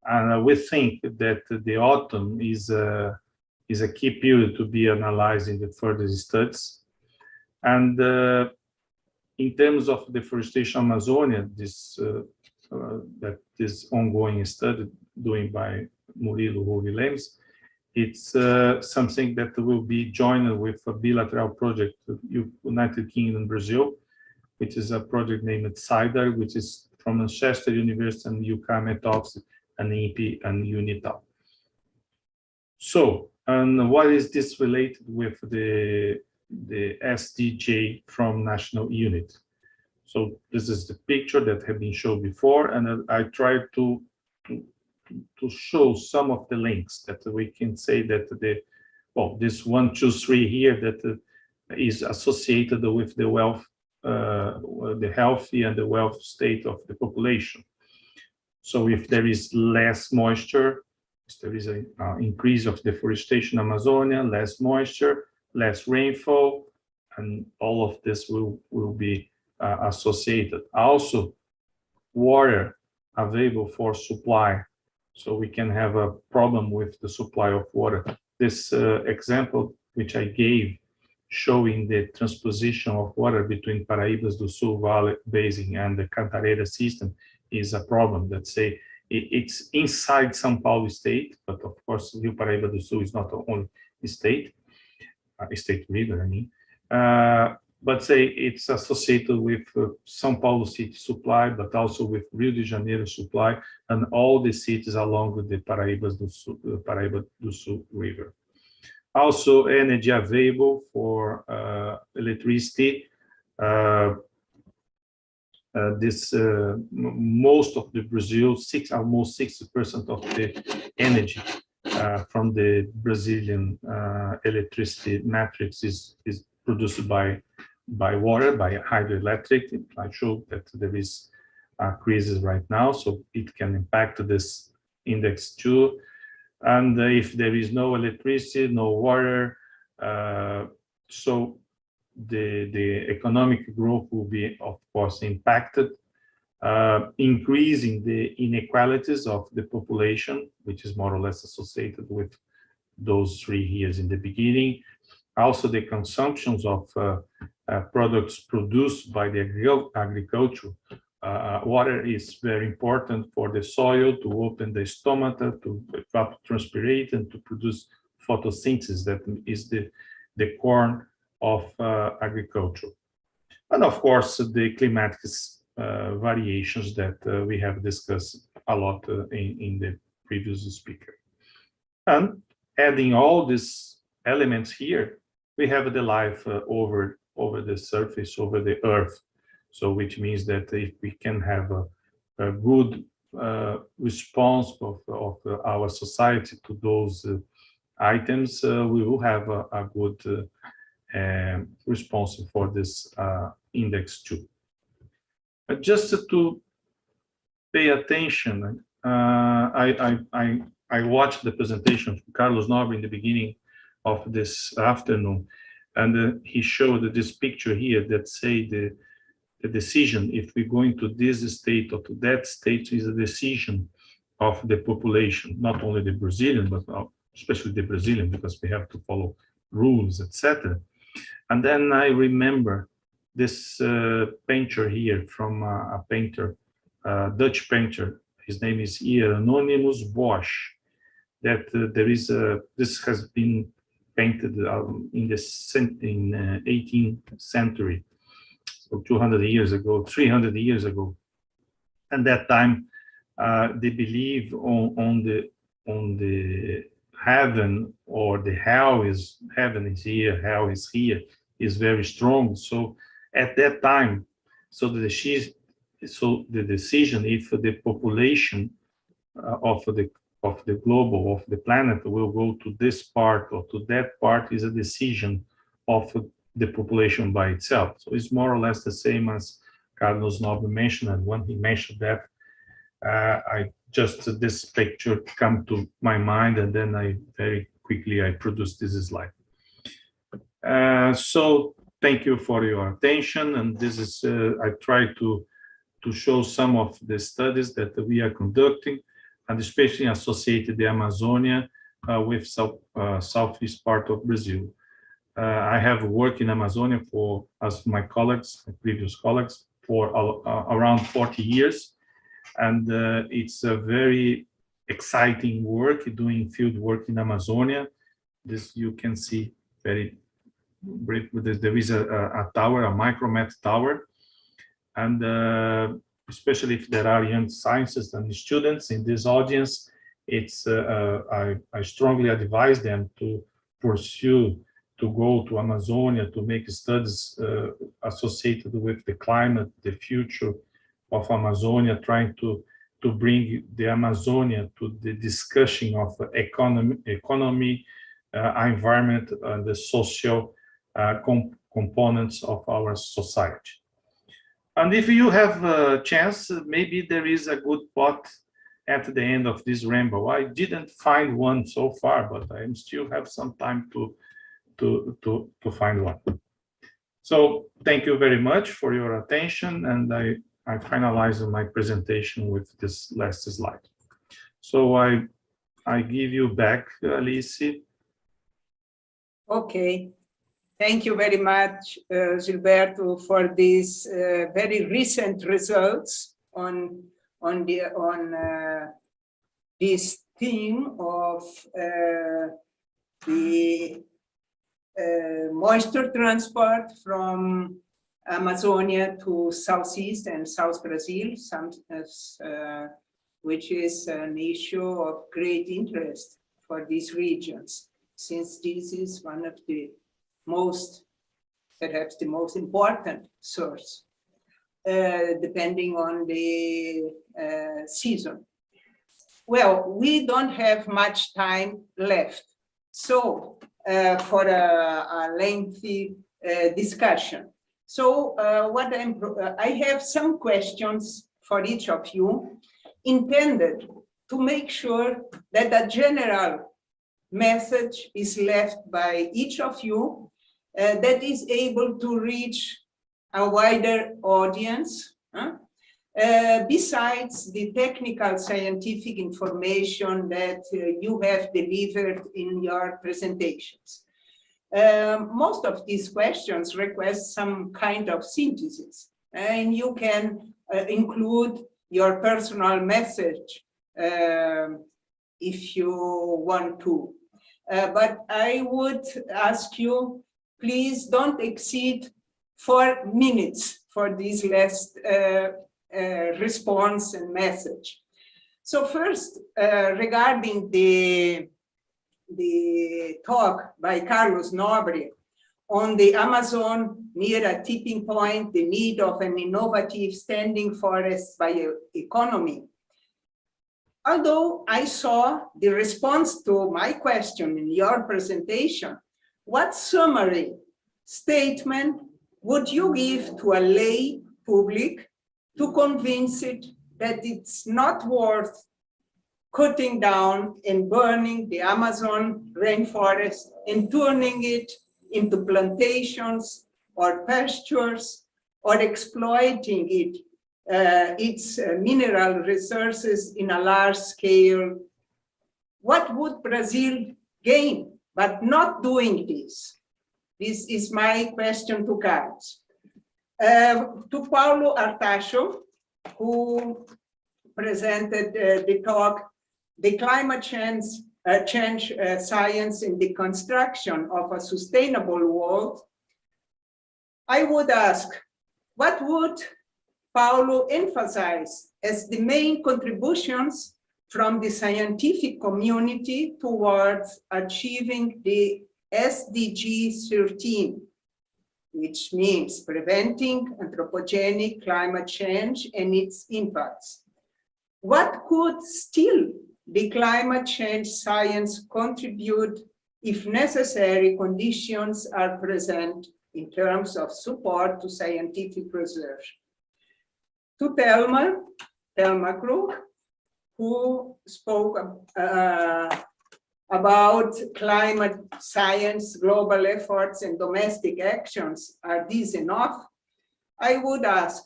And we think that the autumn is a key period to be analyzed in the further studies. And in terms of deforestation Amazonia, this ongoing study doing by Murilo Ruvilemes, it's something that will be joined with a bilateral project with United Kingdom and Brazil, which is a project named CIDAR, which is from Manchester University and UK Methods and INPE and UNITAU. So, and what is this related with the SDG from national unit? So this is the picture that had been shown before, and I tried to show some of the links that we can say that this 1, 2, 3 here, that is associated with the wealth, the healthy and the wealth state of the population. So if there is less moisture, if there is an increase of deforestation in Amazonia, less moisture, less rainfall, and all of this will be associated. Also, water available for supply. So we can have a problem with the supply of water. This example, which I gave, showing the transposition of water between Paraíbas do Sul Valley Basin and the Cantareira system is a problem. Let's say it's inside São Paulo state, but of course, Rio Paraíba do Sul is not the only state, state river, I mean. But say it's associated with São Paulo city supply, but also with Rio de Janeiro supply, and all the cities along the Paraíba do Sul river. Also, energy available for electricity. Most of the Brazil, almost 60% of the energy from the Brazilian electricity matrix is produced by water, by hydroelectric. I showed that there is a crisis right now, so it can impact this index too. And if there is no electricity, no water, so the economic growth will be, of course, impacted, increasing the inequalities of the population, which is more or less associated with those 3 years in the beginning. Also, the consumptions of products produced by the agriculture. Water is very important for the soil to open the stomata, to evapotranspirate, and to produce photosynthesis. That is the core of agriculture. And of course, the climatic variations that we have discussed a lot in the previous speaker. And adding all these elements here, we have the life over the surface, over the earth. So which means that if we can have a good response of our society to those items, we will have a good response for this index too. But just to pay attention, I watched the presentation of Carlos Nobre in the beginning of this afternoon, and he showed this picture here that say the decision, if we go into this state or to that state, is a decision of the population, not only the Brazilian, but especially the Brazilian, because we have to follow rules, etc. And then I remember this painter here from a painter, Dutch painter. His name is Hieronymus Bosch. That there is this has been painted in the 18th century. So 200 years ago, 300 years ago, and that time they believe on the heaven, or the Heil is heaven is here, Heil is here, is very strong. So at that time, so the decision if the population of the global, of the planet, will go to this part or to that part is a decision of the population by itself. So it's more or less the same as Carlos Nobre mentioned, and when he mentioned that, this picture come to my mind, and then I very quickly produced this slide. So thank you for your attention, and this is I try to show some of the studies that we are conducting, and especially associated the Amazonia with southeast part of Brazil. I have worked in Amazonia as my colleagues, my previous colleagues, for around 40 years. And it's a very exciting work, doing field work in Amazonia. This you can see very brief. There is a tower, a micromet tower. And especially if there are young scientists and students in this audience, I strongly advise them to pursue, to go to Amazonia, to make studies associated with the climate, the future of Amazonia, trying to bring the Amazonia to the discussion of economy, environment, and the social components of our society. And if you have a chance, maybe there is a good pot at the end of this ramble. I didn't find one so far, but I still have some time to find one. So thank you very much for your attention, and I finalize my presentation with this last slide. So I give you back, Alice. Okay. Thank you very much, Gilberto, for these very recent results on this theme of the moisture transport from Amazonia to Southeast and South Brazil, which is an issue of great interest for these regions, since this is one of the perhaps the most important source, depending on the season. Well, we don't have much time left, so for a lengthy discussion. So I have some questions for each of you, intended to make sure that a general message is left by each of you that is able to reach a wider audience, besides the technical scientific information that you have delivered in your presentations. Most of these questions request some kind of synthesis, and you can include your personal message if you want to. But I would ask you, please don't exceed 4 minutes for this last response and message. So first, regarding the talk by Carlos Nobre on the Amazon near a tipping point, the need of an innovative standing forest bioeconomy. Although I saw the response to my question in your presentation, what summary statement would you give to a lay public to convince it that it's not worth cutting down and burning the Amazon rainforest and turning it into plantations or pastures, or exploiting its mineral resources in a large scale? What would Brazil gain but not doing this? This is my question to Carlos. To Paulo Artaxo, who presented the talk, The Climate Change Science in the Construction of a Sustainable World, I would ask, what would Paulo emphasize as the main contributions from the scientific community towards achieving the SDG 13, which means preventing anthropogenic climate change and its impacts? What could still the climate change science contribute if necessary conditions are present in terms of support to scientific research? To Thelma Krug, who spoke about climate science, global efforts, and domestic actions. Are these enough? I would ask,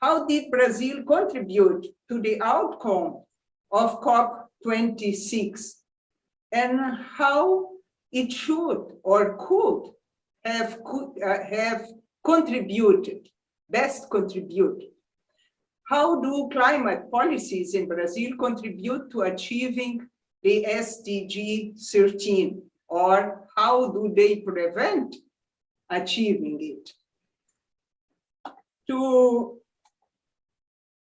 how did Brazil contribute to the outcome of COP26, and how it should or could have contributed, best contributed? How do climate policies in Brazil contribute to achieving the SDG 13, or how do they prevent achieving it? To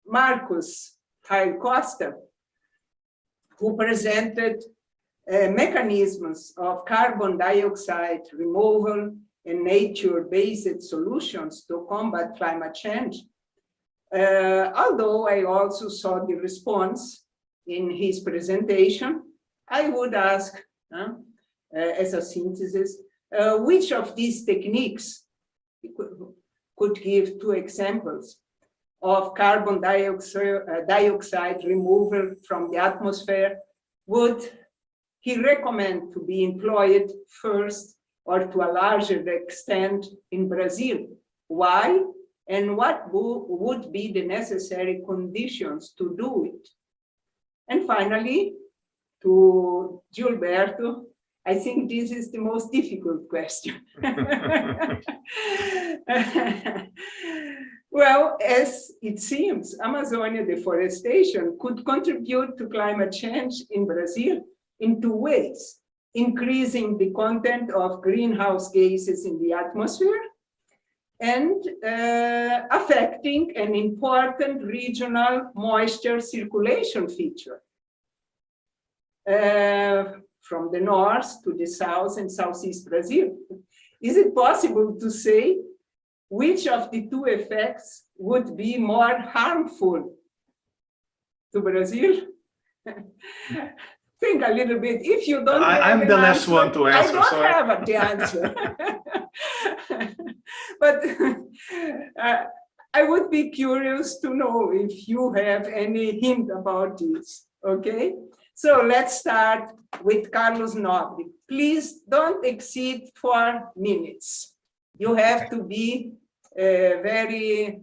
Marcus Heil Costa, who presented mechanisms of carbon dioxide removal and nature-based solutions to combat climate change. Although I also saw the response in his presentation, I would ask, as a synthesis, which of these techniques could give 2 examples of carbon dioxide removal from the atmosphere, would he recommend to be employed first or to a larger extent in Brazil? Why? And what would be the necessary conditions to do it? And finally, to Gilberto, I think this is the most difficult question. Well, as it seems, Amazonia deforestation could contribute to climate change in Brazil in 2 ways: increasing the content of greenhouse gases in the atmosphere and affecting an important regional moisture circulation feature from the north to the south and southeast Brazil. Is it possible to say which of the 2 effects would be more harmful to Brazil? Think a little bit. If you don't I'm the last one to answer. I don't have the answer. But I would be curious to know if you have any hint about this, okay? So let's start with Carlos Nobre. Please don't exceed 4 minutes. You have to be very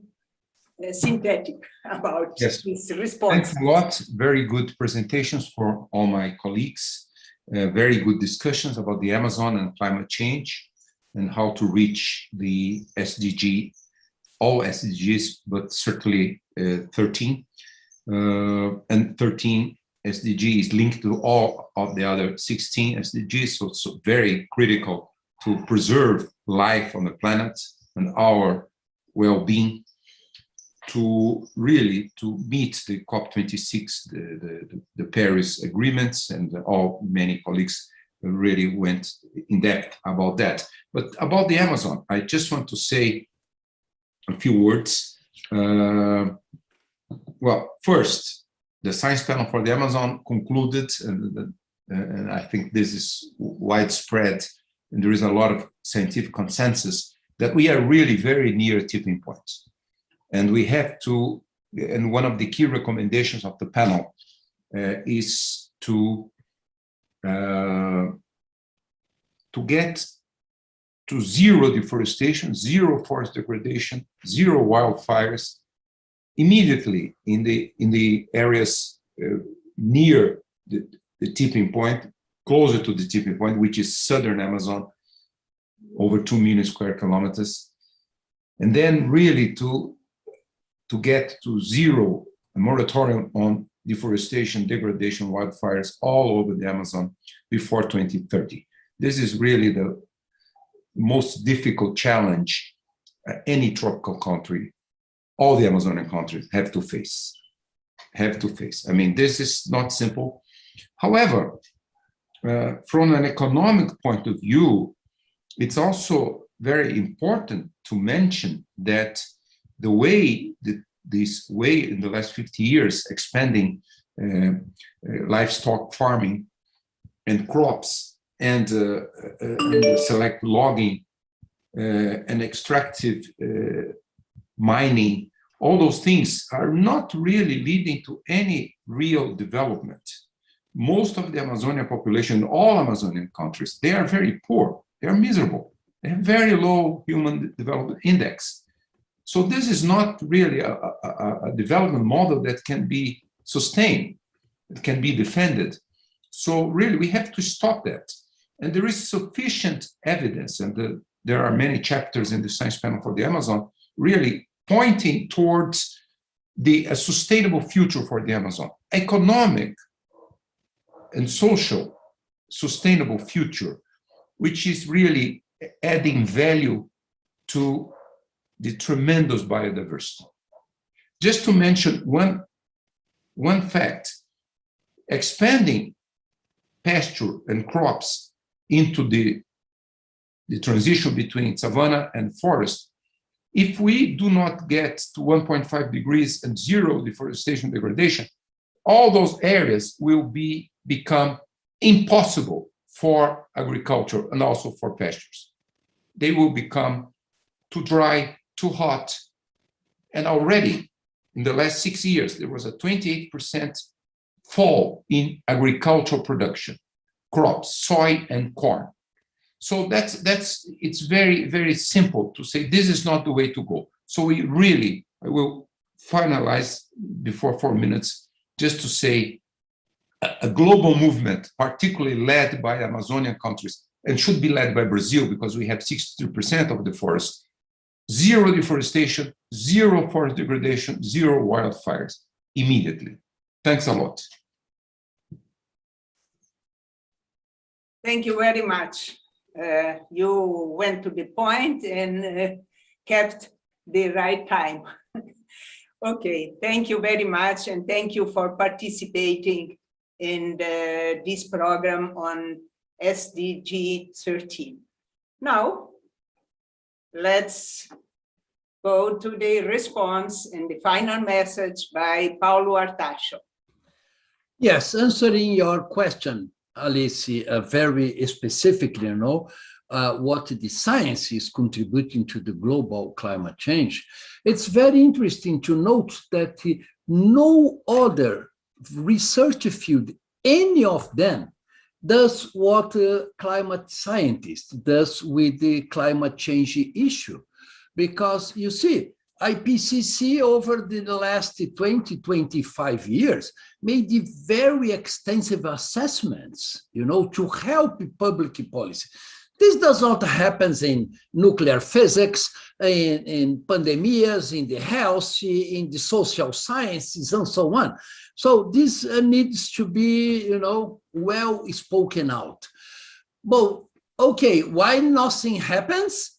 synthetic about Yes. this response. Thanks a lot. Very good presentations for all my colleagues. Very good discussions about the Amazon and climate change and how to reach the SDG, all SDGs, but certainly 13. And 13 SDG is linked to all of the other 16 SDGs, so it's very critical to preserve life on the planet and our well-being, to really to meet the COP26, the Paris agreements, and many colleagues really went in depth about that. But about the Amazon, I just want to say a few words. Well, first, the Science Panel for the Amazon concluded, and I think this is widespread, and there is a lot of scientific consensus that we are really very near a tipping point. And we have to, and one of the key recommendations of the panel is to get to zero deforestation, zero forest degradation, zero wildfires immediately in the areas near the tipping point, closer to the tipping point, which is southern Amazon, over 2 million square kilometers, and then really to get to zero, a moratorium on deforestation, degradation, wildfires all over the Amazon before 2030. This is really the most difficult challenge any tropical country, all the Amazonian countries have to face. I mean, this is not simple. However, from an economic point of view, it's also very important to mention that the way that this way in the last 50 years, expanding livestock farming and crops and select logging and extractive mining, all those things are not really leading to any real development. Most of the Amazonian population, all Amazonian countries, they are very poor, they are miserable, they have very low human development index. So this is not really a development model that can be sustained, it can be defended. So really we have to stop that. And there is sufficient evidence, and there are many chapters in the Science Panel for the Amazon, really pointing towards a sustainable future for the Amazon, economic and social sustainable future, which is really adding value to the tremendous biodiversity. Just to mention one fact, expanding pasture and crops into the transition between savanna and forest, if we do not get to 1.5 degrees and zero deforestation degradation, all those areas will become impossible for agriculture and also for pastures. They will become too dry, too hot. And already in the last 6 years, there was a 28% fall in agricultural production, crops, soy and corn. So it's very, very simple to say this is not the way to go. So I will finalize before 4 minutes, just to say a global movement, particularly led by Amazonian countries, and should be led by Brazil because we have 63% of the forest, zero deforestation, zero forest degradation, zero wildfires immediately. Thanks a lot. Thank you very much. You went to the point and kept the right time. Okay, thank you very much, and thank you for participating in this program on SDG 13. Now, let's go to the response and the final message by Paulo Artaxo. Yes, answering your question, Alice, very specifically, what the science is contributing to the global climate change. It's very interesting to note that no other research field, any of them, does what climate scientists does with the climate change issue. Because you see, IPCC over the last 20, 25 years made very extensive assessments, to help public policy. This does not happen in nuclear physics, in pandemias, in the health, in the social sciences, and so on. So this needs to be, well spoken out. But okay, why nothing happens?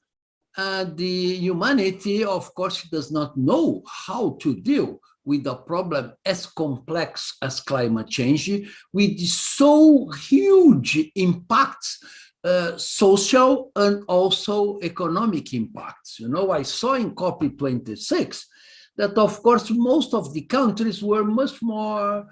The humanity, of course, does not know how to deal with a problem as complex as climate change, with so huge impacts, social and also economic impacts. I saw in COP26 that, of course, most of the countries were much more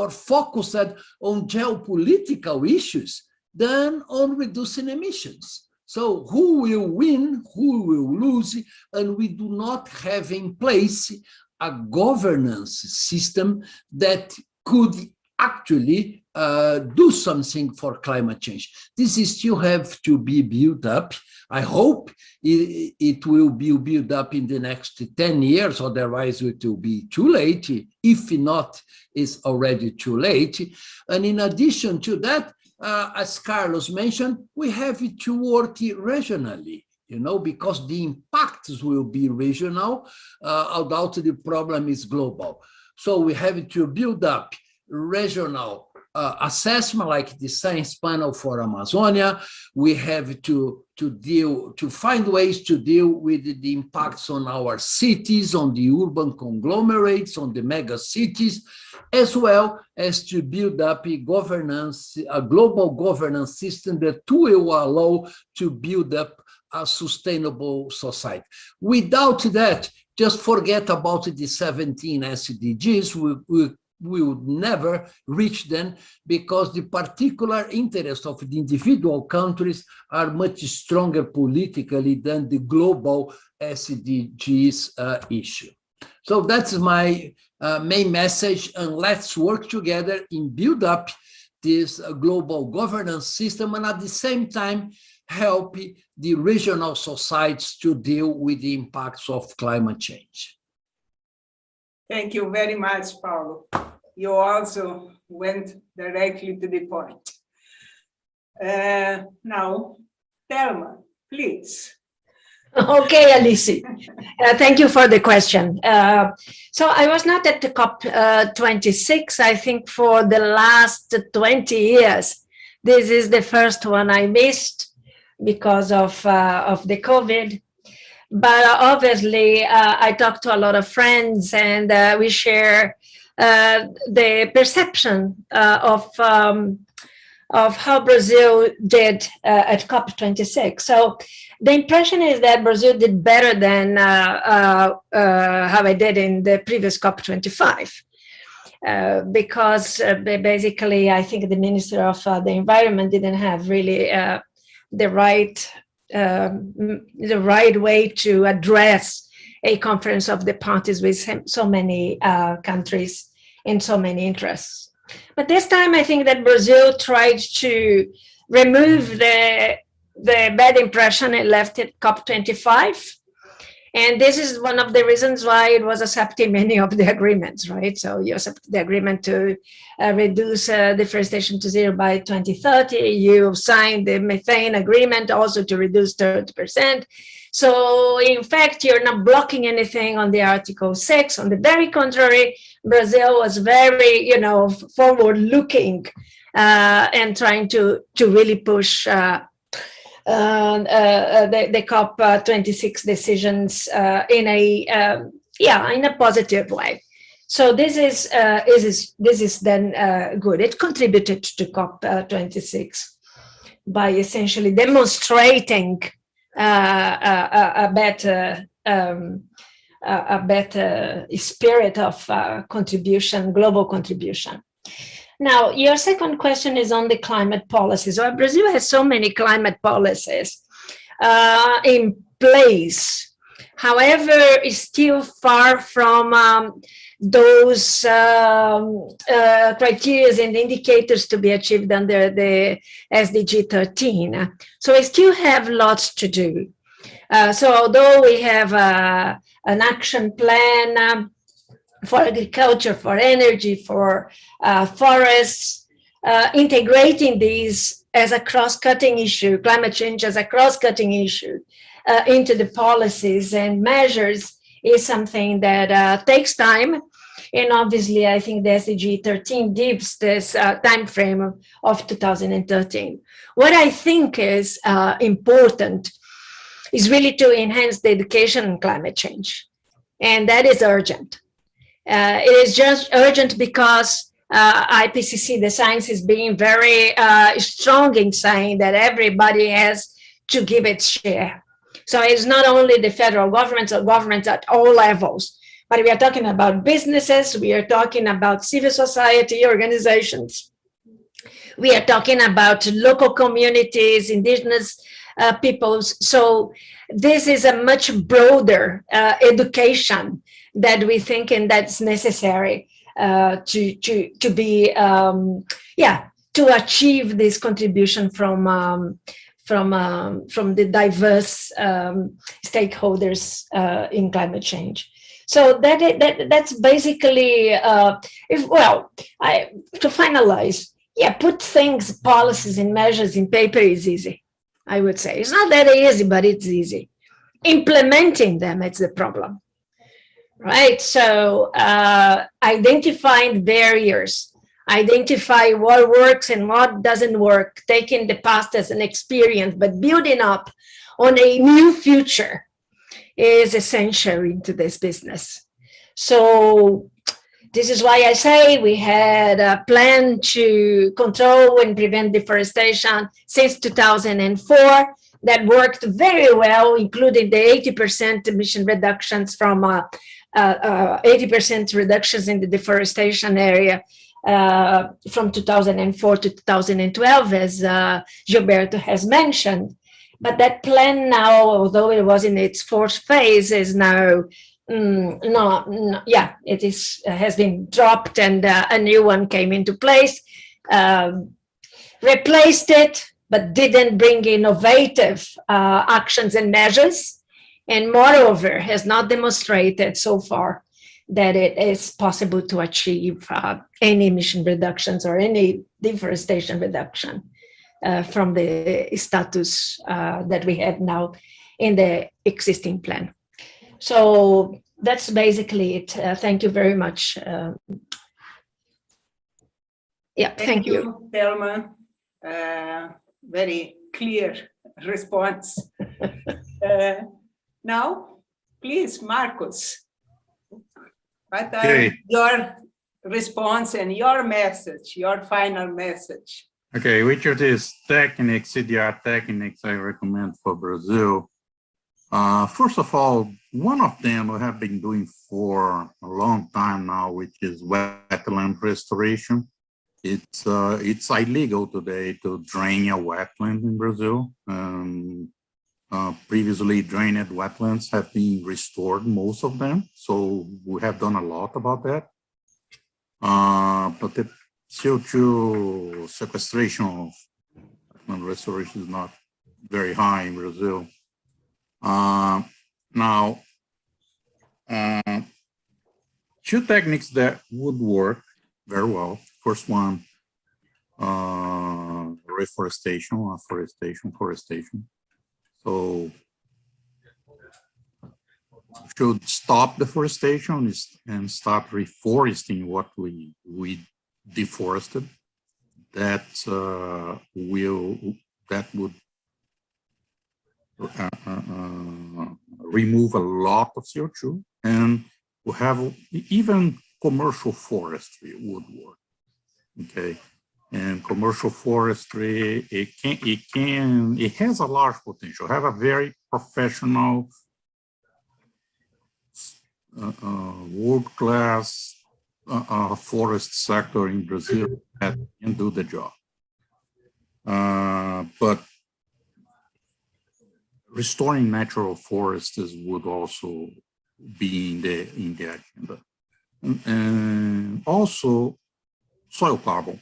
focused on geopolitical issues than on reducing emissions. So who will win, who will lose, and we do not have in place a governance system that could actually do something for climate change. This is still have to be built up. I hope it will be built up in the next 10 years, otherwise it will be too late. If not, it's already too late. And in addition to that, as Carlos mentioned, we have to work regionally, because the impacts will be regional, although the problem is global. So we have to build up regional assessment, like the science panel for Amazonia. We have to find ways to deal with the impacts on our cities, on the urban conglomerates, on the mega cities, as well as to build up a global governance system that will allow to build up a sustainable society. Without that, just forget about the 17 SDGs. We would never reach them, because the particular interests of the individual countries are much stronger politically than the global SDGs issue. So that's my main message, and let's work together in build up this global governance system, and at the same time help the regional societies to deal with the impacts of climate change. Thank you very much, Paulo. You also went directly to the point. Now, Thelma, please. Okay, Alice. Thank you for the question. So I was not at the COP26, I think, for the last 20 years. This is the first one I missed because of the COVID. But obviously, I talked to a lot of friends, and we share the perception of how Brazil did at COP26. So the impression is that Brazil did better than how I did in the previous COP25. Because basically, I think the Minister of the Environment didn't have really the right the right way to address a conference of the parties with so many countries and so many interests. But this time, I think that Brazil tried to remove the bad impression it left at COP25. And this is one of the reasons why it was accepting many of the agreements, right? So you accept the agreement to reduce deforestation to 0 by 2030. You signed the methane agreement also to reduce 30%. So in fact, you're not blocking anything on the Article 6. On the very contrary, Brazil was very, forward-looking and trying to really push the COP26 decisions in a positive way. So this is then good. It contributed to COP26 by essentially demonstrating a better spirit of contribution, global contribution. Now, your second question is on the climate policies. Well, Brazil has so many climate policies in place. However, it's still far from those criteria and indicators to be achieved under the SDG 13. So we still have lots to do. So although we have an action plan for agriculture, for energy, for forests, integrating these as a cross-cutting issue, climate change as a cross-cutting issue into the policies and measures is something that takes time. And obviously, I think the SDG 13 gives this time frame of 2013. What I think is important is really to enhance the education on climate change. And that is urgent. It is just urgent because IPCC, the science is being very strong in saying that everybody has to give its share. So it's not only the federal governments or governments at all levels, but we are talking about businesses, we are talking about civil society organizations, we are talking about local communities, indigenous peoples. So this is a much broader education that we think and that's necessary to be to achieve this contribution from the diverse stakeholders in climate change. So that's basically to finalize, put things, policies and measures in paper is easy. I would say it's not that easy, but it's easy. Implementing them, it's the problem. Right, so identifying barriers, identify what works and what doesn't work, taking the past as an experience, but building up on a new future is essential into this business. So this is why I say we had a plan to control and prevent deforestation since 2004 that worked very well, including the 80% emission reductions from 80% reductions in the deforestation area from 2004 to 2012, as Gilberto has mentioned. But that plan now, although it was in its fourth phase, is now has been dropped and a new one came into place, replaced it, but didn't bring innovative actions and measures. And moreover, has not demonstrated so far that it is possible to achieve any emission reductions or any deforestation reduction from the status that we have now in the existing plan. So that's basically it. Thank you very much. Thank you. Thelma. Very clear response. Now, please, Marcos, what are your response and your message, your final message? Okay, which of these techniques, CDR techniques, I recommend for Brazil? First of all, one of them we have been doing for a long time now, which is wetland restoration. It's illegal today to drain a wetland in Brazil. previously drained wetlands have been restored, most of them. So we have done a lot about that. But the CO2 sequestration and restoration is not very high in Brazil. Now, two techniques that would work very well. First one, reforestation, forestation. So should stop deforestation and start reforesting what we deforested. That would remove a lot of CO2, and we have even commercial forestry would work. Okay, and commercial forestry it has a large potential. Have a very professional, world-class forest sector in Brazil that can do the job. But restoring natural forests would also be in the agenda. And also soil carbon.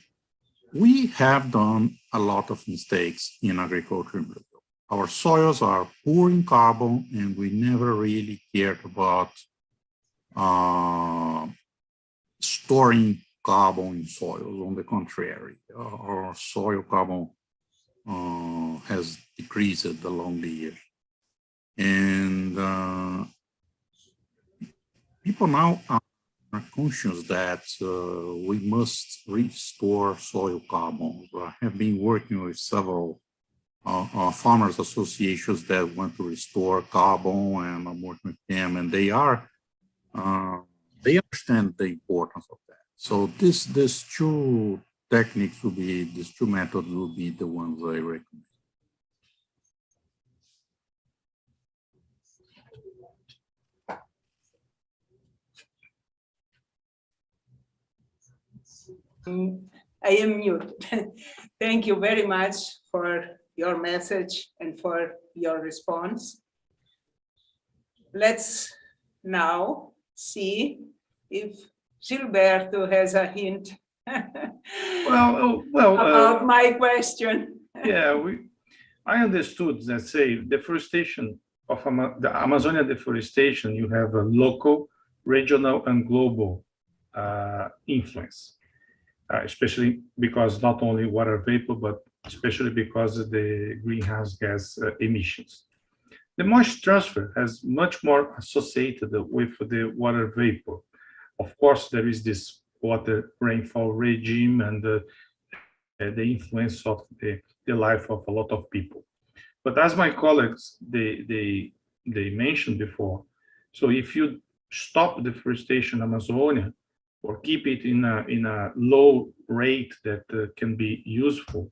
We have done a lot of mistakes in agriculture in Brazil. Our soils are poor in carbon, and we never really cared about storing carbon in soils. On the contrary, our soil carbon has decreased along the years. And people now are conscious that we must restore soil carbon. I have been working with several farmers associations that want to restore carbon, and I'm working with them, and they understand the importance of that. So these two techniques will be, these two methods will be the ones I recommend. I am mute. Thank you very much for your message and for your response. Let's now see if Gilberto has a hint about my question. Yeah, I understood that, say, deforestation of the Amazonia deforestation, you have a local, regional, and global influence. Especially because not only water vapor, but especially because of the greenhouse gas emissions. The moisture transfer has much more associated with the water vapor. Of course, there is this water rainfall regime and the influence of the life of a lot of people. But as my colleagues, they mentioned before, so if you stop deforestation in Amazonia, or keep it in a low rate that can be useful.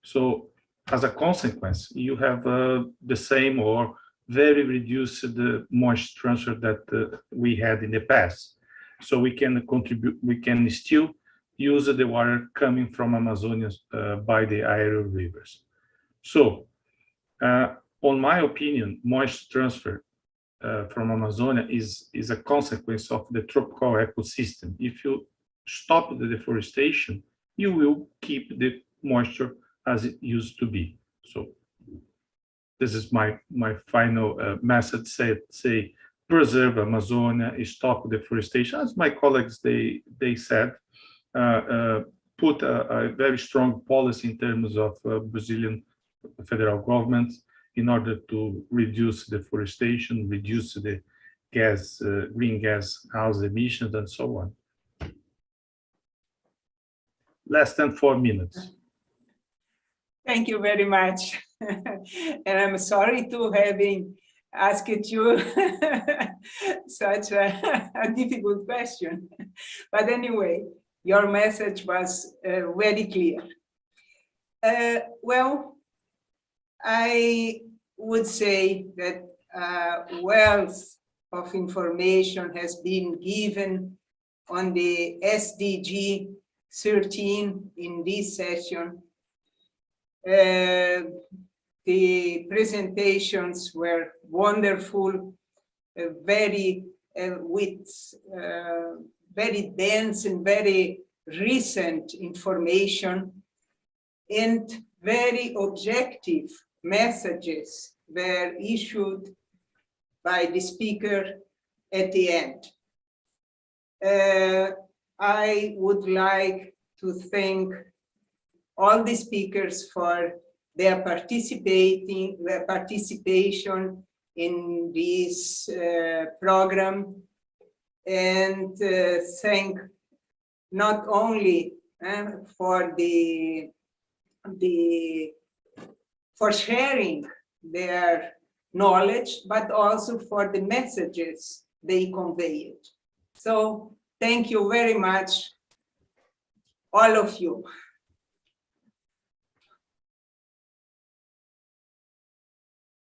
So as a consequence, you have the same or very reduced moisture transfer that we had in the past. So we can contribute, we can still use the water coming from Amazonia by the aerial rivers. So on my opinion, moisture transfer from Amazonia is a consequence of the tropical ecosystem. If you stop the deforestation, you will keep the moisture as it used to be. So this is my final message. Say preserve Amazonia, stop deforestation. As my colleagues they said, put a very strong policy in terms of Brazilian federal government in order to reduce deforestation, reduce the green gas house emissions, and so on. Less than 4 minutes. Thank you very much. And I'm sorry to having asked you such a difficult question. But anyway, your message was very clear. Well, I would say that wealth of information has been given on the SDG 13 in this session. The presentations were wonderful, very very dense and very recent information, and very objective messages were issued by the speaker at the end. I would like to thank all the speakers for their participation in this program, and thank not only for for sharing their knowledge, but also for the messages they conveyed. So thank you very much, all of you.